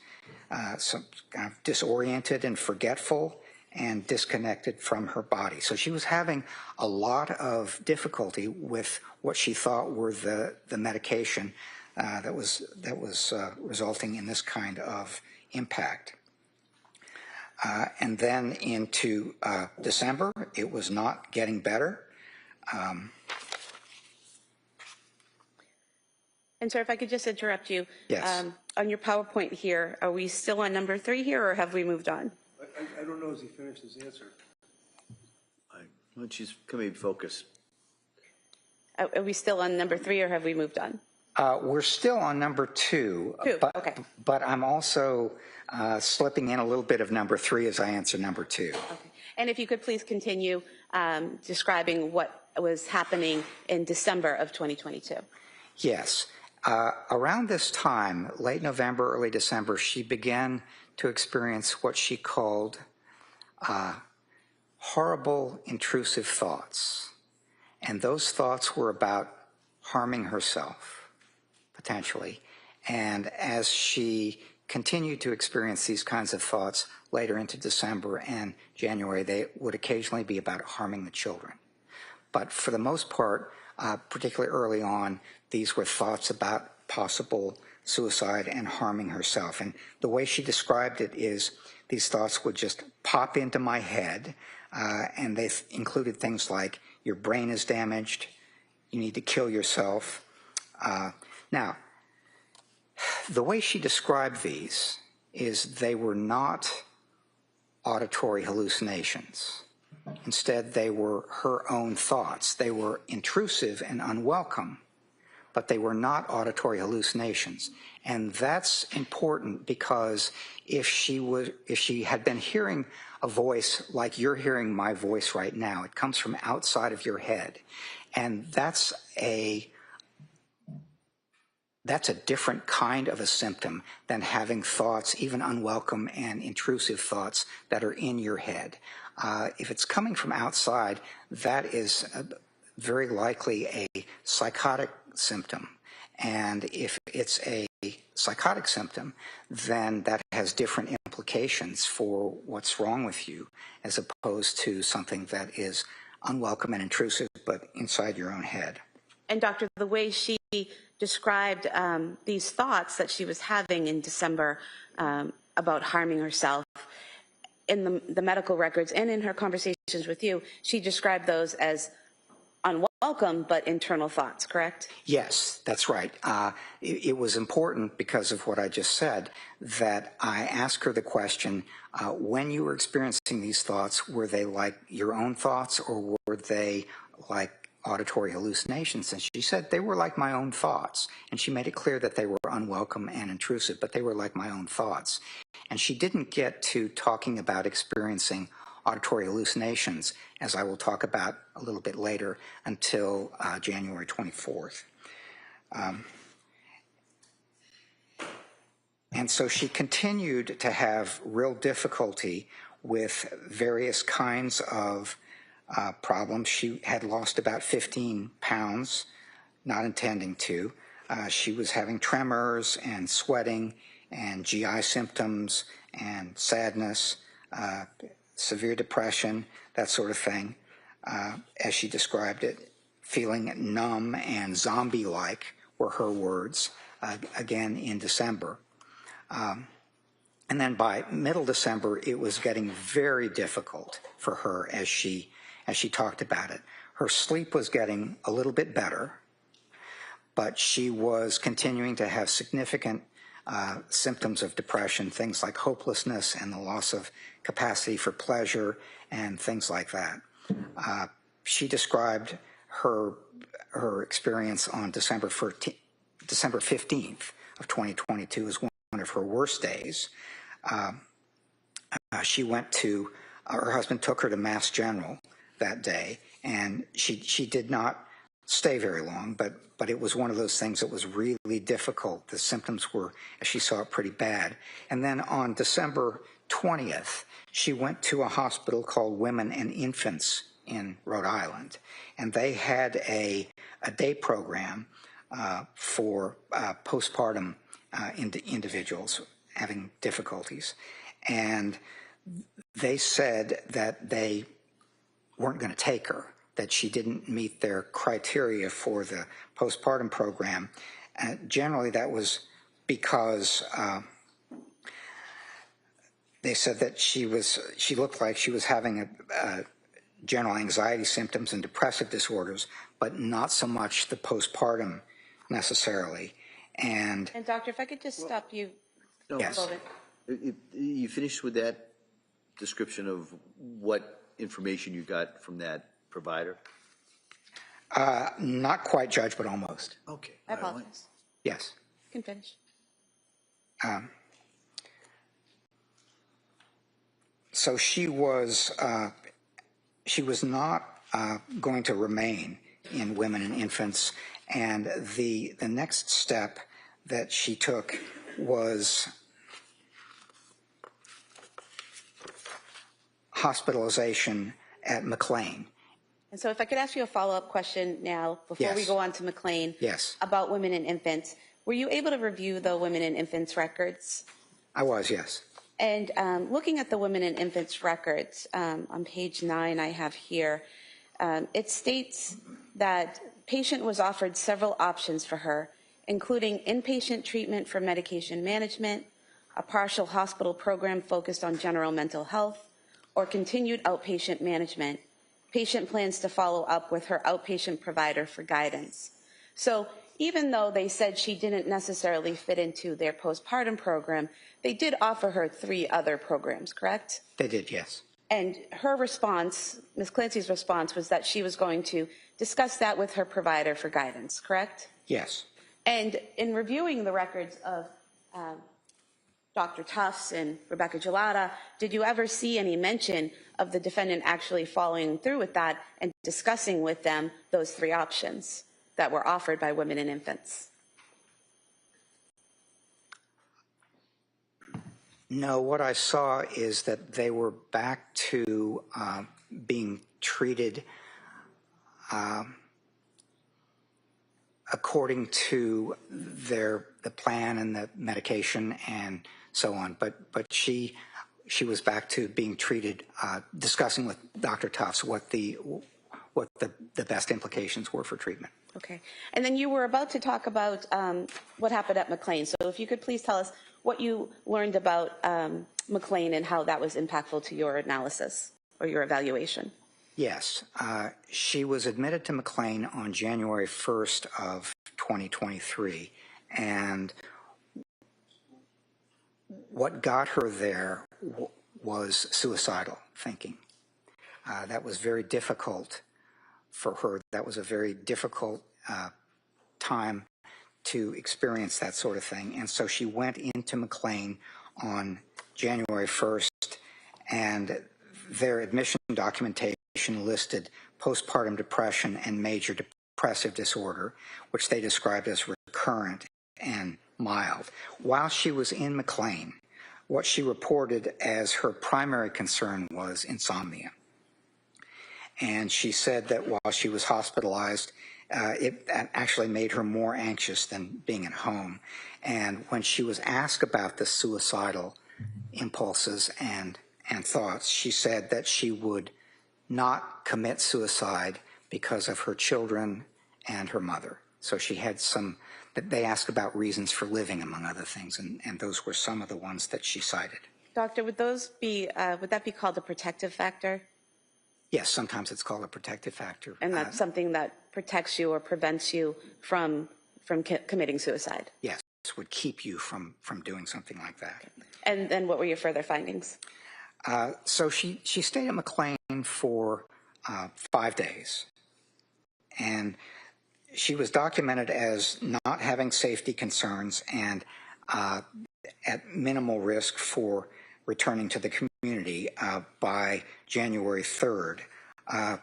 some kind of disoriented and forgetful and disconnected from her body. So she was having a lot of difficulty with what she thought were the medication that was resulting in this kind of impact. And then into December, it was not getting better. And sir, if I could just interrupt you. Yes. On your PowerPoint here, are we still on number 3 here, or have we moved on? I don't know as he finished his answer. Why don't you come in focus? Are we still on number 3, or have we moved on? We're still on number 2, okay. But I'm also slipping in a little bit of number 3 as I answer number 2. Okay. And if you could please continue describing what was happening in December of 2022. Yes. Around this time, late November, early December, she began to experience what she called horrible, intrusive thoughts. And those thoughts were about harming herself, potentially. And as she continued to experience these kinds of thoughts later into December and January, they would occasionally be about harming the children. But for the most part, particularly early on, these were thoughts about possible suicide and harming herself. And the way she described it is these thoughts would just pop into my head, and they included things like, your brain is damaged, you need to kill yourself. Now, the way she described these is they were not auditory hallucinations. Instead, they were her own thoughts. They were intrusive and unwelcome, but they were not auditory hallucinations. And that's important because if she had been hearing a voice like you're hearing my voice right now, it comes from outside of your head. And that's a different kind of a symptom than having thoughts, even unwelcome and intrusive thoughts that are in your head. If it's coming from outside, that is very likely a psychotic symptom. And if it's a psychotic symptom, then that has different implications for what's wrong with you, as opposed to something that is unwelcome and intrusive, but inside your own head. And doctor, the way she described these thoughts that she was having in December about harming herself, in the medical records and in her conversations with you, she described those as unwelcome but internal thoughts, correct? Yes, that's right. It was important because of what I just said that I asked her the question, when you were experiencing these thoughts, were they like your own thoughts or were they like auditory hallucinations? And she said they were like my own thoughts. And she made it clear that they were unwelcome and intrusive, but they were like my own thoughts. And she didn't get to talking about experiencing auditory hallucinations, as I will talk about a little bit later, until January 24th. And so she continued to have real difficulty with various kinds of problems. She had lost about 15 pounds, not intending to. She was having tremors and sweating and GI symptoms and sadness, severe depression, that sort of thing, as she described it. Feeling numb and zombie-like were her words, again in December. And then by middle December, it was getting very difficult for her as she talked about it. Her sleep was getting a little bit better, but she was continuing to have significant symptoms of depression, things like hopelessness and the loss of capacity for pleasure and things like that. She described her experience on December 15th of 2022 as one of her worst days. She went to, her husband took her to Mass General that day, and she did not stay very long, but it was one of those things that was really difficult. The symptoms were, as she saw it, pretty bad. And then on December 20th, she went to a hospital called Women and Infants in Rhode Island, and they had a day program for postpartum individuals, having difficulties. And they said that they weren't going to take her, that she didn't meet their criteria for the postpartum program. Generally, that was because they said that she looked like she was having general anxiety symptoms and depressive disorders, but not so much the postpartum necessarily. And doctor, if I could just stop you. No, yes. You finished with that description of what information you got from that provider? Not quite, Judge, but almost. Okay. I apologize. Yes. You can finish. So she was not going to remain in women and infants, and the next step that she took was hospitalization at McLean. And so if I could ask you a follow-up question now before we go on to McLean about women and infants. Were you able to review the women and infants records? I was, yes. And looking at the women and infants records, on page 9 I have here, it states that patient was offered several options for her, including inpatient treatment for medication management, a partial hospital program focused on general mental health, or continued outpatient management. Patient plans to follow up with her outpatient provider for guidance. So even though they said she didn't necessarily fit into their postpartum program, they did offer her 3 other programs, correct? They did, yes. And her response, Ms. Clancy's response, was that she was going to discuss that with her provider for guidance, correct? Yes. And in reviewing the records of Dr. Tufts and Rebecca Gelada, did you ever see any mention of the defendant actually following through with that and discussing with them those 3 options that were offered by women and infants? No, what I saw is that they were back to being treated according to the plan and the medication and so on. But she was back to being treated, discussing with Dr. Tufts what the best implications were for treatment. Okay. And then you were about to talk about what happened at McLean. So if you could please tell us what you learned about McLean and how that was impactful to your analysis or your evaluation. Yes. She was admitted to McLean on January 1st of 2023. And what got her there was suicidal thinking. That was very difficult for her. That was a very difficult time to experience that sort of thing. And so she went into McLean on January 1st, and their admission documentation listed postpartum depression and major depressive disorder, which they described as recurrent and mild. While she was in McLean, what she reported as her primary concern was insomnia. And she said that while she was hospitalized, it actually made her more anxious than being at home. And when she was asked about the suicidal impulses and thoughts, she said that she would not commit suicide because of her children and her mother. So she had they asked about reasons for living, among other things, and those were some of the ones that she cited. Doctor, would that be called a protective factor? Yes, sometimes it's called a protective factor. And that's something that protects you or prevents you from committing suicide? Yes, would keep you from doing something like that. And then what were your further findings? So she stayed at McLean for 5 days. And she was documented as not having safety concerns and at minimal risk for returning to the community by January 3rd.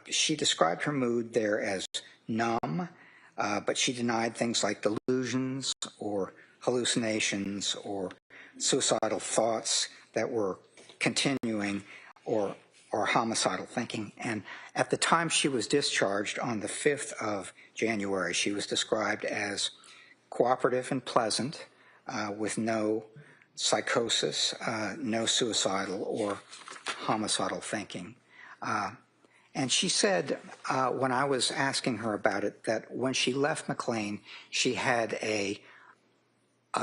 She described her mood there as numb, but she denied things like delusions or hallucinations or suicidal thoughts that were continuing or homicidal thinking. And at the time she was discharged on the 5th of January, she was described as cooperative and pleasant with no psychosis, no suicidal or homicidal thinking. And she said, when I was asking her about it, that when she left McLean, she had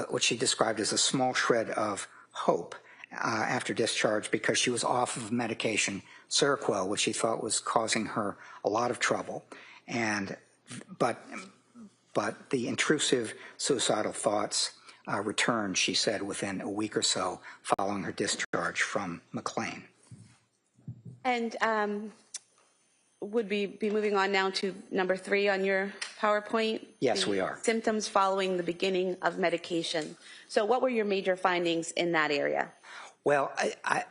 what she described as a small shred of hope after discharge, because she was off of medication, Seroquel, which she thought was causing her a lot of trouble. But the intrusive suicidal thoughts returned, she said, within a week or so following her discharge from McLean. And would we be moving on now to number 3 on your PowerPoint? Yes, we are. Symptoms following the beginning of medication. So what were your major findings in that area? Well, I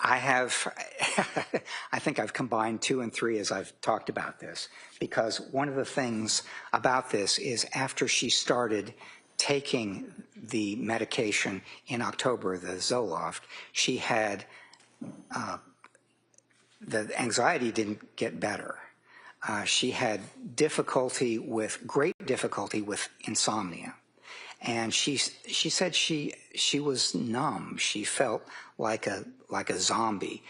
have, I think I've combined 2 and 3 as I've talked about this, because one of the things about this is after she started taking the medication in October, the Zoloft, she had, the anxiety didn't get better. She had great difficulty with insomnia. And she said she was numb. She felt like a zombie.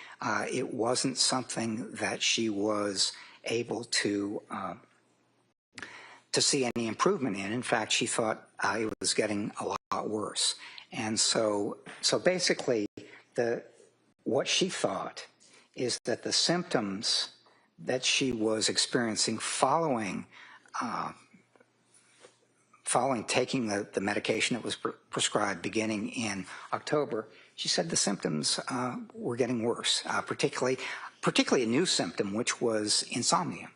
It wasn't something that she was able to see any improvement in. In fact, she thought it was getting a lot worse. And so basically, what she thought is that the symptoms that she was experiencing following taking the medication that was prescribed beginning in October, she said the symptoms were getting worse, particularly a new symptom, which was insomnia.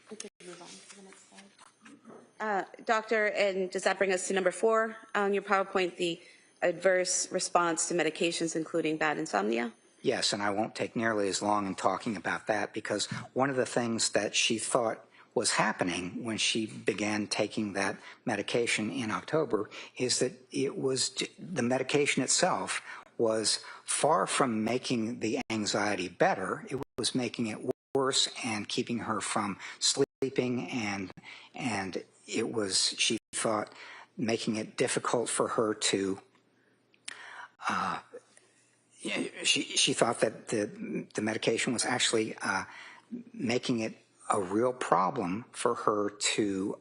We can move on to the next slide. Doctor, and does that bring us to number 4 on your PowerPoint, the adverse response to medications, including bad insomnia? Yes, and I won't take nearly as long in talking about that, because one of the things that she thought was happening when she began taking that medication in October is that the medication itself was far from making the anxiety better. It was making it worse and keeping her from sleeping, and it was, she thought, making it difficult for her to she thought that the medication was actually making it a real problem for her to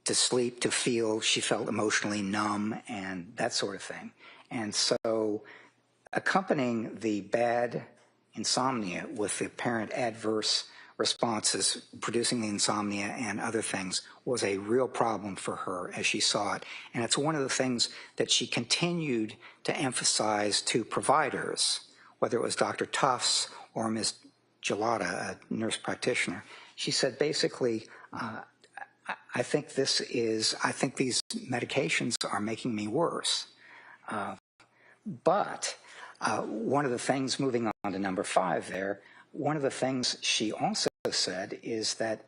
sleep, to feel. She felt emotionally numb and that sort of thing. And so accompanying the bad insomnia with the apparent adverse responses, producing the insomnia and other things, was a real problem for her as she saw it. And it's one of the things that she continued to emphasize to providers, whether it was Dr. Tufts or Ms. Gelada, a nurse practitioner. She said, basically, I think these medications are making me worse. But one of the things, moving on to number 5 there, one of the things she also said is that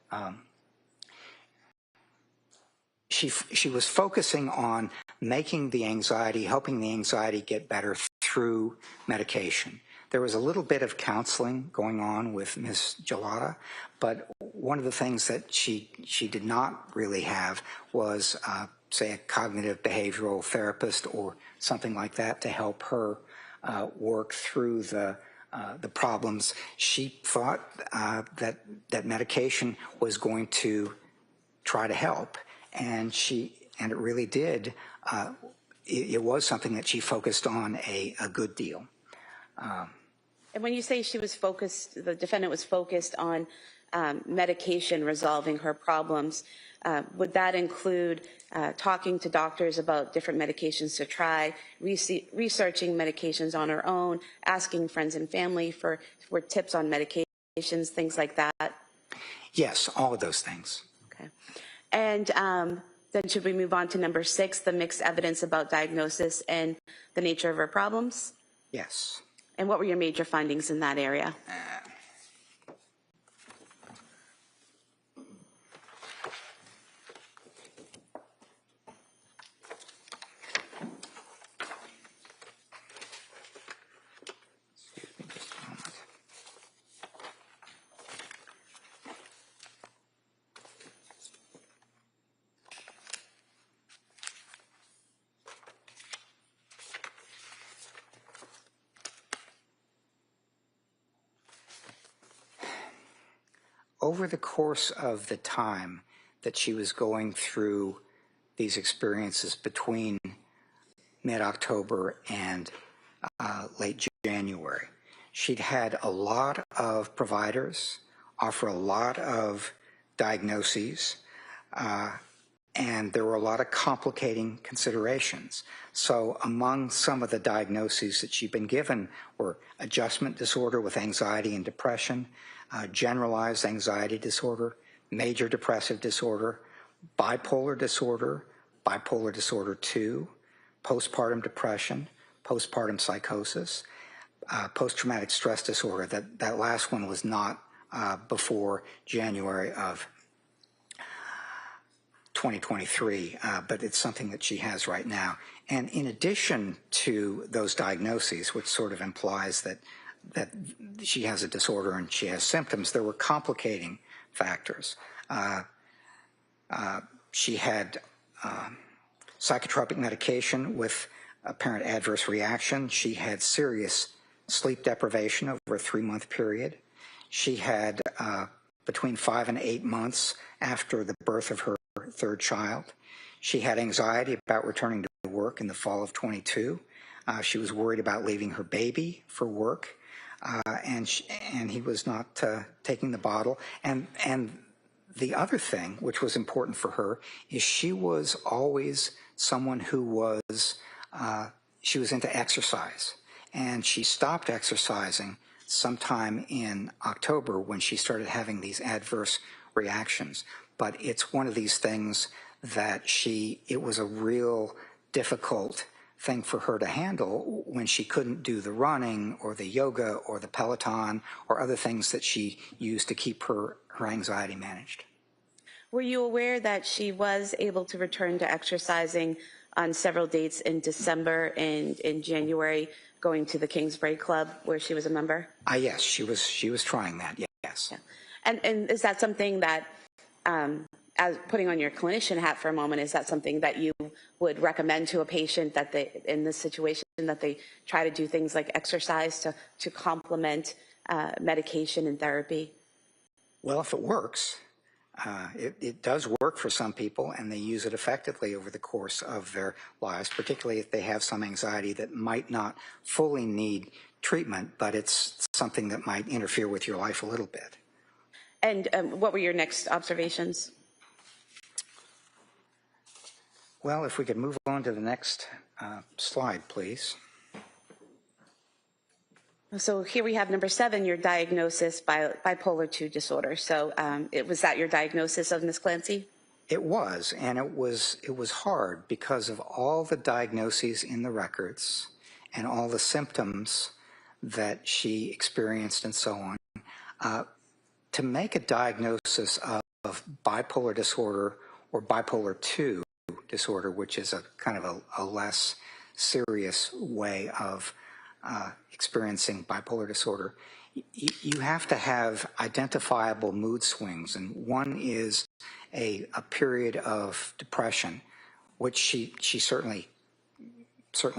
she was focusing on making the anxiety, helping the anxiety get better through medication. There was a little bit of counseling going on with Ms. Gelada, but one of the things that she did not really have was, say, a cognitive behavioral therapist or something like that to help her work through the problems. She thought that medication was going to try to help, and it really did. It was something that she focused on a good deal. And when you say she was focused, the defendant was focused on medication resolving her problems, would that include talking to doctors about different medications to try, researching medications on her own, asking friends and family for tips on medications, things like that? Yes, all of those things. Okay. And then should we move on to number 6, the mixed evidence about diagnosis and the nature of her problems? Yes. And what were your major findings in that area? over the course of the time that she was going through these experiences between mid-October and late January, she'd had a lot of providers offer a lot of diagnoses, and there were a lot of complicating considerations. So among some of the diagnoses that she'd been given were adjustment disorder with anxiety and depression, generalized anxiety disorder, major depressive disorder, bipolar disorder 2, postpartum depression, postpartum psychosis, post-traumatic stress disorder. That last one was not before January of 2023, but it's something that she has right now. And in addition to those diagnoses, which sort of implies that she has a disorder and she has symptoms, there were complicating factors. She had psychotropic medication with apparent adverse reaction. She had serious sleep deprivation over a 3-month period. She had between 5 and 8 months after the birth of her third child. She had anxiety about returning to work in the fall of 22. She was worried about leaving her baby for work, and he was not taking the bottle. And the other thing, which was important for her, is she was always someone who was she was into exercise, and she stopped exercising sometime in October when she started having these adverse reactions. But it's one of these things that it was a real difficult thing for her to handle when she couldn't do the running or the yoga or the Peloton or other things that she used to keep her anxiety managed. Were you aware that she was able to return to exercising on several dates in December and in January, going to the Kingsbury Club where she was a member? Yes, she was trying that, yes. Yeah. And is that something that, as putting on your clinician hat for a moment, is that something that you would recommend to a patient that they, in this situation, that they try to do things like exercise to complement medication and therapy? Well, if it works, it does work for some people, and they use it effectively over the course of their lives, particularly if they have some anxiety that might not fully need treatment, but it's something that might interfere with your life a little bit. And what were your next observations? Well, if we could move on to the next slide, please. So here we have number 7, your diagnosis, bipolar 2 disorder. So was that your diagnosis of Ms. Clancy? It was, and it was hard because of all the diagnoses in the records and all the symptoms that she experienced and so on. To make a diagnosis of bipolar disorder or bipolar 2 disorder, which is a kind of a less serious way of experiencing bipolar disorder, you have to have identifiable mood swings, and one is a period of depression, which she certainly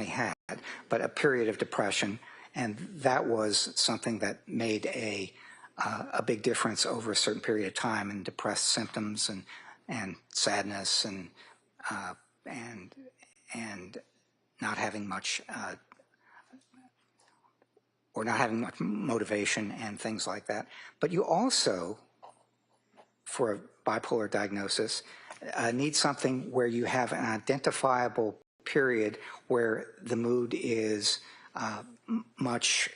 had, but a period of depression, and that was something that made a big difference over a certain period of time in depressed symptoms and sadness and not having much or not having much motivation and things like that. But you also, for a bipolar diagnosis, need something where you have an identifiable period where the mood is much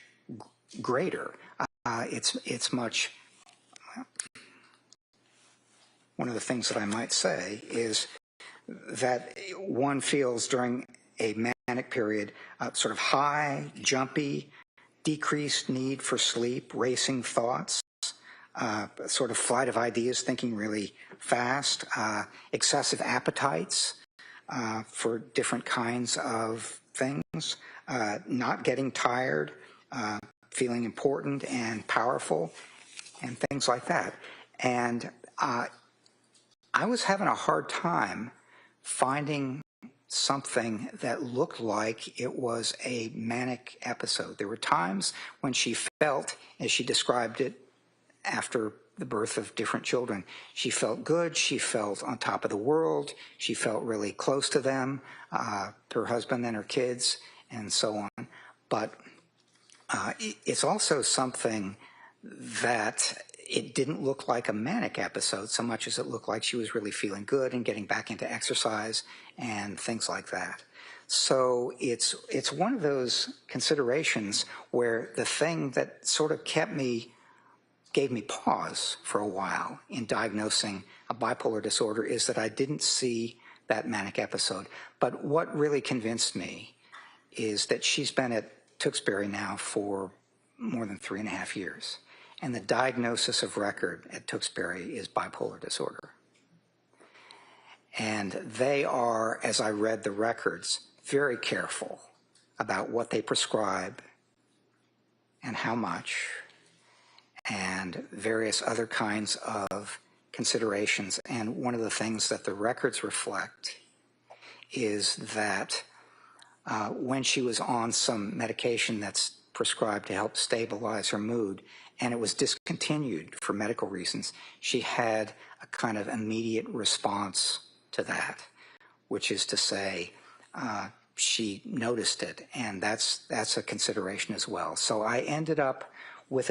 greater. It's much, one of the things that I might say is that one feels during a manic period sort of high, jumpy, decreased need for sleep, racing thoughts, sort of flight of ideas, thinking really fast, excessive appetites for different kinds of things, not getting tired, feeling important and powerful, and things like that. And I was having a hard time finding something that looked like it was a manic episode. There were times when she felt, as she described it after the birth of different children. She felt good. She felt on top of the world. She felt really close to them, her husband and her kids, and so on. But it's also something that it didn't look like a manic episode so much as it looked like she was really feeling good and getting back into exercise and things like that. So it's one of those considerations where the thing that sort of gave me pause for a while in diagnosing a bipolar disorder is that I didn't see that manic episode. But what really convinced me is that she's been at Tewksbury now for more than 3.5 years. And the diagnosis of record at Tewksbury is bipolar disorder. And they are, as I read the records, very careful about what they prescribe and how much, and various other kinds of considerations. And one of the things that the records reflect is that when she was on some medication that's prescribed to help stabilize her mood, and it was discontinued for medical reasons, she had a kind of immediate response to that, which is to say, she noticed it, and that's a consideration as well. So I ended up with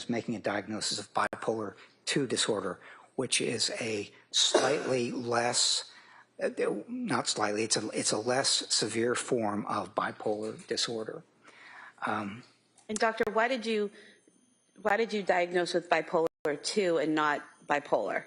making a diagnosis of bipolar II disorder, which is a slightly less, not slightly, it's a less severe form of bipolar disorder. And doctor, why did you diagnose with bipolar II and not bipolar?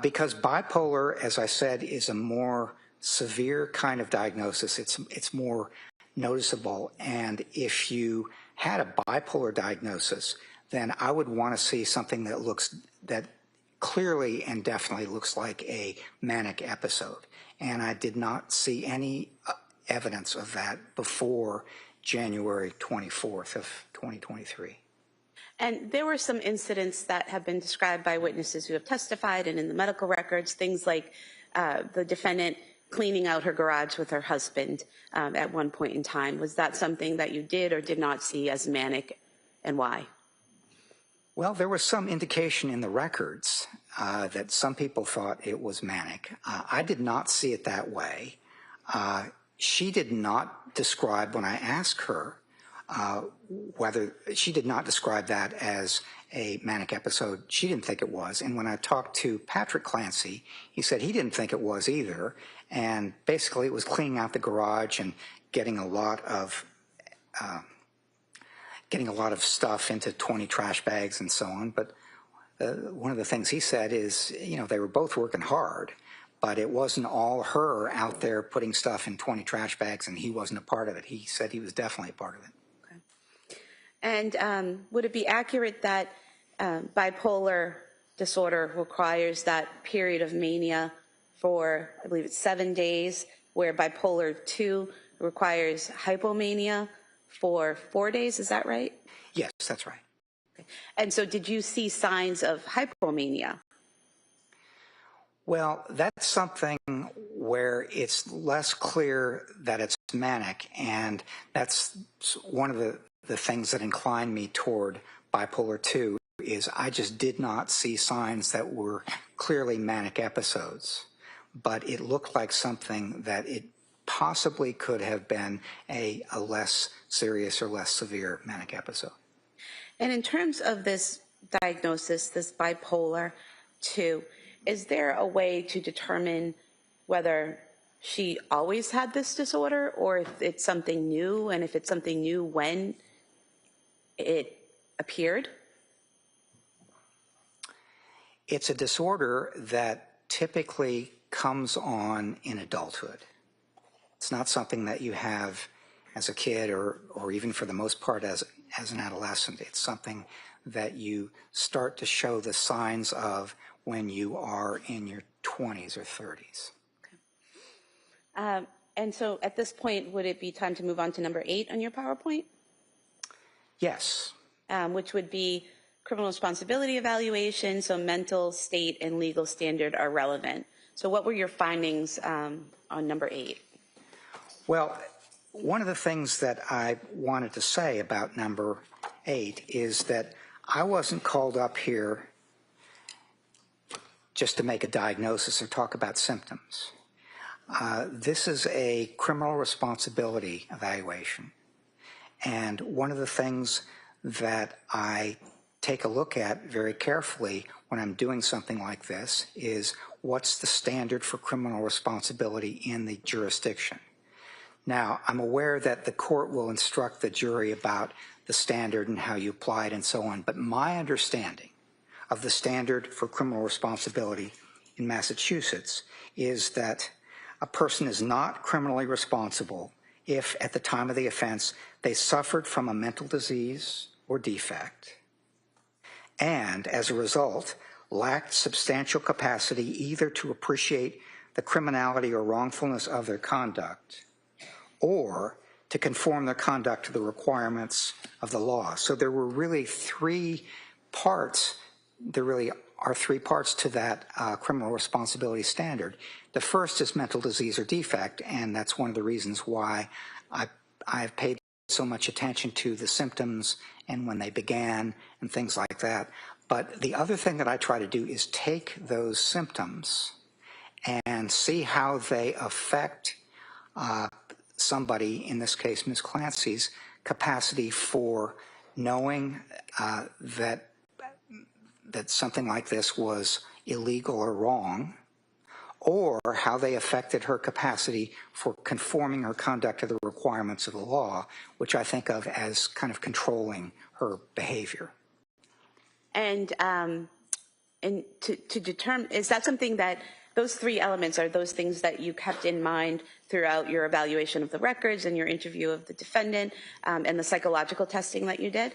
Because bipolar, as I said, is a more severe kind of diagnosis. It's more noticeable, and if you had a bipolar diagnosis, then I would want to see something that clearly and definitely looks like a manic episode. And I did not see any evidence of that before January 24th of 2023. And there were some incidents that have been described by witnesses who have testified and in the medical records, things like the defendant cleaning out her garage with her husband at one point in time. Was that something that you did or did not see as manic, and why? Well, there was some indication in the records that some people thought it was manic. I did not see it that way. She did not describe, when I asked her, whether she did not describe that as a manic episode. She didn't think it was. And when I talked to Patrick Clancy, he said he didn't think it was either. And basically it was cleaning out the garage and getting a lot of stuff into 20 trash bags and so on. But one of the things he said is, they were both working hard, but it wasn't all her out there putting stuff in 20 trash bags, and he wasn't a part of it. He said he was definitely a part of it. And would it be accurate that bipolar disorder requires that period of mania for, I believe it's 7 days, where bipolar II requires hypomania for 4 days? Is that right? Yes, that's right. Okay. And so did you see signs of hypomania? Well, that's something where it's less clear that it's manic, and that's one of the things that inclined me toward bipolar II is I just did not see signs that were clearly manic episodes, but it looked like something that it possibly could have been a less serious or less severe manic episode. And in terms of this diagnosis, this bipolar II, is there a way to determine whether she always had this disorder or if it's something new, and if it's something new, when it appeared? It's a disorder that typically comes on in adulthood. It's not something that you have as a kid or even for the most part as an adolescent. It's something that you start to show the signs of when you are in your 20s or 30s. Okay. And so at this point, would it be time to move on to number 8 on your PowerPoint? Yes. Which would be criminal responsibility evaluation, so mental state and legal standard are relevant. So what were your findings on number 8? Well, one of the things that I wanted to say about number 8 is that I wasn't called up here just to make a diagnosis or talk about symptoms. This is a criminal responsibility evaluation. And one of the things that I take a look at very carefully when I'm doing something like this is what's the standard for criminal responsibility in the jurisdiction. Now, I'm aware that the court will instruct the jury about the standard and how you apply it and so on, but my understanding of the standard for criminal responsibility in Massachusetts is that a person is not criminally responsible if, at the time of the offense, they suffered from a mental disease or defect and, as a result, lacked substantial capacity either to appreciate the criminality or wrongfulness of their conduct or to conform their conduct to the requirements of the law. So there were really three parts. There really are three parts to that criminal responsibility standard. The first is mental disease or defect, and that's one of the reasons why I've paid so much attention to the symptoms and when they began and things like that. But the other thing that I try to do is take those symptoms and see how they affect somebody, in this case Ms. Clancy's, capacity for knowing that something like this was illegal or wrong, or how they affected her capacity for conforming her conduct to the requirements of the law, which I think of as kind of controlling her behavior. And to determine, is that something that those three elements are those things that you kept in mind throughout your evaluation of the records and your interview of the defendant and the psychological testing that you did?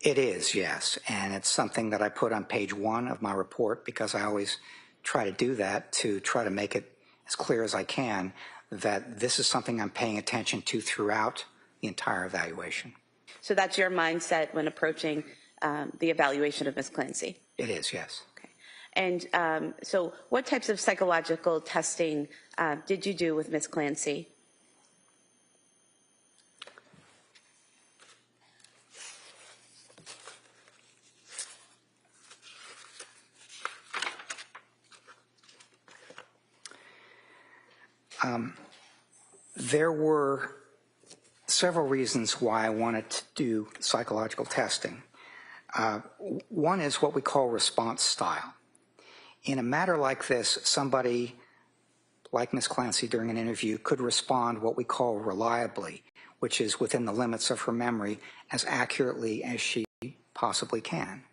It is, yes, and it's something that I put on page 1 of my report because I always try to do that to try to make it as clear as I can that this is something I'm paying attention to throughout the entire evaluation. So that's your mindset when approaching the evaluation of Ms. Clancy? It is, yes. Okay. And so what types of psychological testing did you do with Ms. Clancy? There were several reasons why I wanted to do psychological testing. One is what we call response style. In a matter like this, somebody like Ms. Clancy during an interview could respond what we call reliably, which is within the limits of her memory, as accurately as she possibly can.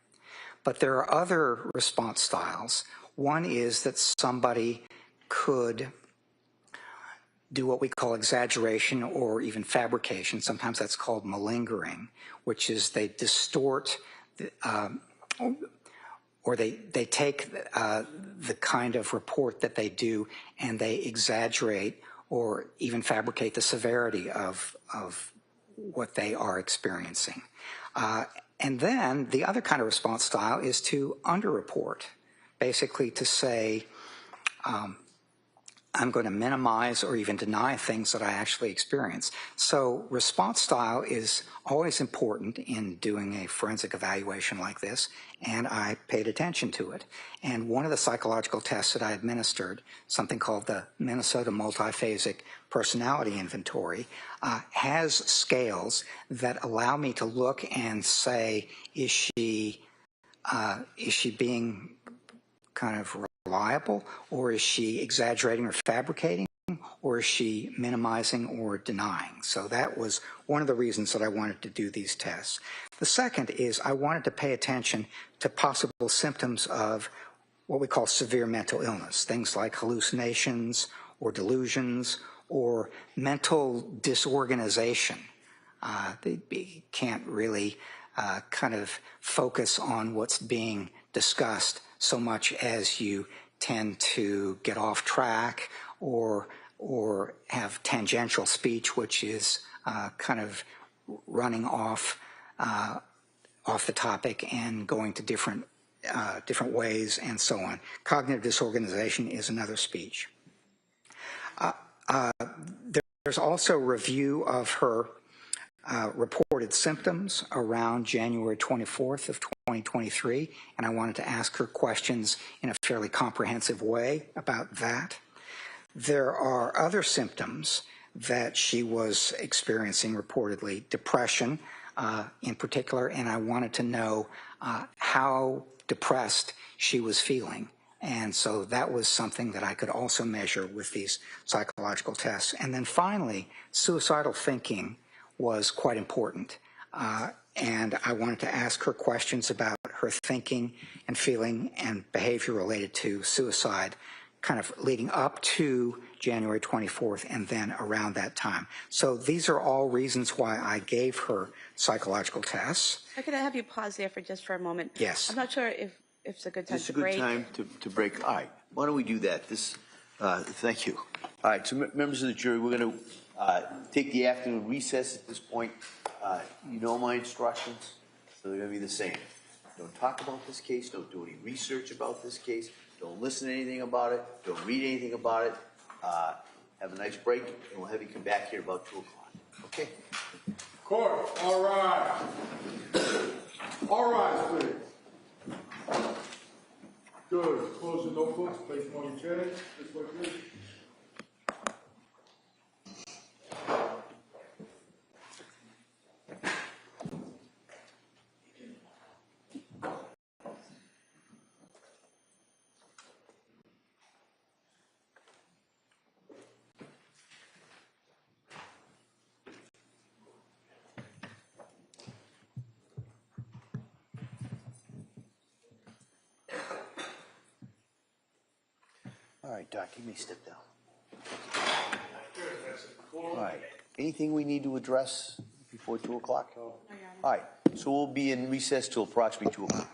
But there are other response styles. One is that somebody could do what we call exaggeration or even fabrication. Sometimes that's called malingering, which is they distort or they take the kind of report that they do and they exaggerate or even fabricate the severity of what they are experiencing. And then the other kind of response style is to underreport, basically to say, I'm going to minimize or even deny things that I actually experience. So response style is always important in doing a forensic evaluation like this, and I paid attention to it. And one of the psychological tests that I administered, something called the Minnesota Multiphasic Personality Inventory, has scales that allow me to look and say, is she being kind of reliable, or is she exaggerating or fabricating, or is she minimizing or denying? So that was one of the reasons that I wanted to do these tests. The second is I wanted to pay attention to possible symptoms of what we call severe mental illness, things like hallucinations or delusions or mental disorganization. They can't really kind of focus on what's being discussed so much as you tend to get off track or have tangential speech, which is kind of running off the topic and going to different ways and so on. Cognitive disorganization is another speech. There's also review of her reported symptoms around January 24th of 2023, and I wanted to ask her questions in a fairly comprehensive way about that. There are other symptoms that she was experiencing reportedly, depression in particular, and I wanted to know how depressed she was feeling. And so that was something that I could also measure with these psychological tests. And then finally, suicidal thinking was quite important. And I wanted to ask her questions about her thinking and feeling and behavior related to suicide, kind of leading up to January 24th and then around that time. So these are all reasons why I gave her psychological tests. Could I have you pause there for a moment? Yes. I'm not sure if it's a good time It's to a good break. time to break. All right, why don't we do that? Thank you. All right, so members of the jury, we're going to take the afternoon recess at this point. You know my instructions, so they're going to be the same. Don't talk about this case. Don't do any research about this case. Don't listen to anything about it. Don't read anything about it. Have a nice break, and we'll have you come back here about 2 o'clock. Okay? Court, all rise. All rise, please. Good. Close your notebooks. Place them on your chairs. This way, please. All right, Doc, you may step down. All right. Anything we need to address before 2 o'clock? All right. So we'll be in recess till approximately 2 o'clock.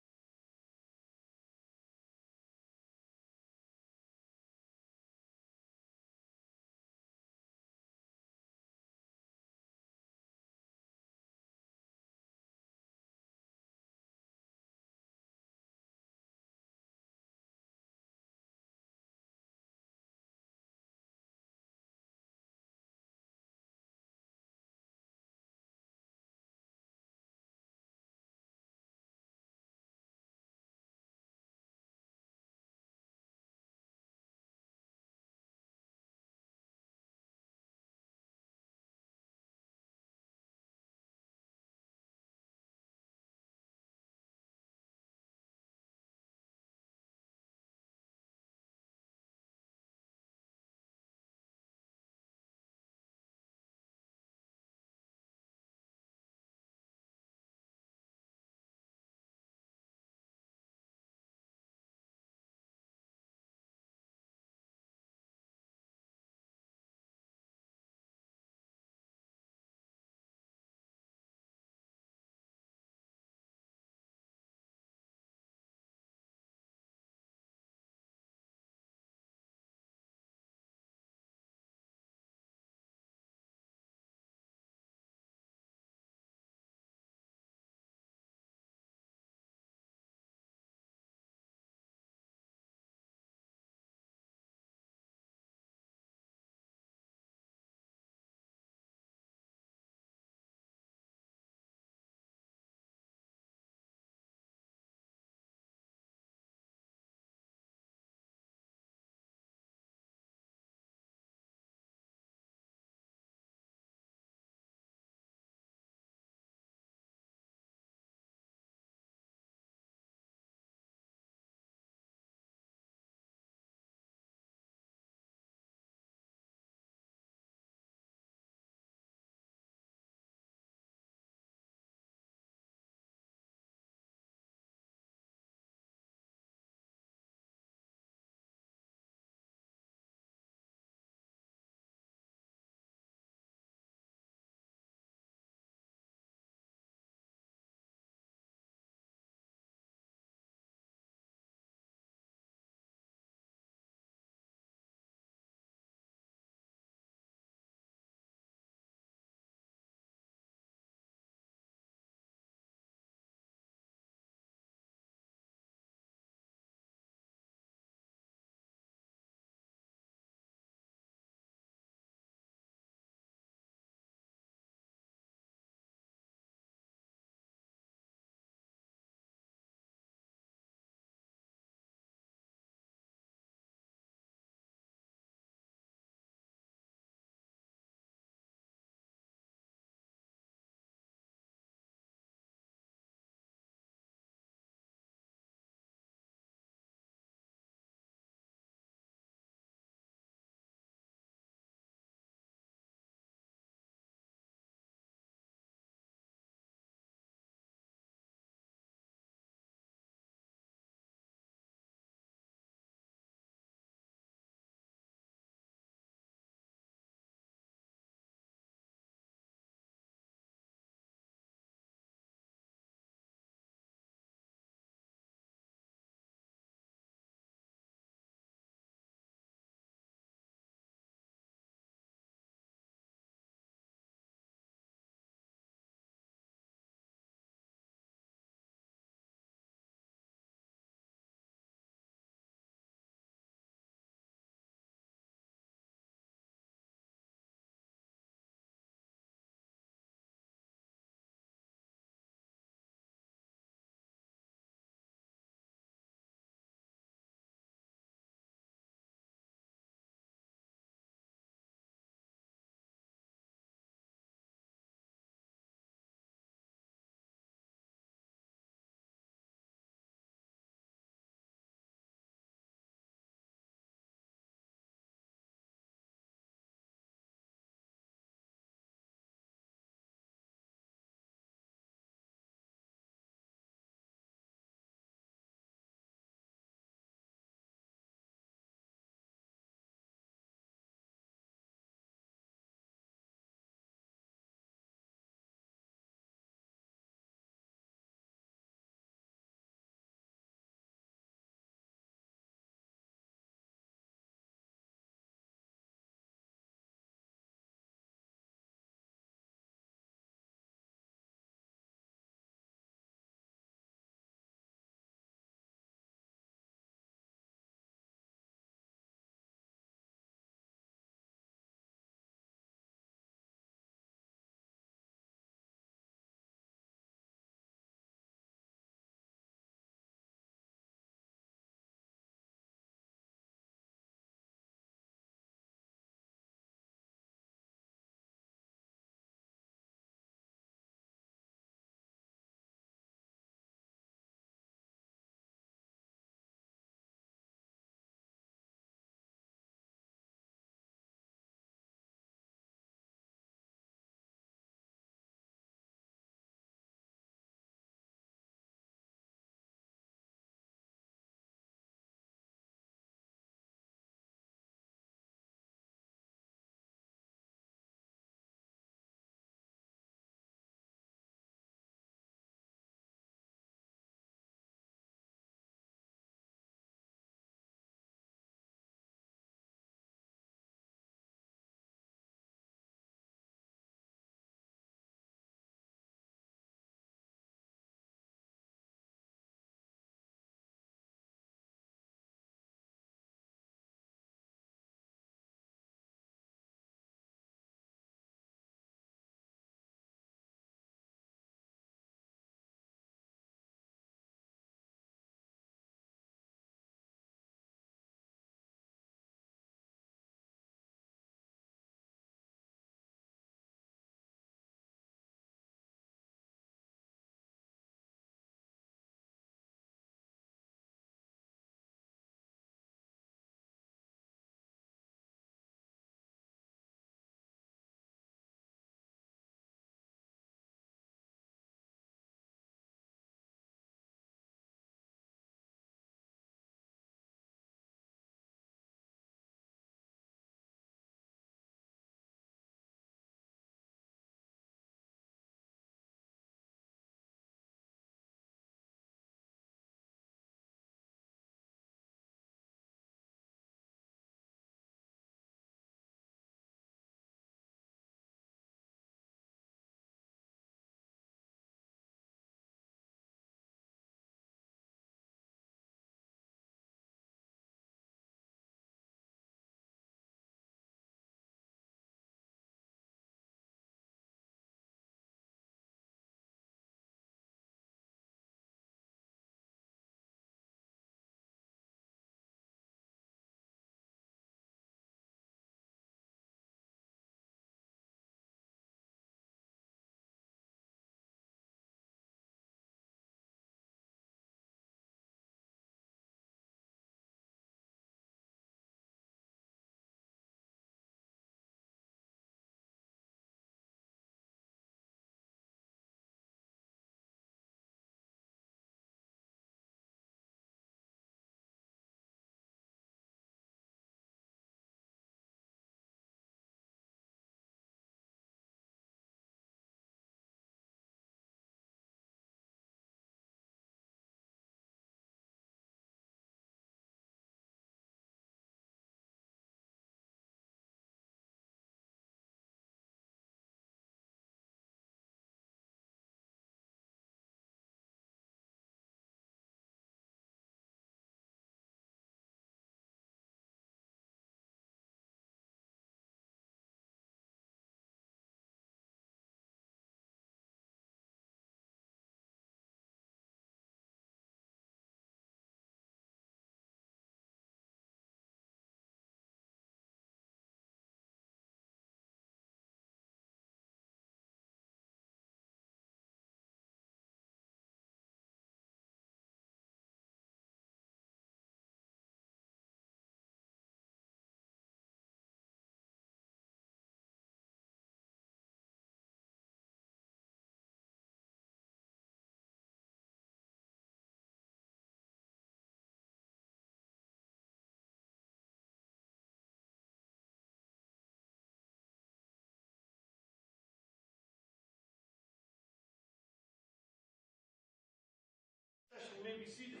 may be seated.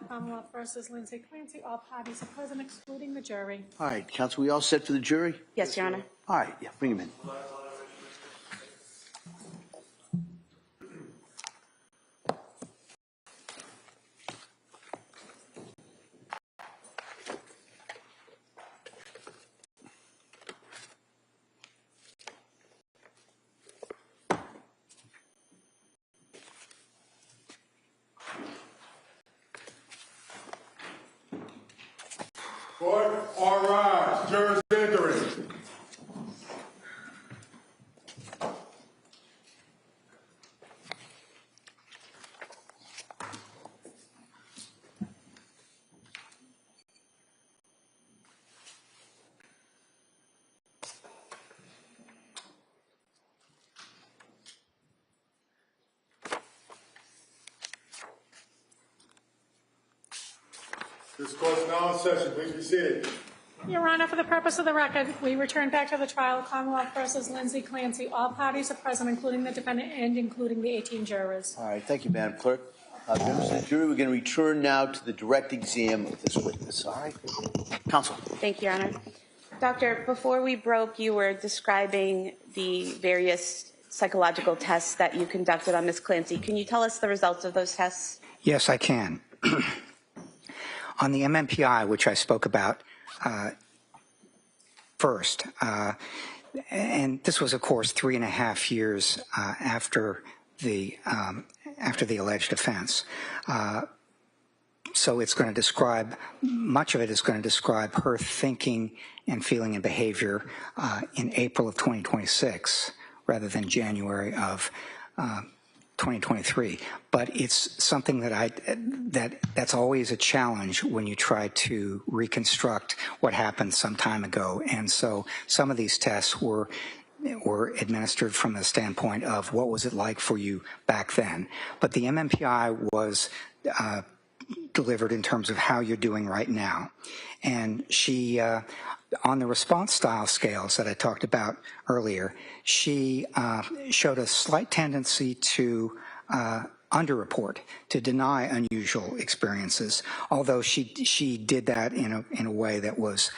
Commonwealth versus Lindsay Clancy. All parties are present, excluding the jury. All right, counsel, we all set for the jury? Yes, Your Honor. All right, yeah, bring him in. Court, all rise. Jurors entering. This court is now in session. Please be seated. Your Honor, for the purpose of the record, we return back to the trial of Commonwealth versus Lindsay Clancy. All parties are present, including the defendant and including the 18 jurors. All right, thank you, Madam Clerk. Members of the jury, we're going to return now to the direct exam of this witness. All right, counsel. Thank you, Your Honor. Doctor, before we broke, you were describing the various psychological tests that you conducted on Ms. Clancy. Can you tell us the results of those tests? Yes, I can. On the MMPI, which I spoke about first, and this was, of course, 3.5 years after the alleged offense. So it's going to describe, much of it is going to describe her thinking and feeling and behavior in April of 2026 rather than January of 2023. But it's something that's always a challenge when you try to reconstruct what happened some time ago. And so some of these tests were administered from the standpoint of what was it like for you back then. But the MMPI was delivered in terms of how you're doing right now. And she, on the response style scales that I talked about earlier, she showed a slight tendency to underreport, to deny unusual experiences, although she did that in a way that was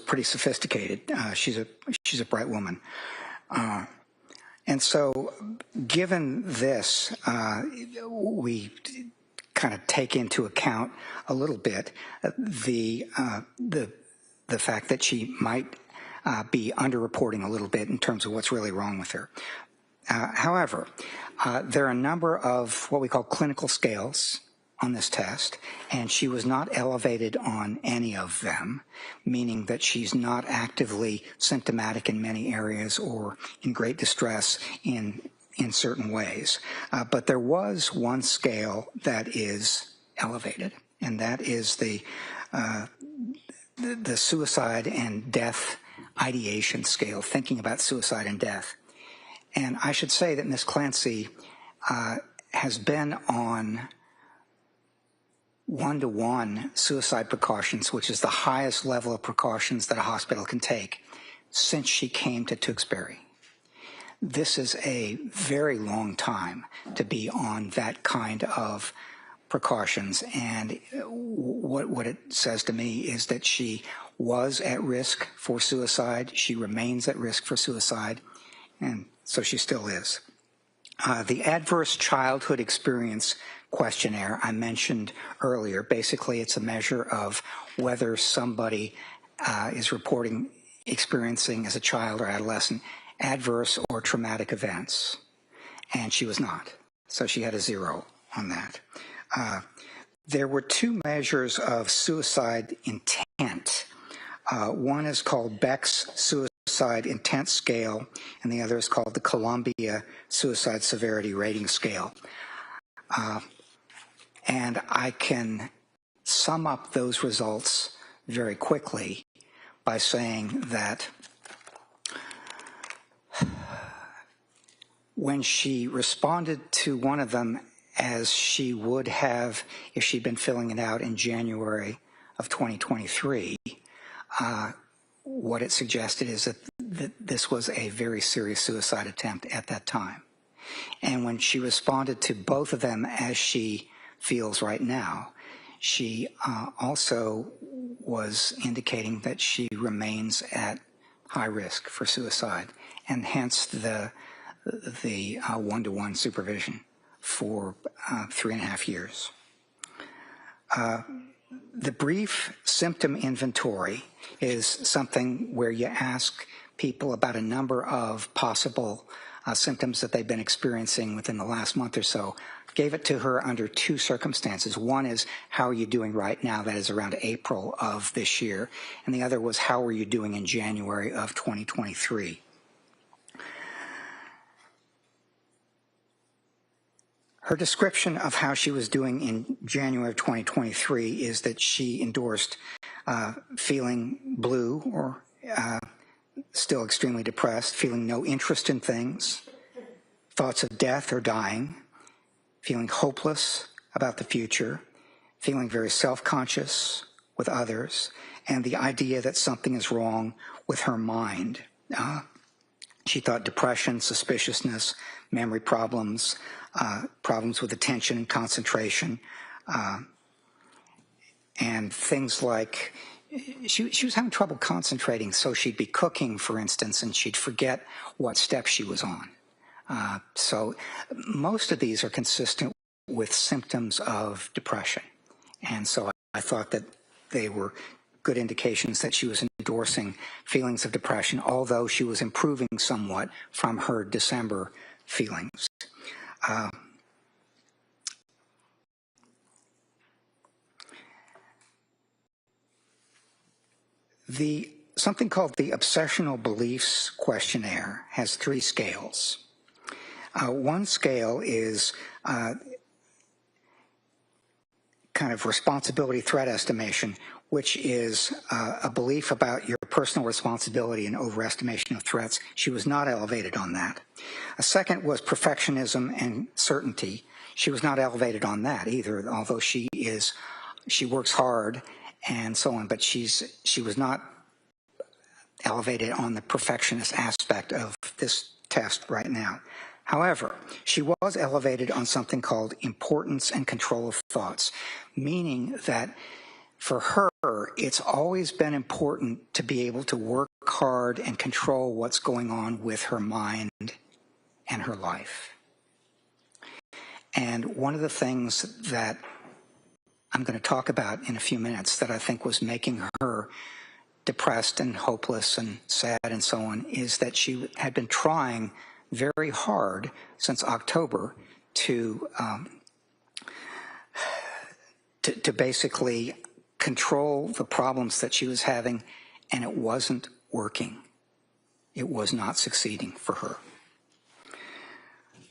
pretty sophisticated. She's a bright woman. And so given this, we kind of take into account a little bit the fact that she might be underreporting a little bit in terms of what's really wrong with her. However, there are a number of what we call clinical scales on this test, and she was not elevated on any of them, meaning that she's not actively symptomatic in many areas or in great distress in certain ways. But there was one scale that is elevated, and that is the suicide and death ideation scale, thinking about suicide and death. And I should say that Ms. Clancy has been on 1-to-1 suicide precautions, which is the highest level of precautions that a hospital can take, since she came to Tewksbury. This is a very long time to be on that kind of precautions, and what it says to me is that she was at risk for suicide, she remains at risk for suicide, and so she still is. The Adverse Childhood Experience questionnaire I mentioned earlier, basically it's a measure of whether somebody is reporting experiencing as a child or adolescent adverse or traumatic events, and she was not. So she had a 0 on that. There were 2 measures of suicide intent. One is called Beck's Suicide Intent Scale, and the other is called the Columbia Suicide Severity Rating Scale. And I can sum up those results very quickly by saying that when she responded to one of them as she would have if she'd been filling it out in January of 2023, what it suggested is that this was a very serious suicide attempt at that time. And when she responded to both of them as she feels right now, she also was indicating that she remains at high risk for suicide, and hence the one-to-one supervision for 3.5 years. The brief symptom inventory is something where you ask people about a number of possible symptoms that they've been experiencing within the last month or so. Gave it to her under two circumstances. One is, how are you doing right now? That is around April of this year. And the other was, how are you doing in January of 2023? Her description of how she was doing in January of 2023 is that she endorsed feeling blue or still extremely depressed, feeling no interest in things, thoughts of death or dying, feeling hopeless about the future, feeling very self-conscious with others, and the idea that something is wrong with her mind. She thought depression, suspiciousness, memory problems, problems with attention and concentration, and things like she was having trouble concentrating, so she'd be cooking, for instance, and she'd forget what step she was on. So most of these are consistent with symptoms of depression. And so I thought that they were good indications that she was endorsing feelings of depression, although she was improving somewhat from her December feelings. Something called the Obsessional Beliefs Questionnaire has 3 scales. One scale is kind of responsibility threat estimation, which is a belief about your personal responsibility and overestimation of threats. She was not elevated on that. A second was perfectionism and certainty. She was not elevated on that either, although she works hard and so on, but she was not elevated on the perfectionist aspect of this test right now. However, she was elevated on something called importance and control of thoughts, meaning that for her, it's always been important to be able to work hard and control what's going on with her mind and her life. And one of the things that I'm going to talk about in a few minutes that I think was making her depressed and hopeless and sad and so on is that she had been trying very hard since October to basically control the problems that she was having, and it wasn't working. It was not succeeding for her.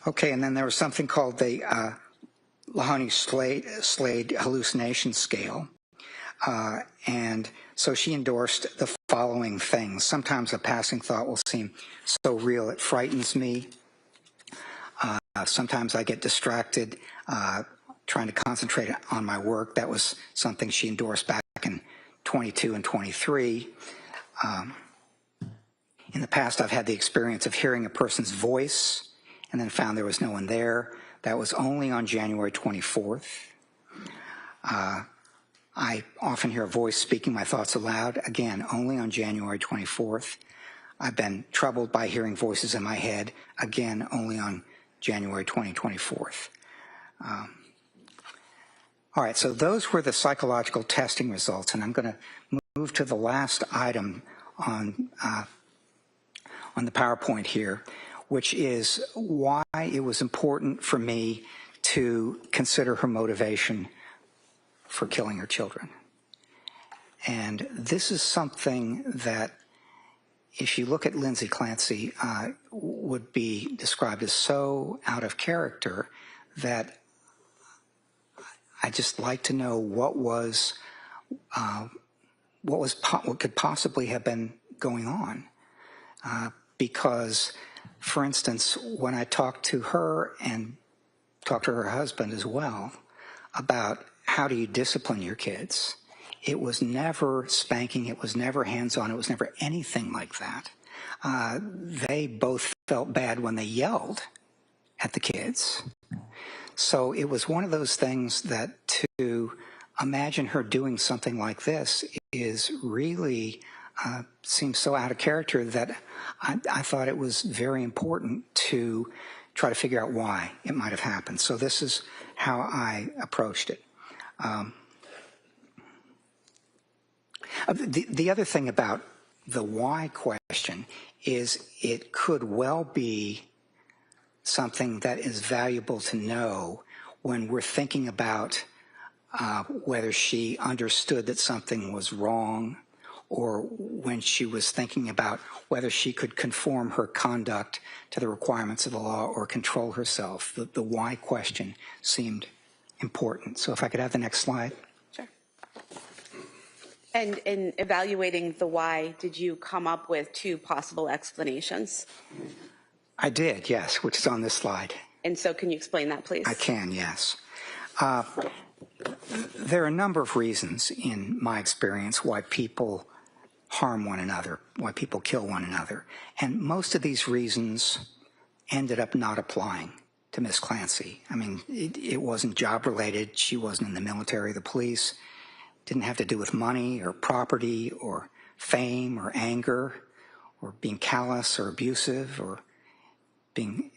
Okay, and then there was something called the Mahoney-Slade hallucination scale. And so she endorsed the following things. Sometimes a passing thought will seem so real it frightens me. Sometimes I get distracted trying to concentrate on my work. That was something she endorsed back in 22 and 23. In the past, I've had the experience of hearing a person's voice and then found there was no one there. That was only on January 24th. I often hear a voice speaking my thoughts aloud, again, only on January 24th. I've been troubled by hearing voices in my head, again, only on January 24th. All right, so those were the psychological testing results, and I'm going to move to the last item on the PowerPoint here, which is why it was important for me to consider her motivation for killing her children. And this is something that, if you look at Lindsay Clancy, would be described as so out of character that I just like to know what could possibly have been going on. Because, for instance, when I talked to her and talked to her husband as well about how do you discipline your kids, it was never spanking, it was never hands-on, it was never anything like that. They both felt bad when they yelled at the kids. So it was one of those things that to imagine her doing something like this is really seems so out of character that I thought it was very important to try to figure out why it might have happened. So this is how I approached it. The other thing about the why question is it could well be something that is valuable to know when we're thinking about whether she understood that something was wrong, or when she was thinking about whether she could conform her conduct to the requirements of the law or control herself. The why question seemed important. So if I could have the next slide. Sure. And in evaluating the why, did you come up with 2 possible explanations? I did, yes, which is on this slide. And so can you explain that, please? I can, yes. There are a number of reasons in my experience why people harm one another, why people kill one another. And most of these reasons ended up not applying to Ms. Clancy. I mean, it wasn't job-related. She wasn't in the military or the police. It didn't have to do with money or property or fame or anger or being callous or abusive or being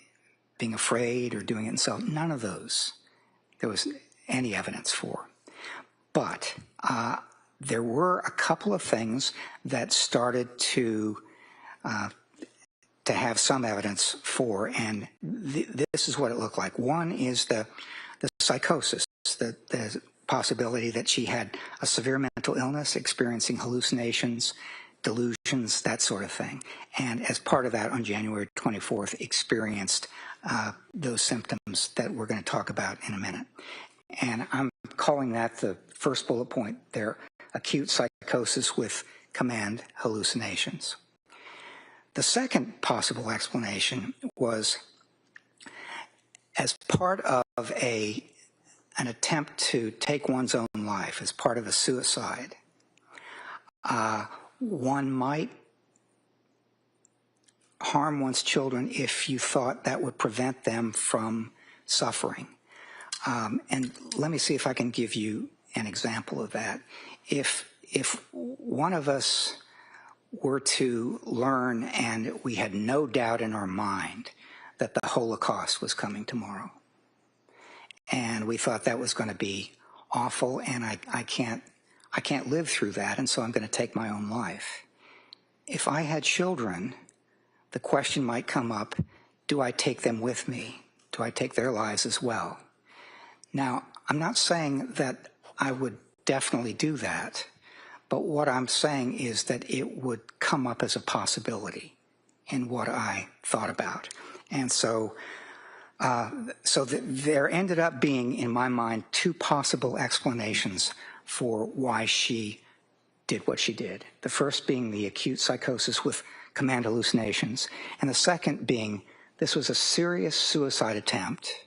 afraid or doing it himself. None of those there was any evidence for. But there were a couple of things that started to have some evidence for, and this is what it looked like. One is the psychosis, the possibility that she had a severe mental illness, experiencing hallucinations, delusions, that sort of thing. And as part of that, on January 24th, experienced those symptoms that we're going to talk about in a minute. And I'm calling that the first bullet point there, acute psychosis with command hallucinations. The second possible explanation was as part of an attempt to take one's own life, as part of a suicide. One might harm one's children if you thought that would prevent them from suffering. And let me see if I can give you an example of that. If one of us were to learn and we had no doubt in our mind that the Holocaust was coming tomorrow, and we thought that was going to be awful, and I can't live through that, and so I'm going to take my own life. If I had children, the question might come up, do I take them with me? Do I take their lives as well? Now, I'm not saying that I would definitely do that, but what I'm saying is that it would come up as a possibility in what I thought about. And so there ended up being, in my mind, 2 possible explanations for why she did what she did. The first being the acute psychosis with command hallucinations, and the second being this was a serious suicide attempt,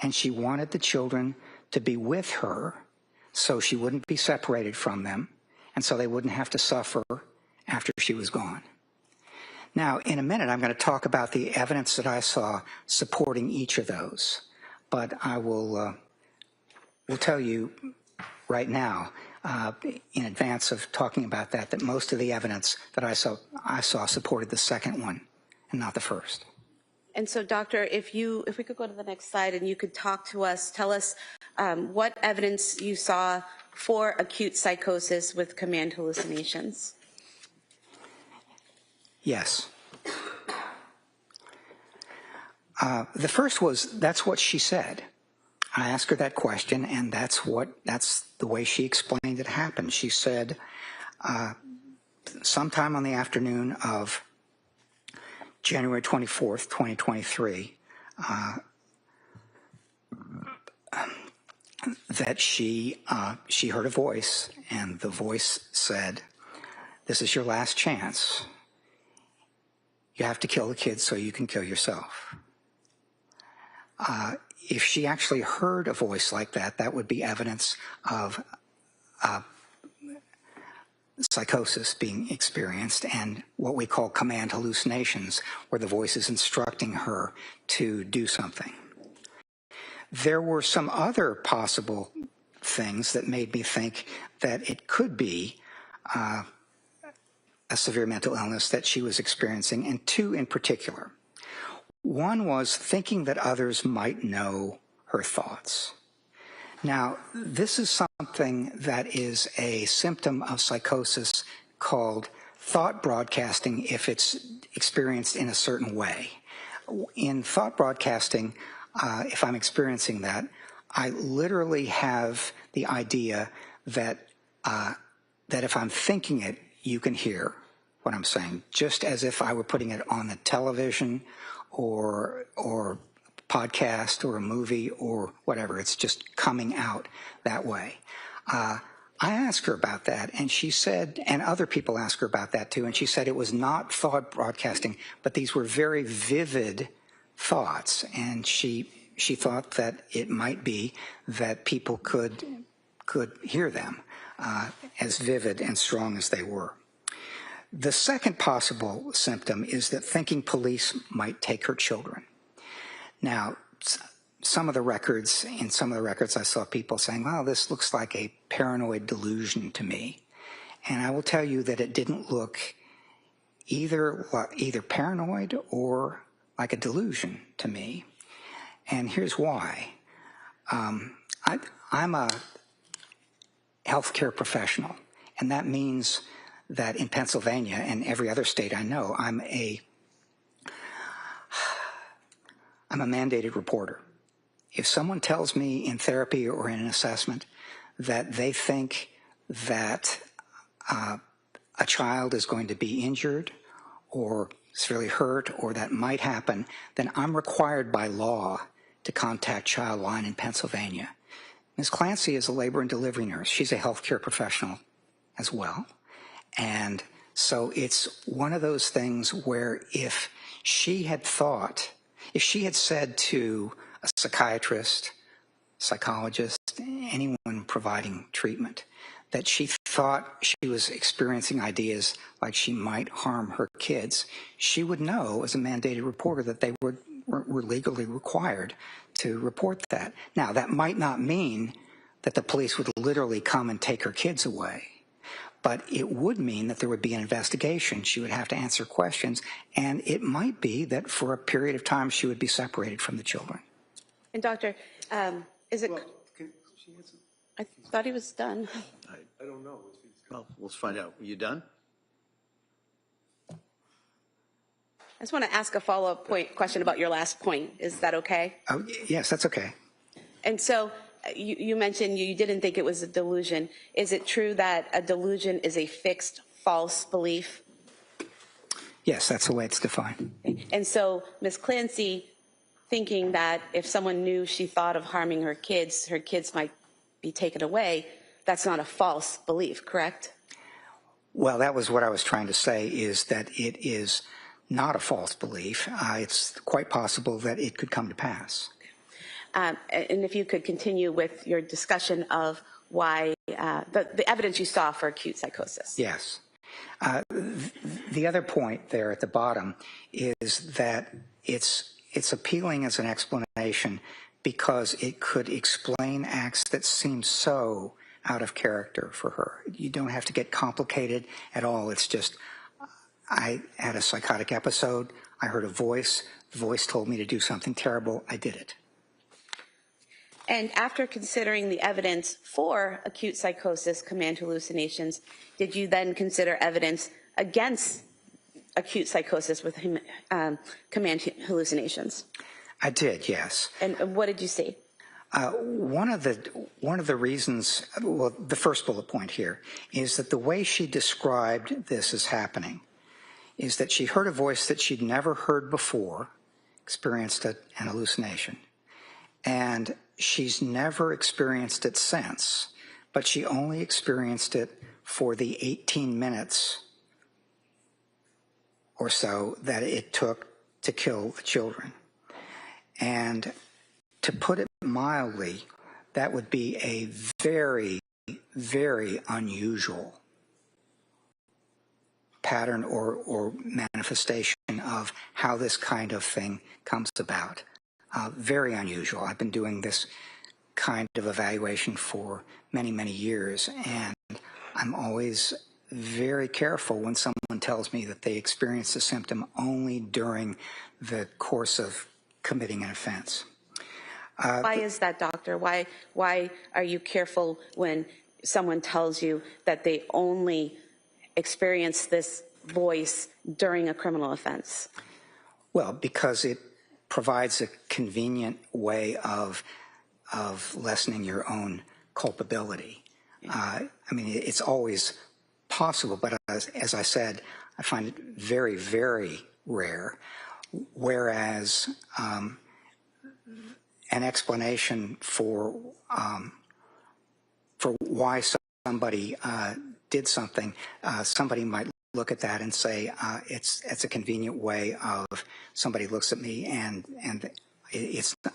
and she wanted the children to be with her so she wouldn't be separated from them, and so they wouldn't have to suffer after she was gone. Now, in a minute, I'm going to talk about the evidence that I saw supporting each of those, but I will tell you right now, in advance of talking about that most of the evidence that I saw supported the second one and not the first. And so, Doctor, if we could go to the next slide and you could talk to us, tell us what evidence you saw for acute psychosis with command hallucinations. Yes. The first was, that's what she said. I asked her that question, and that's the way she explained it happened. She said, sometime on the afternoon of January 24th, 2023, that she heard a voice, and the voice said, "This is your last chance. You have to kill the kids so you can kill yourself." If she actually heard a voice like that, that would be evidence of psychosis being experienced and what we call command hallucinations, where the voice is instructing her to do something. There were some other possible things that made me think that it could be a severe mental illness that she was experiencing, and two in particular. One was thinking that others might know her thoughts. Now, this is something that is a symptom of psychosis called thought broadcasting if it's experienced in a certain way. In thought broadcasting, if I'm experiencing that, I literally have the idea that that if I'm thinking it, you can hear what I'm saying, just as if I were putting it on the television or podcast or a movie or whatever. It's just coming out that way. I asked her about that, and she said, and other people asked her about that too, and she said it was not thought broadcasting, but these were very vivid thoughts, and she thought that it might be that people could hear them as vivid and strong as they were. The second possible symptom is that thinking police might take her children. Now, in some of the records I saw people saying, well, this looks like a paranoid delusion to me. And I will tell you that it didn't look either paranoid or like a delusion to me. And here's why. I'm a healthcare professional, and that means that in Pennsylvania and every other state I know, I'm a mandated reporter. If someone tells me in therapy or in an assessment that they think that a child is going to be injured or severely hurt or that might happen, then I'm required by law to contact Childline in Pennsylvania. Ms. Clancy is a labor and delivery nurse. She's a healthcare professional as well. And so it's one of those things where if she had said to a psychiatrist, psychologist, anyone providing treatment, that she thought she was experiencing ideas like she might harm her kids, she would know as a mandated reporter that they were legally required to report that. Now, that might not mean that the police would literally come and take her kids away, but it would mean that there would be an investigation. She would have to answer questions, and it might be that for a period of time she would be separated from the children. And Doctor, is it? Well, can she answer? I thought he was done. I don't know. Well, let's find out. Are you done? I just want to ask a follow-up question about your last point. Is that okay? Oh, yes, that's okay. And so you mentioned you didn't think it was a delusion. Is it true that a delusion is a fixed false belief? Yes, that's the way it's defined. And so Ms. Clancy thinking that if someone knew she thought of harming her kids might be taken away, that's not a false belief, correct? Well, that was what I was trying to say, is that it is not a false belief. It's quite possible that it could come to pass. And if you could continue with your discussion of why the evidence you saw for acute psychosis. Yes. The other point there at the bottom is that it's appealing as an explanation because it could explain acts that seem so out of character for her. You don't have to get complicated at all. It's just, I had a psychotic episode, I heard a voice, the voice told me to do something terrible, I did it. And after considering the evidence for acute psychosis, command hallucinations, did you then consider evidence against acute psychosis with command hallucinations? I did, yes. And what did you see? One of the reasons, well, the first bullet point here is that the way she described this as happening is that she heard a voice that she'd never heard before, experienced an hallucination, and she's never experienced it since, but she only experienced it for the 18 minutes or so that it took to kill the children. And to put it mildly, that would be a very, very unusual pattern or manifestation of how this kind of thing comes about. Very unusual. I've been doing this kind of evaluation for many, many years, and I'm always very careful when someone tells me that they experienced a symptom only during the course of committing an offense. Why is that, doctor? Why are you careful when someone tells you that they only experience this voice during a criminal offense? Well, because it provides a convenient way of lessening your own culpability. I mean, it's always possible, but as I said, I find it very, very rare, whereas an explanation for why somebody did something, somebody might look at that and say it's a convenient way of somebody looks at me and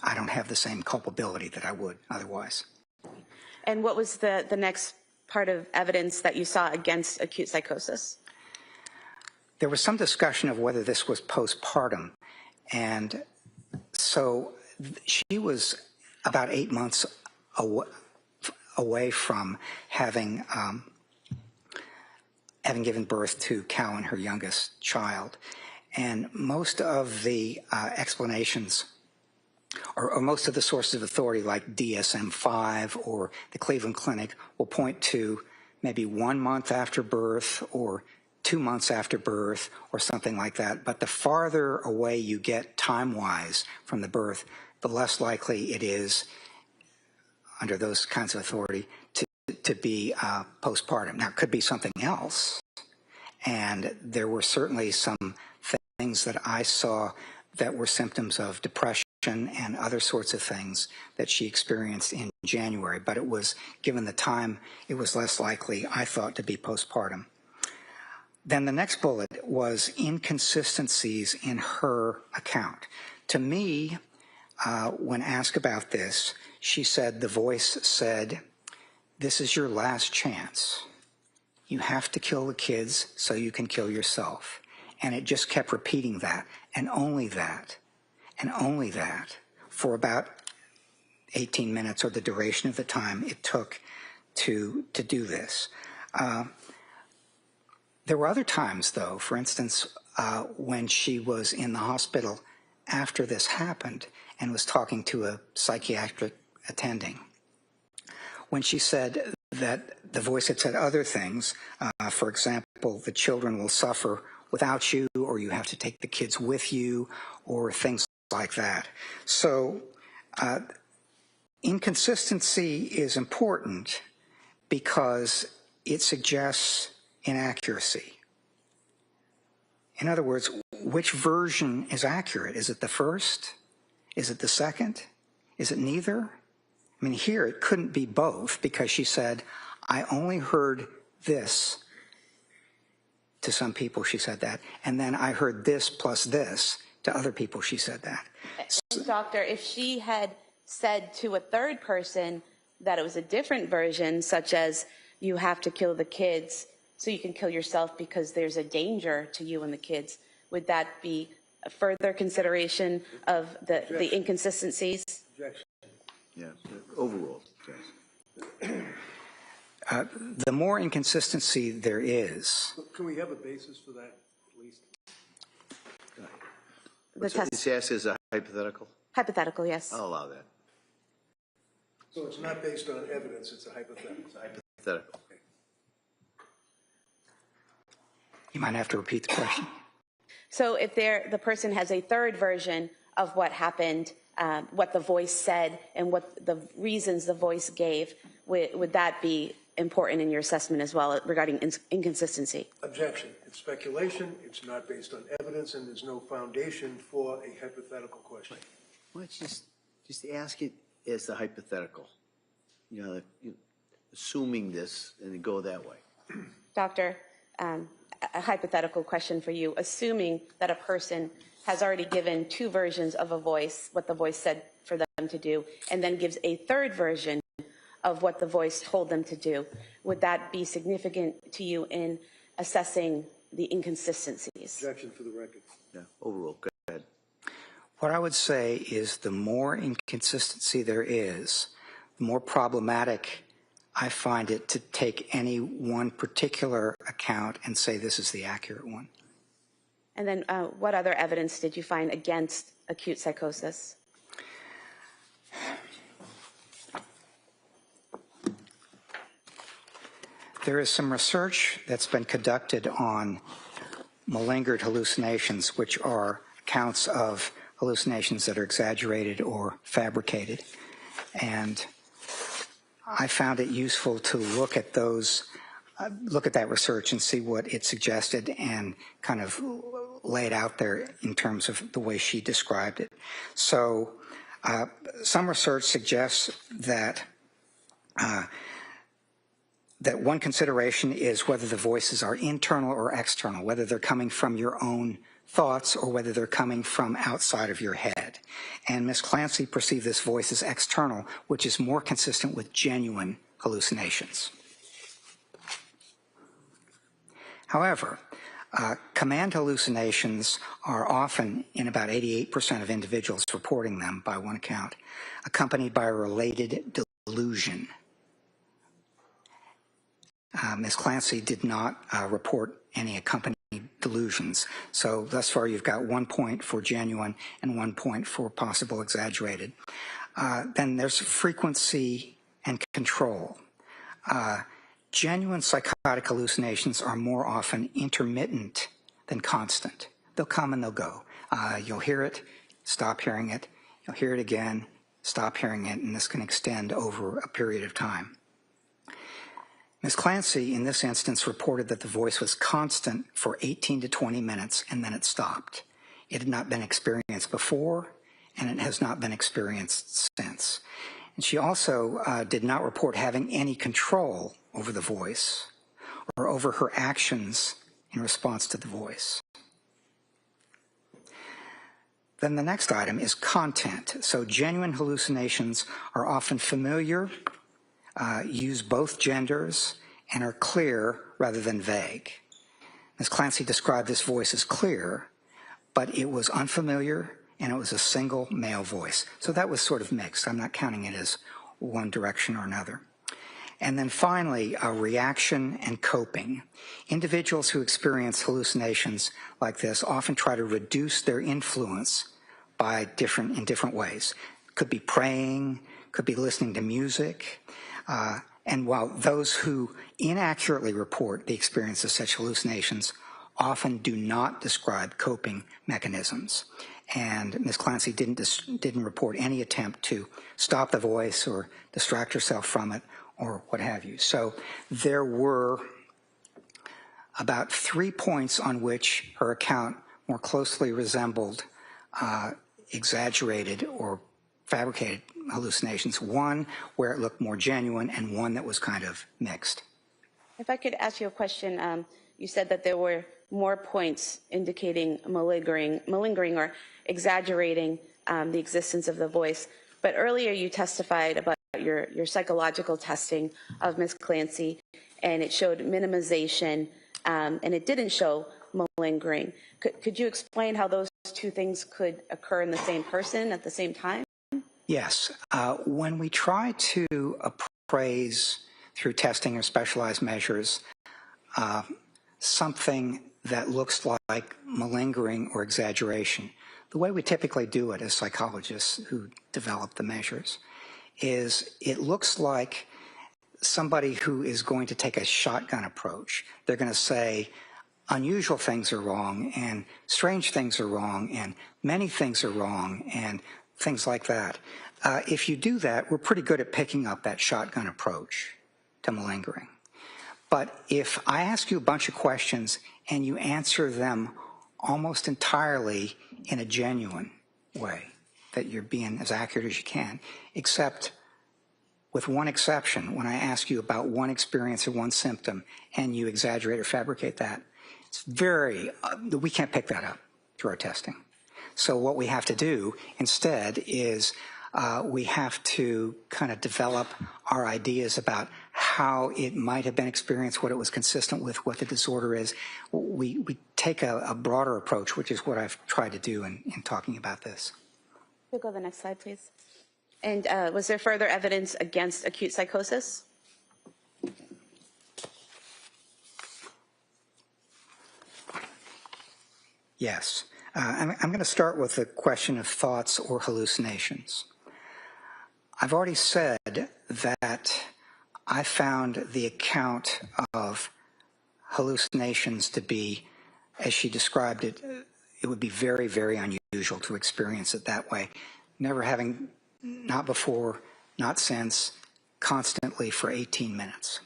I don't have the same culpability that I would otherwise. And what was the next part of evidence that you saw against acute psychosis? There was some discussion of whether this was postpartum, and so she was about 8 months away from having given birth to Cal and her youngest child. And most of the explanations, or most of the sources of authority like DSM-5 or the Cleveland Clinic will point to maybe 1 month after birth or 2 months after birth or something like that. But the farther away you get time-wise from the birth, the less likely it is, under those kinds of authority, to be postpartum. Now, it could be something else. And there were certainly some things that I saw that were symptoms of depression and other sorts of things that she experienced in January. But it was, given the time, it was less likely, I thought, to be postpartum. Then the next bullet was inconsistencies in her account. To me, when asked about this, she said, the voice said, "This is your last chance. You have to kill the kids so you can kill yourself." And it just kept repeating that, and only that, for about 18 minutes, or the duration of the time it took to do this. There were other times, though, for instance, when she was in the hospital after this happened and was talking to a psychiatric attending, when she said that the voice had said other things, for example, the children will suffer without you, or you have to take the kids with you, or things like that. So inconsistency is important because it suggests inaccuracy. In other words, which version is accurate? Is it the first? Is it the second? Is it neither? I mean, here it couldn't be both, because she said, I only heard this. To some people she said that, and then I heard this plus this. To other people she said that. And doctor, if she had said to a third person that it was a different version, such as you have to kill the kids so you can kill yourself because there's a danger to you and the kids, would that be a further consideration of the inconsistencies? Objection. Yeah, overall, yes. The more inconsistency there is. Can we have a basis for that, at least? This asked as a hypothetical? Hypothetical, yes. I'll allow that. So it's not based on evidence, it's a hypothetical. It's a Hypothetical. You might have to repeat the question. So if the person has a third version of what happened, what the voice said, and what the reasons the voice gave, would that be important in your assessment as well regarding inconsistency? Objection. It's speculation, it's not based on evidence, and there's no foundation for a hypothetical question. Why don't you just ask it as the hypothetical? You know, assuming this and go that way. Doctor, a hypothetical question for you. Assuming that a person has already given two versions of a voice, what the voice said for them to do, and then gives a third version of what the voice told them to do, would that be significant to you in assessing the inconsistencies? Objection for the record. Yeah, overruled. Go ahead. What I would say is the more inconsistency there is, the more problematic I find it to take any one particular account and say this is the accurate one. And then what other evidence did you find against acute psychosis? There is some research that's been conducted on malingered hallucinations, which are accounts of hallucinations that are exaggerated or fabricated. And I found it useful to look at those, look at that research and see what it suggested and kind of lay it out there in terms of the way she described it. So some research suggests that that one consideration is whether the voices are internal or external, whether they're coming from your own thoughts or whether they're coming from outside of your head. And Ms. Clancy perceived this voice as external, which is more consistent with genuine hallucinations. However, command hallucinations are often, in about 88% of individuals reporting them by one account, accompanied by a related delusion. Ms. Clancy did not report any accompanying delusions. So thus far you've got 1 point for genuine and 1 point for possible exaggerated. Then there's frequency and control. Genuine psychotic hallucinations are more often intermittent than constant. They'll come and they'll go. You'll hear it, stop hearing it. You'll hear it again, stop hearing it, and this can extend over a period of time. Ms. Clancy, in this instance, reported that the voice was constant for 18 to 20 minutes, and then it stopped. It had not been experienced before, and it has not been experienced since. And she also did not report having any control over the voice or over her actions in response to the voice. Then the next item is content. So genuine hallucinations are often familiar, use both genders, and are clear rather than vague. Ms. Clancy described this voice as clear, but it was unfamiliar and it was a single male voice. So that was sort of mixed. I'm not counting it as one direction or another. And then finally, reaction and coping. Individuals who experience hallucinations like this often try to reduce their influence by in different ways. Could be praying, could be listening to music. And while those who inaccurately report the experience of such hallucinations often do not describe coping mechanisms. And Ms. Clancy didn't report any attempt to stop the voice or distract herself from it or what have you. So there were about 3 points on which her account more closely resembled exaggerated or fabricated hallucinations. One where it looked more genuine and one that was kind of mixed. If I could ask you a question, you said that there were more points indicating malingering or exaggerating the existence of the voice. But earlier you testified about your psychological testing of Ms. Clancy, and it showed minimization, and it didn't show malingering. Could you explain how those two things could occur in the same person at the same time? Yes. When we try to appraise through testing or specialized measures something that looks like malingering or exaggeration, the way we typically do it as psychologists who develop the measures is it looks like somebody who is going to take a shotgun approach. They're going to say unusual things are wrong and strange things are wrong and many things are wrong and things like that. If you do that, we're pretty good at picking up that shotgun approach to malingering. But if I ask you a bunch of questions and you answer them almost entirely in a genuine way, that you're being as accurate as you can, except with one exception, when I ask you about one experience or one symptom and you exaggerate or fabricate that, it's we can't pick that up through our testing. So what we have to do instead is We have to kind of develop our ideas about how it might have been experienced, what it was consistent with, what the disorder is. We take a broader approach, which is what I've tried to do in talking about this. We'll go to the next slide, please. And was there further evidence against acute psychosis? Yes. I'm going to start with the question of thoughts or hallucinations. I've already said that I found the account of hallucinations to be, as she described it, it would be very, very unusual to experience it that way. Never having, not before, not since, constantly for 18 minutes.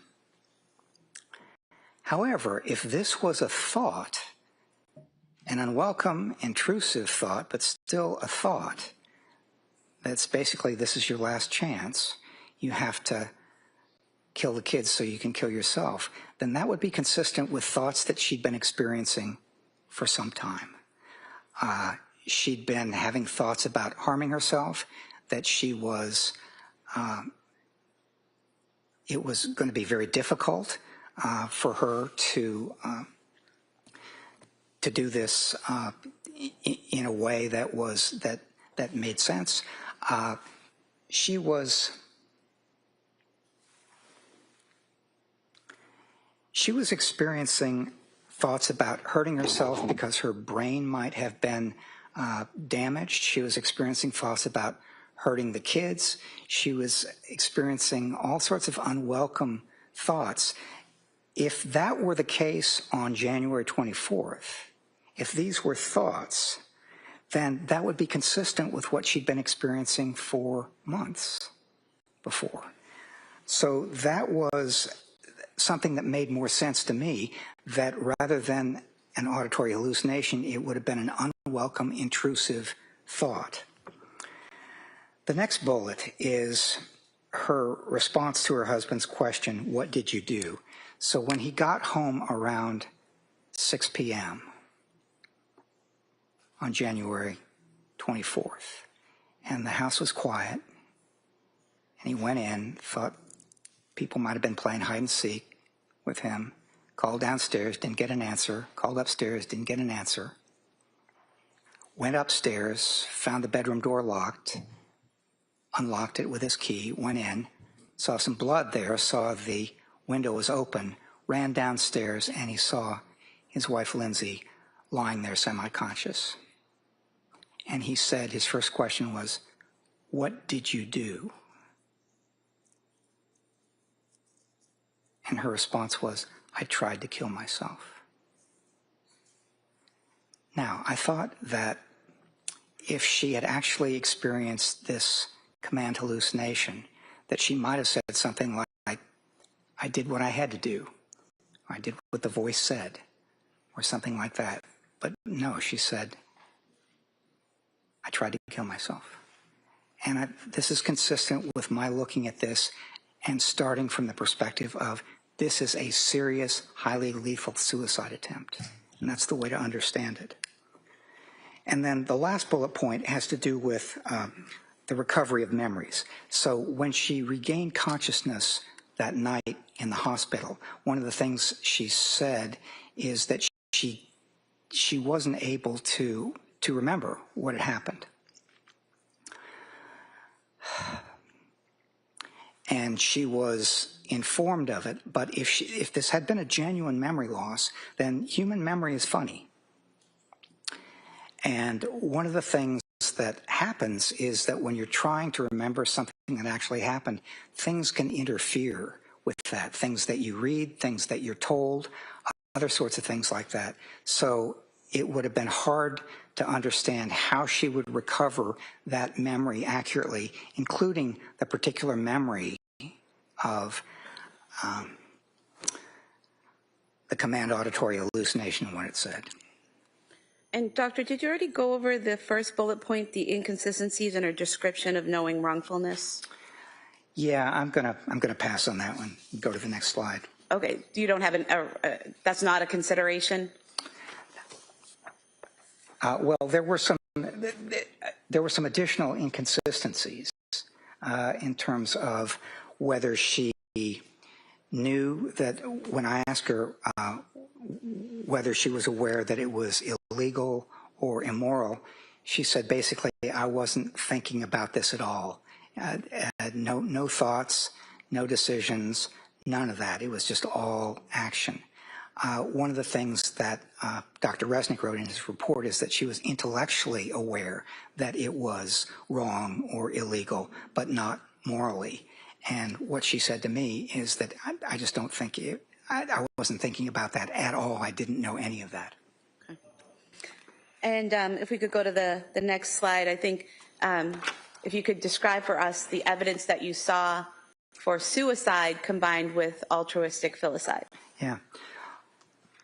However, if this was a thought, an unwelcome, intrusive thought, but still a thought, that's basically, this is your last chance, you have to kill the kids so you can kill yourself, then that would be consistent with thoughts that she'd been experiencing for some time. She'd been having thoughts about harming herself, that she was, it was going to be very difficult for her to do this in a way that was, that made sense. She was experiencing thoughts about hurting herself because her brain might have been damaged. She was experiencing thoughts about hurting the kids. She was experiencing all sorts of unwelcome thoughts. If that were the case on January 24th, if these were thoughts, then that would be consistent with what she'd been experiencing for months before. So that was something that made more sense to me, that rather than an auditory hallucination, it would have been an unwelcome, intrusive thought. The next bullet is her response to her husband's question, what did you do? So when he got home around 6 p.m. on January 24th, and the house was quiet, and he went in, thought people might have been playing hide and seek with him, called downstairs, didn't get an answer, called upstairs, didn't get an answer, went upstairs, found the bedroom door locked, unlocked it with his key, went in, saw some blood there, saw the window was open, ran downstairs, and he saw his wife Lindsay lying there semi-conscious. And he said, his first question was, what did you do? And her response was, I tried to kill myself. Now, I thought that if she had actually experienced this command hallucination, that she might have said something like, I did what I had to do. I did what the voice said, or something like that. But no, she said, I tried to kill myself. And this is consistent with my looking at this and starting from the perspective of this is a serious, highly lethal suicide attempt. And that's the way to understand it. And then the last bullet point has to do with the recovery of memories. So when she regained consciousness that night in the hospital, one of the things she said is that she wasn't able to remember what had happened. And she was informed of it, but if this had been a genuine memory loss, then human memory is funny. And one of the things that happens is that when you're trying to remember something that actually happened, things can interfere with that. Things that you read, things that you're told, other sorts of things like that. So it would have been hard to understand how she would recover that memory accurately, including the particular memory of the command auditory hallucination and what it said. And doctor, did you already go over the first bullet point, the inconsistencies in her description of knowing wrongfulness? Yeah, I'm gonna pass on that one. Go to the next slide. Okay, you don't have that's not a consideration? Well, there were some additional inconsistencies. in terms of whether she knew that when I asked her whether she was aware that it was illegal or immoral, she said basically, I wasn't thinking about this at all. No thoughts, no decisions, none of that. It was just all action. One of the things that Dr. Resnick wrote in his report is that she was intellectually aware that it was wrong or illegal, but not morally. And what she said to me is that I just don't think I wasn't thinking about that at all. I didn't know any of that. Okay. And if we could go to the next slide, I think if you could describe for us the evidence that you saw for suicide combined with altruistic filicide. Yeah.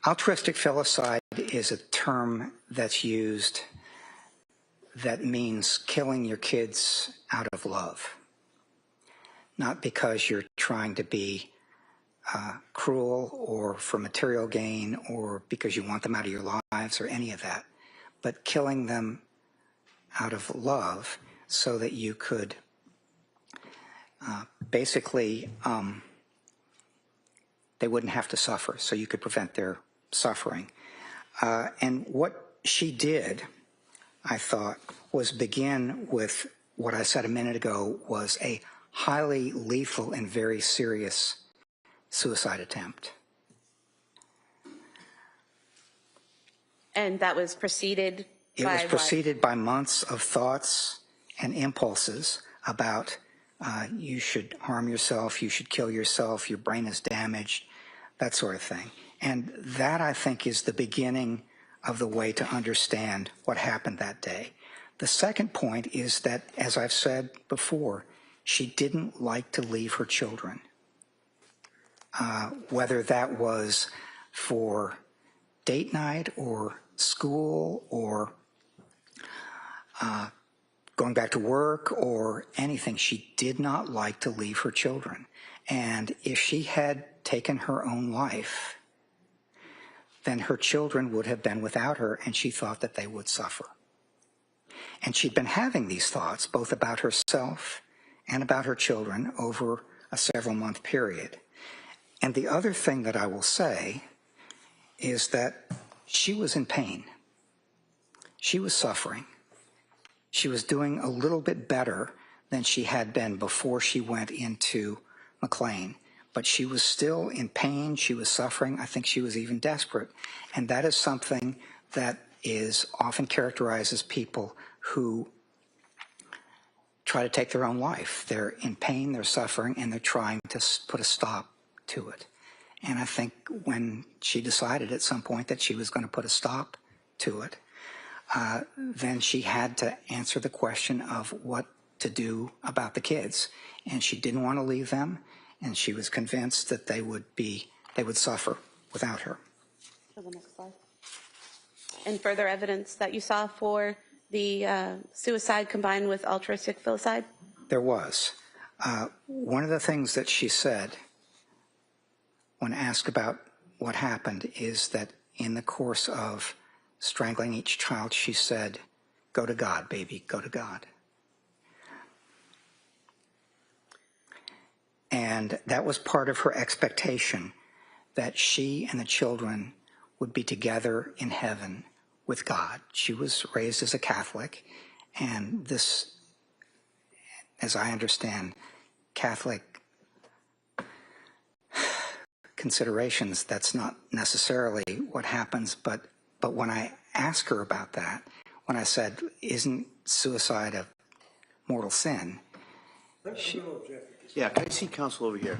Altruistic filicide is a term that's used that means killing your kids out of love, not because you're trying to be cruel or for material gain or because you want them out of your lives or any of that, but killing them out of love so that you could basically, they wouldn't have to suffer, so you could prevent their suffering. And what she did, I thought, was begin with what I said a minute ago was a highly lethal and very serious suicide attempt. And that was preceded It by was preceded by months of thoughts and impulses about you should harm yourself, you should kill yourself, your brain is damaged, that sort of thing. And that, I think, is the beginning of the way to understand what happened that day. The second point is that, as I've said before, she didn't like to leave her children. Whether that was for date night or school or going back to work or anything, she did not like to leave her children. And if she had taken her own life, then her children would have been without her, and she thought that they would suffer. And she'd been having these thoughts both about herself and about her children over a several-month period. And the other thing that I will say is that she was in pain. She was suffering. She was doing a little bit better than she had been before she went into McLean. But she was still in pain. She was suffering. I think she was even desperate. And that is something that is often characterized as people who try to take their own life. They're in pain, they're suffering, and they're trying to put a stop to it. And I think when she decided at some point that she was going to put a stop to it, then she had to answer the question of what to do about the kids. And she didn't want to leave them, and she was convinced that they would suffer without her. the next slide. And further evidence that you saw for the suicide combined with altruistic filicide? There was. One of the things that she said when asked about what happened is that in the course of strangling each child, she said, "Go to God, baby, go to God." And that was part of her expectation, that she and the children would be together in heaven with God. She was raised as a Catholic, and this, as I understand, Catholic considerations, that's not necessarily what happens, but when I asked her about that, when I said, isn't suicide a mortal sin? Yeah, can I see counsel over here?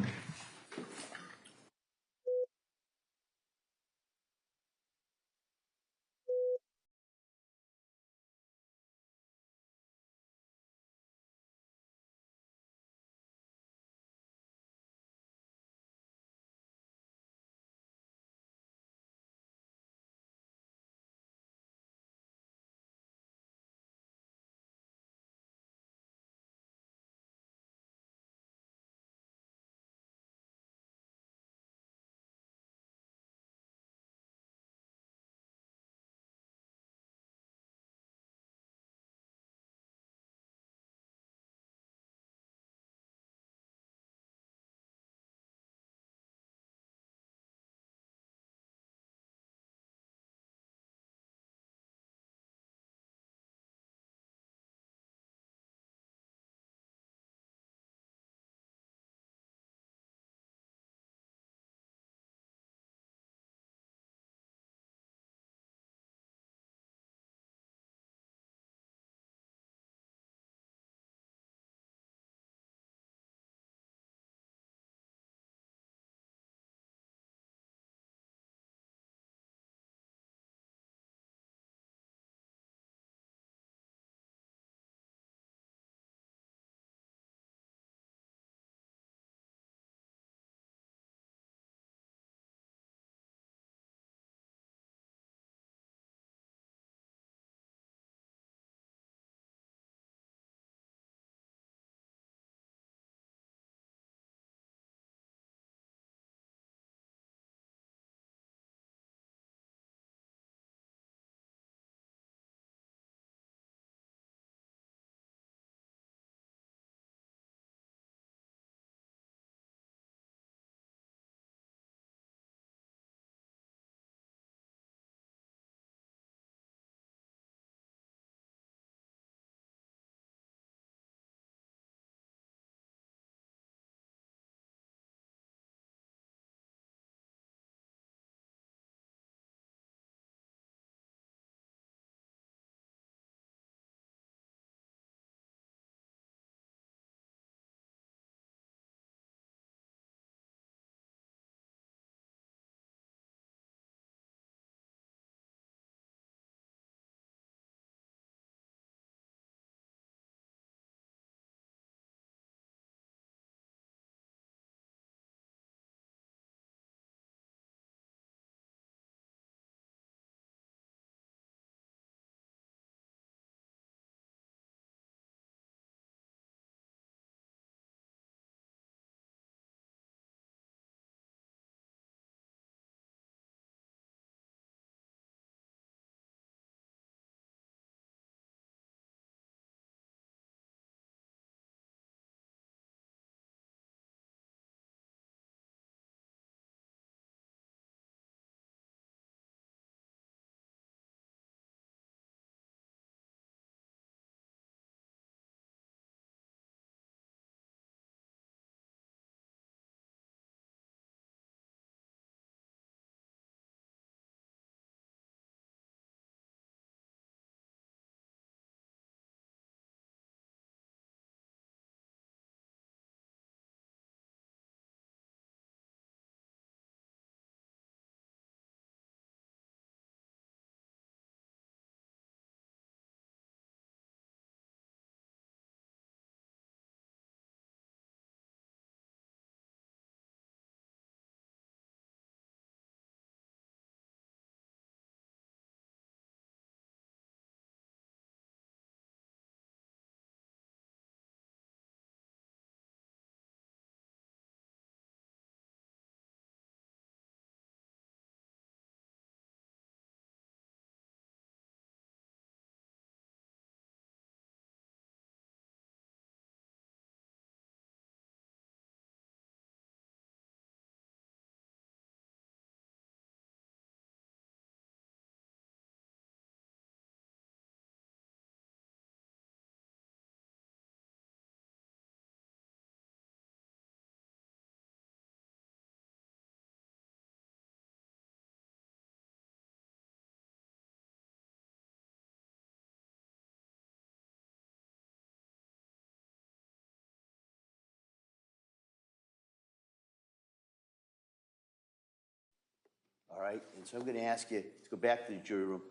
right? And so I'm going to ask you to go back to the jury room,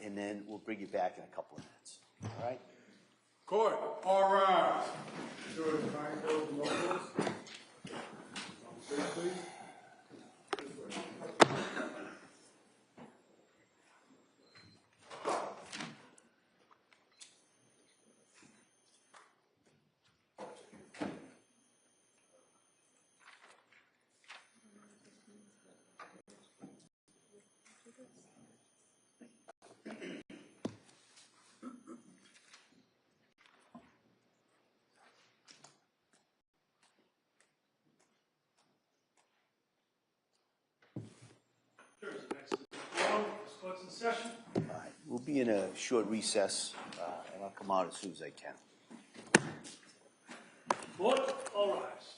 and then we'll bring you back in a couple of minutes. All right? Court, all rise. Jurors, kindly close the notebooks. Sit, please. This way. Next is the forum. This court's in session. All right. We'll be in a short recess, and I'll come out as soon as I can. Court, all rise.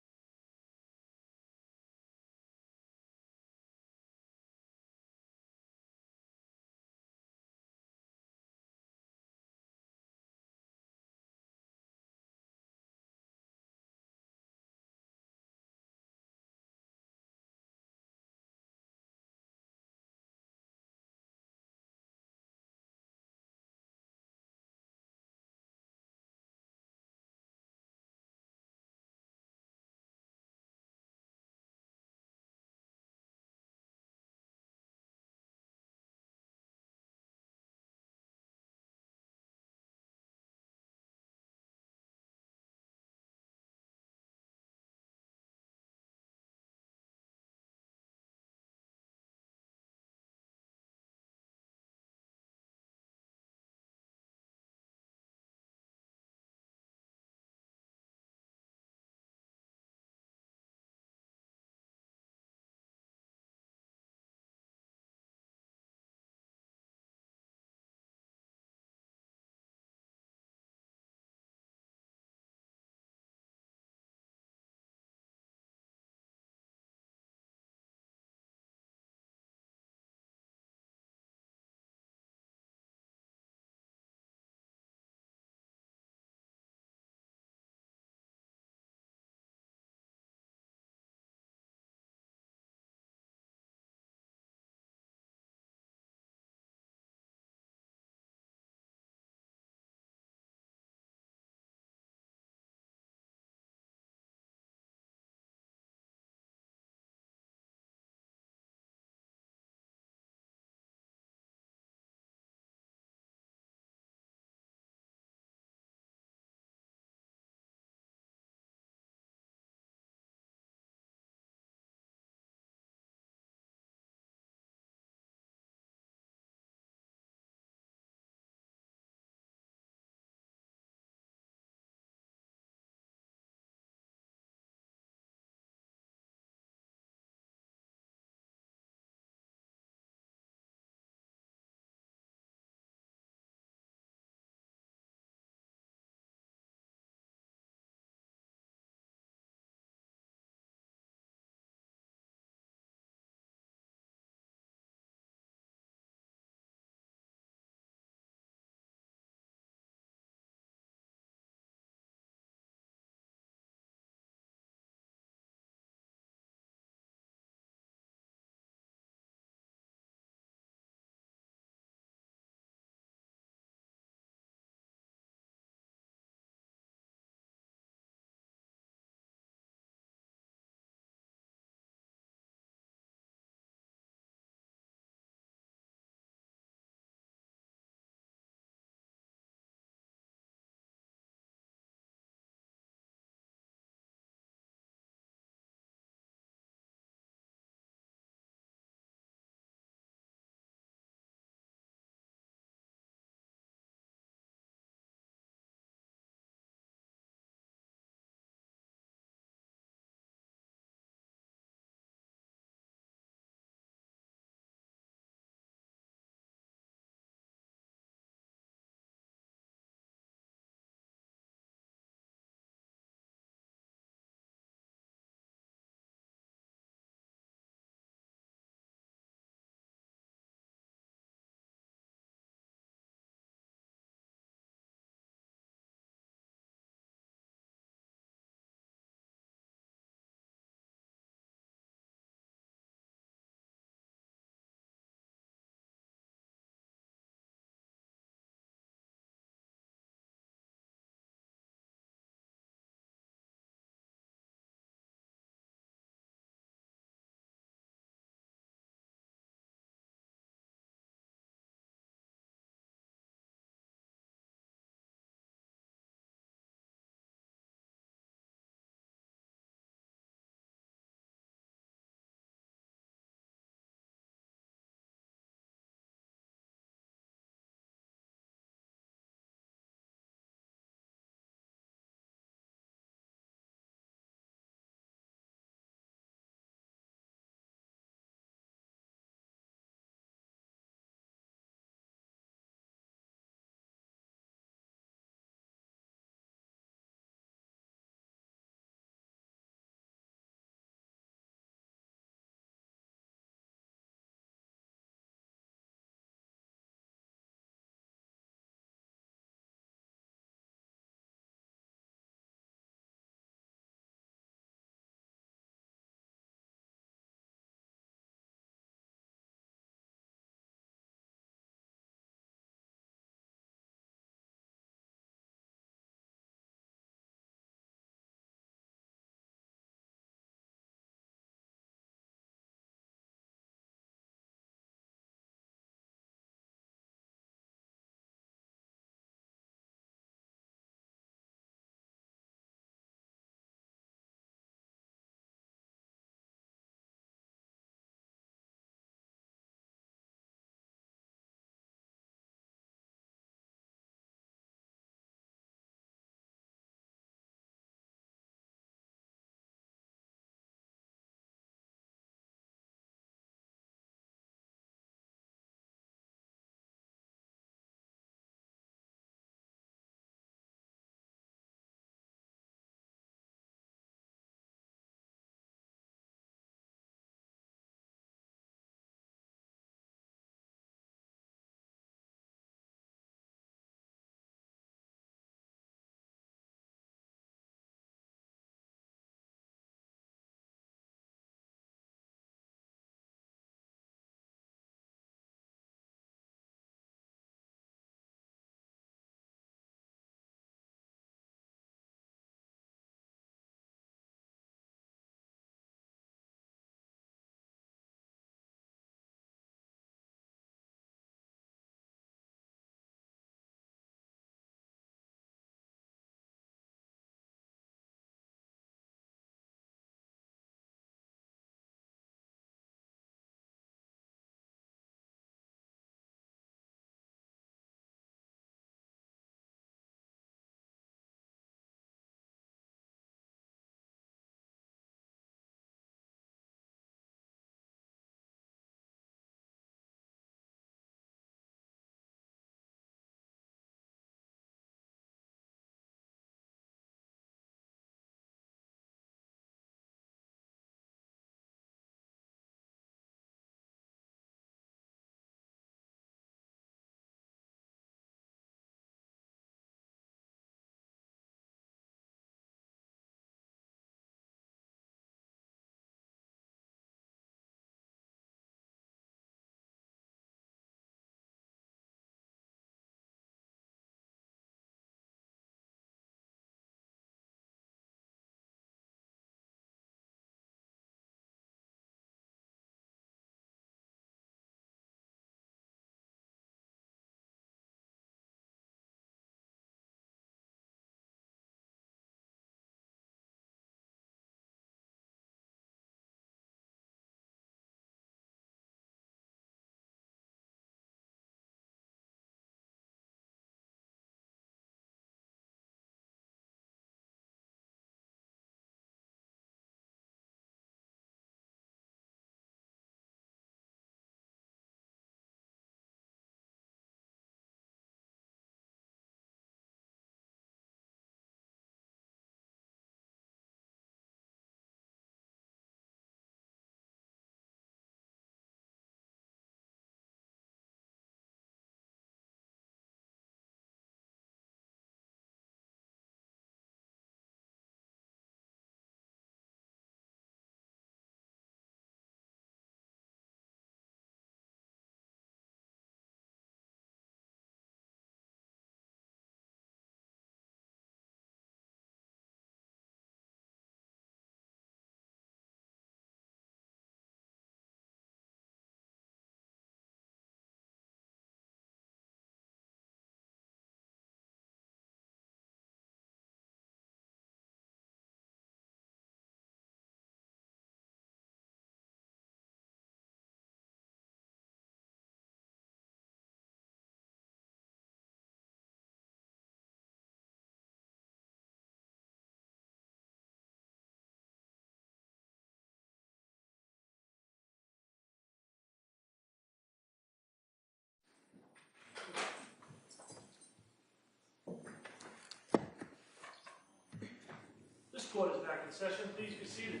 court is back in session. Please be seated.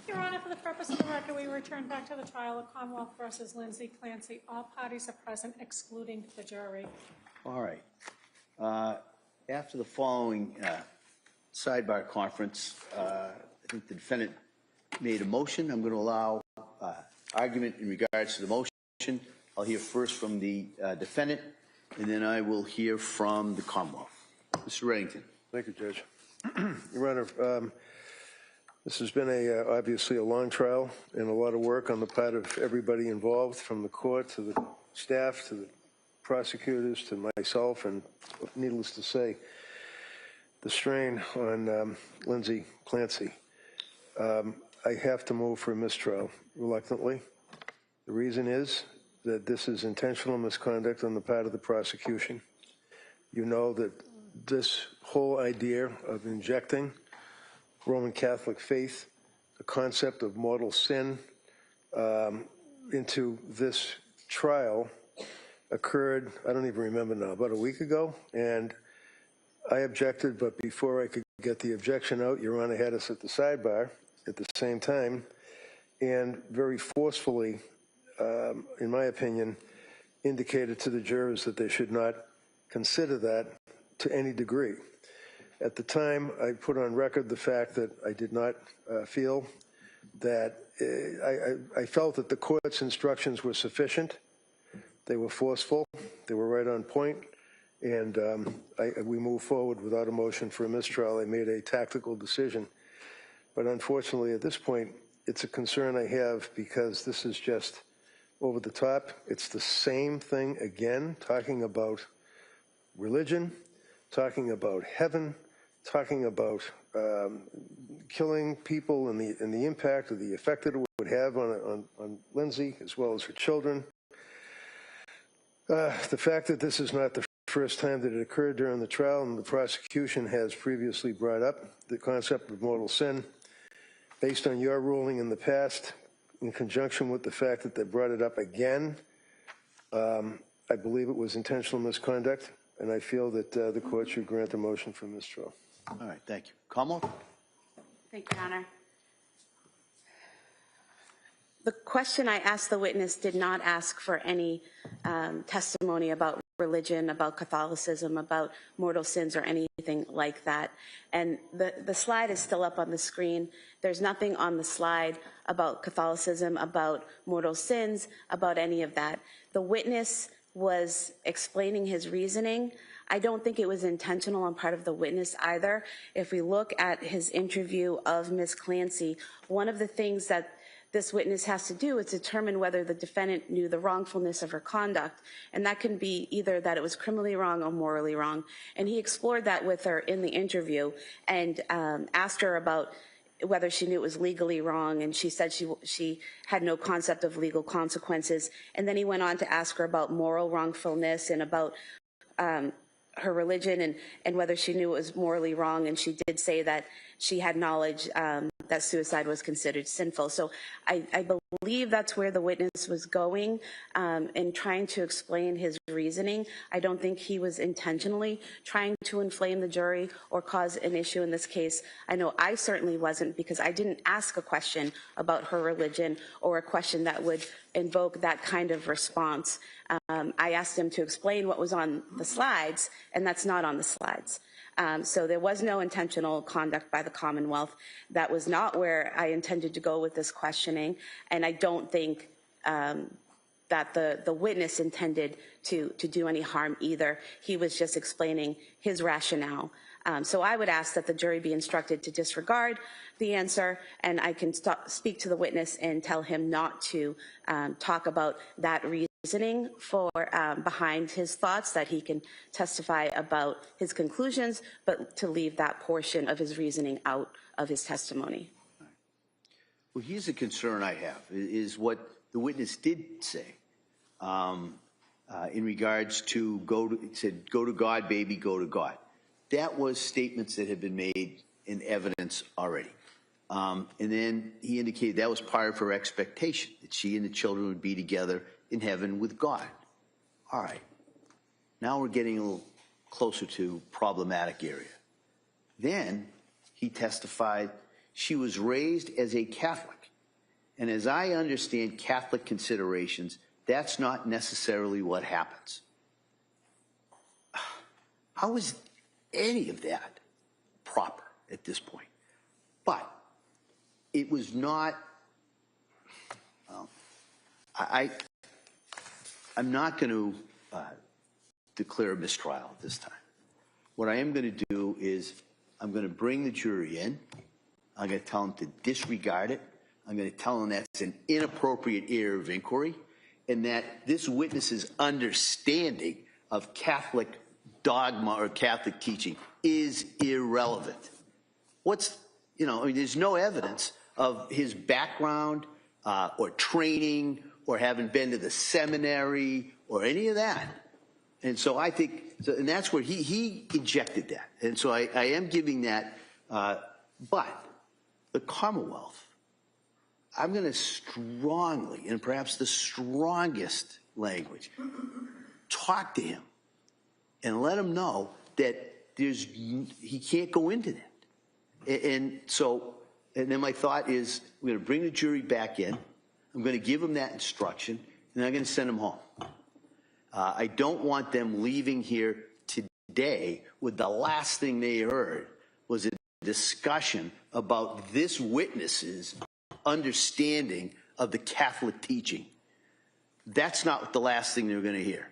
Your Honor, for the purpose of the record, we return back to the trial of Commonwealth versus Lindsay Clancy. All parties are present, excluding the jury. All right. After the following sidebar conference, I think the defendant made a motion. I'm going to allow argument in regards to the motion. I'll hear first from the defendant, and then I will hear from the Commonwealth. Mr. Reddington. Thank you, Judge. Your Honor, this has been obviously a long trial and a lot of work on the part of everybody involved, from the court to the staff to the prosecutors to myself, and needless to say, the strain on Lindsay Clancy. I have to move for a mistrial reluctantly. The reason is that this is intentional misconduct on the part of the prosecution. You know that this whole idea of injecting Roman Catholic faith, the concept of mortal sin, into this trial occurred, I don't even remember now, about a week ago, and I objected, but before I could get the objection out, Your Honor had us at the sidebar at the same time, and very forcefully, in my opinion, indicated to the jurors that they should not consider that to any degree. At the time, I put on record the fact that I did not feel that, I felt that the court's instructions were sufficient. They were forceful, they were right on point, and we moved forward without a motion for a mistrial. I made a tactical decision. But unfortunately, at this point, it's a concern I have because this is just over the top. It's the same thing again, talking about religion, talking about heaven, talking about killing people and the impact or the effect that it would have on Lindsay as well as her children. The fact that this is not the first time that it occurred during the trial, and the prosecution has previously brought up the concept of mortal sin, based on your ruling in the past, in conjunction with the fact that they brought it up again, I believe it was intentional misconduct, and I feel that the court should grant a motion for mistrial. All right, thank you. Commonwealth? Thank you, Your Honor. The question I asked the witness did not ask for any testimony about religion, about Catholicism, about mortal sins, or anything like that. And the slide is still up on the screen. There's nothing on the slide about Catholicism, about mortal sins, about any of that. The witness was explaining his reasoning. I don't think it was intentional on part of the witness either. If we look at his interview of Ms. Clancy, one of the things that this witness has to do is determine whether the defendant knew the wrongfulness of her conduct. And that can be either that it was criminally wrong or morally wrong. And he explored that with her in the interview and asked her about whether she knew it was legally wrong, and she said she had no concept of legal consequences. And then he went on to ask her about moral wrongfulness and about her religion and whether she knew it was morally wrong, and she did say that she had knowledge that suicide was considered sinful. So I believe that's where the witness was going in trying to explain his reasoning. I don't think he was intentionally trying to inflame the jury or cause an issue in this case. I know I certainly wasn't, because I didn't ask a question about her religion or a question that would invoke that kind of response. I asked him to explain what was on the slides, and that's not on the slides. So there was no intentional conduct by the Commonwealth. That was not where I intended to go with this questioning, and I don't think that the witness intended to do any harm either. He was just explaining his rationale. So I would ask that the jury be instructed to disregard the answer, and I can speak to the witness and tell him not to talk about that reasoning for behind his thoughts, that he can testify about his conclusions, but to leave that portion of his reasoning out of his testimony. Well, here's a concern I have, is what the witness did say in regards to it said, go to God, baby, go to God. That was statements that had been made in evidence already. And then he indicated that was part of her expectation, that she and the children would be together in heaven with God. All right. Now we're getting a little closer to problematic area. Then he testified she was raised as a Catholic. And as I understand Catholic considerations, that's not necessarily what happens. How is any of that proper at this point? But it was not, well, I'm not going to declare a mistrial at this time. What I am going to do is I'm going to bring the jury in. I'm going to tell them to disregard it. I'm going to tell them that's an inappropriate area of inquiry and that this witness's understanding of Catholic dogma or Catholic teaching is irrelevant. There's no evidence of his background or training or having been to the seminary or any of that. And so I think, and that's where he injected that. And so I am giving that, but the Commonwealth, I'm going to strongly, and perhaps the strongest language, talk to him and let him know that he can't go into that. And then my thought is we're going to bring the jury back in. I'm going to give them that instruction, and I'm going to send them home. I don't want them leaving here today with the last thing they heard was a discussion about this witness's understanding of the Catholic teaching. That's not the last thing they're going to hear.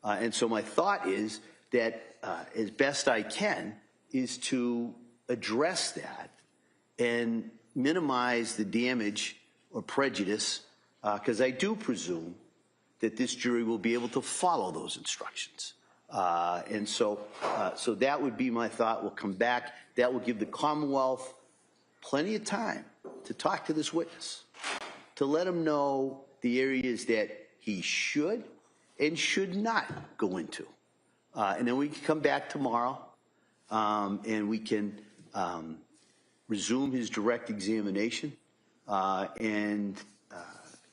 And so my thought is that as best I can is to address that and minimize the damage or prejudice, because I do presume that this jury will be able to follow those instructions. And so that would be my thought. We'll come back. That will give the Commonwealth plenty of time to talk to this witness, to let him know the areas that he should and should not go into. And then we can come back tomorrow and we can resume his direct examination and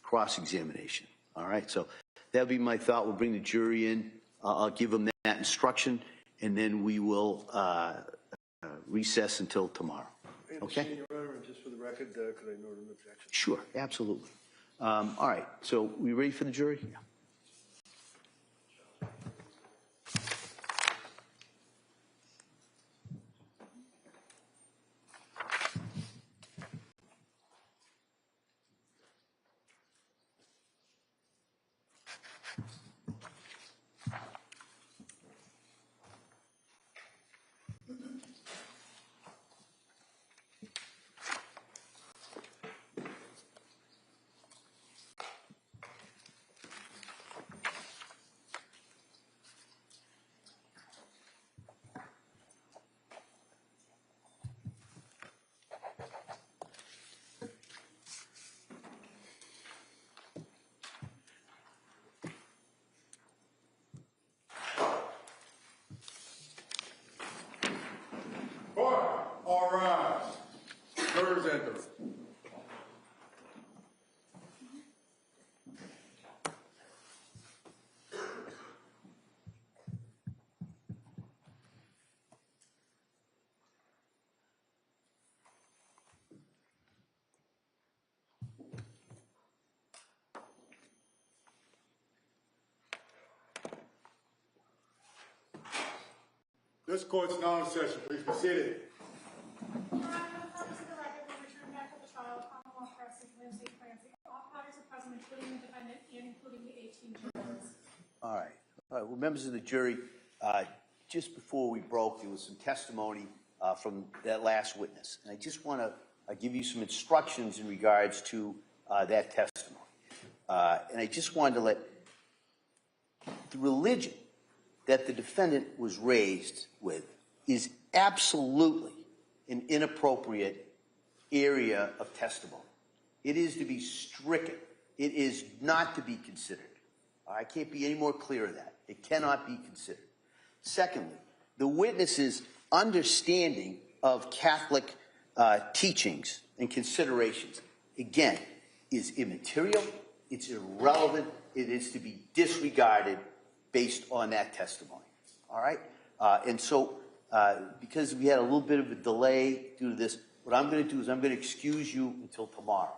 cross-examination. All right, so that'll be my thought. We'll bring the jury in. I'll give them that instruction, and then we will recess until tomorrow. Okay? Your Honor, just for the record, could I note an objection? Sure, absolutely. All right, so we ready for the jury? Yeah. All rise. Jurors enter. This court's now in session. Please be seated. For the purpose of the record, we return back to the trial. Commonwealth versus Lindsay Clancy. All parties are present, including the defendant and including the 18 jurors. All right. Well, members of the jury, just before we broke, there was some testimony from that last witness. And I just want to give you some instructions in regards to that testimony. And I just wanted to let the religion that the defendant was raised with is absolutely an inappropriate area of testimony. It is to be stricken. It is not to be considered. I can't be any more clear of that. It cannot be considered. Secondly, the witness's understanding of Catholic teachings and considerations, again, is immaterial, it's irrelevant, it is to be disregarded based on that testimony. All right? And so because we had a little bit of a delay due to this, what I'm going to do is I'm going to excuse you until tomorrow,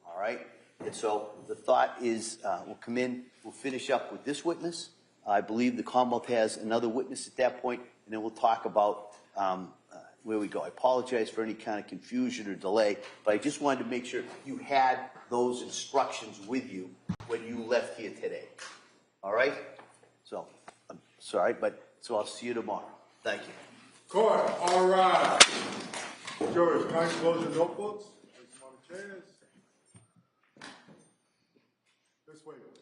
all right? And so the thought is we'll come in, we'll finish up with this witness. I believe the Commonwealth has another witness at that point, and then we'll talk about where we go. I apologize for any kind of confusion or delay, but I just wanted to make sure you had those instructions with you when you left here today. All right? So, I'm sorry, so I'll see you tomorrow. Thank you. Court, all rise. Jurors, kindly close your notebooks. Place them on the chairs. This way, please.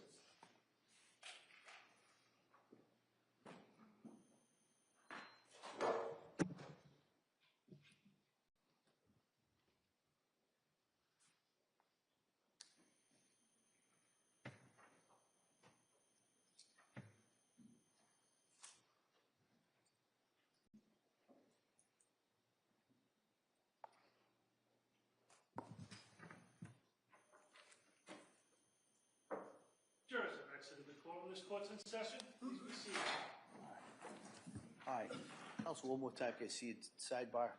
Jurors have exited the courtroom. This court's in session. Please be seated. All right. Also, one more time, can I see it sidebar?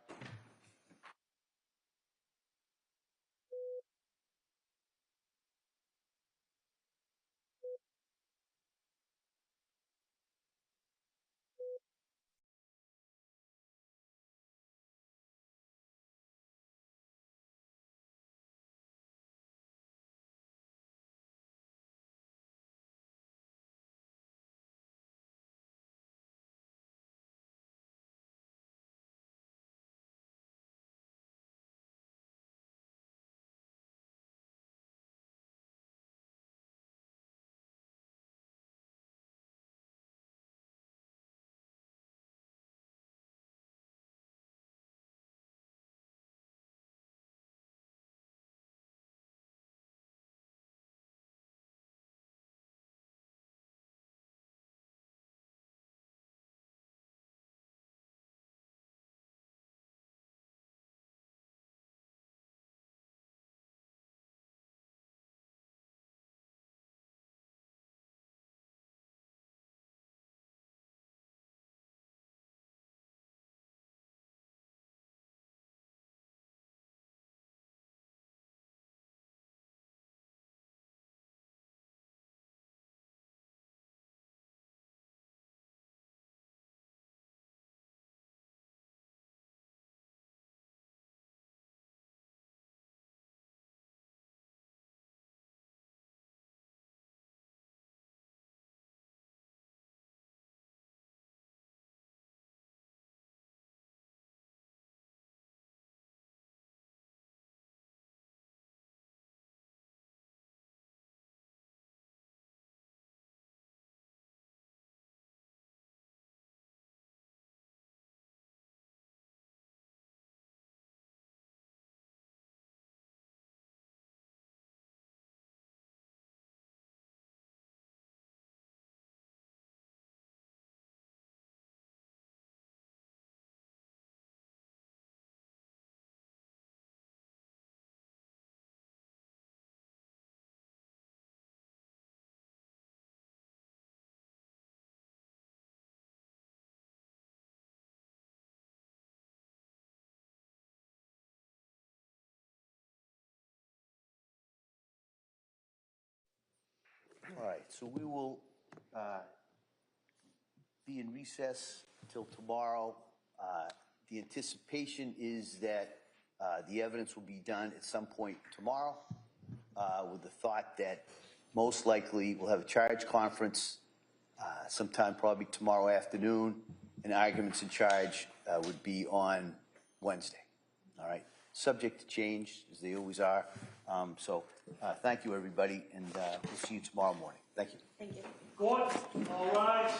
All right, so we will be in recess till tomorrow. The anticipation is that the evidence will be done at some point tomorrow, with the thought that most likely we'll have a charge conference sometime probably tomorrow afternoon, and arguments in charge would be on Wednesday. All right, subject to change, as they always are. So thank you, everybody, and we'll see you tomorrow morning. Thank you. Thank you. Court, all rise.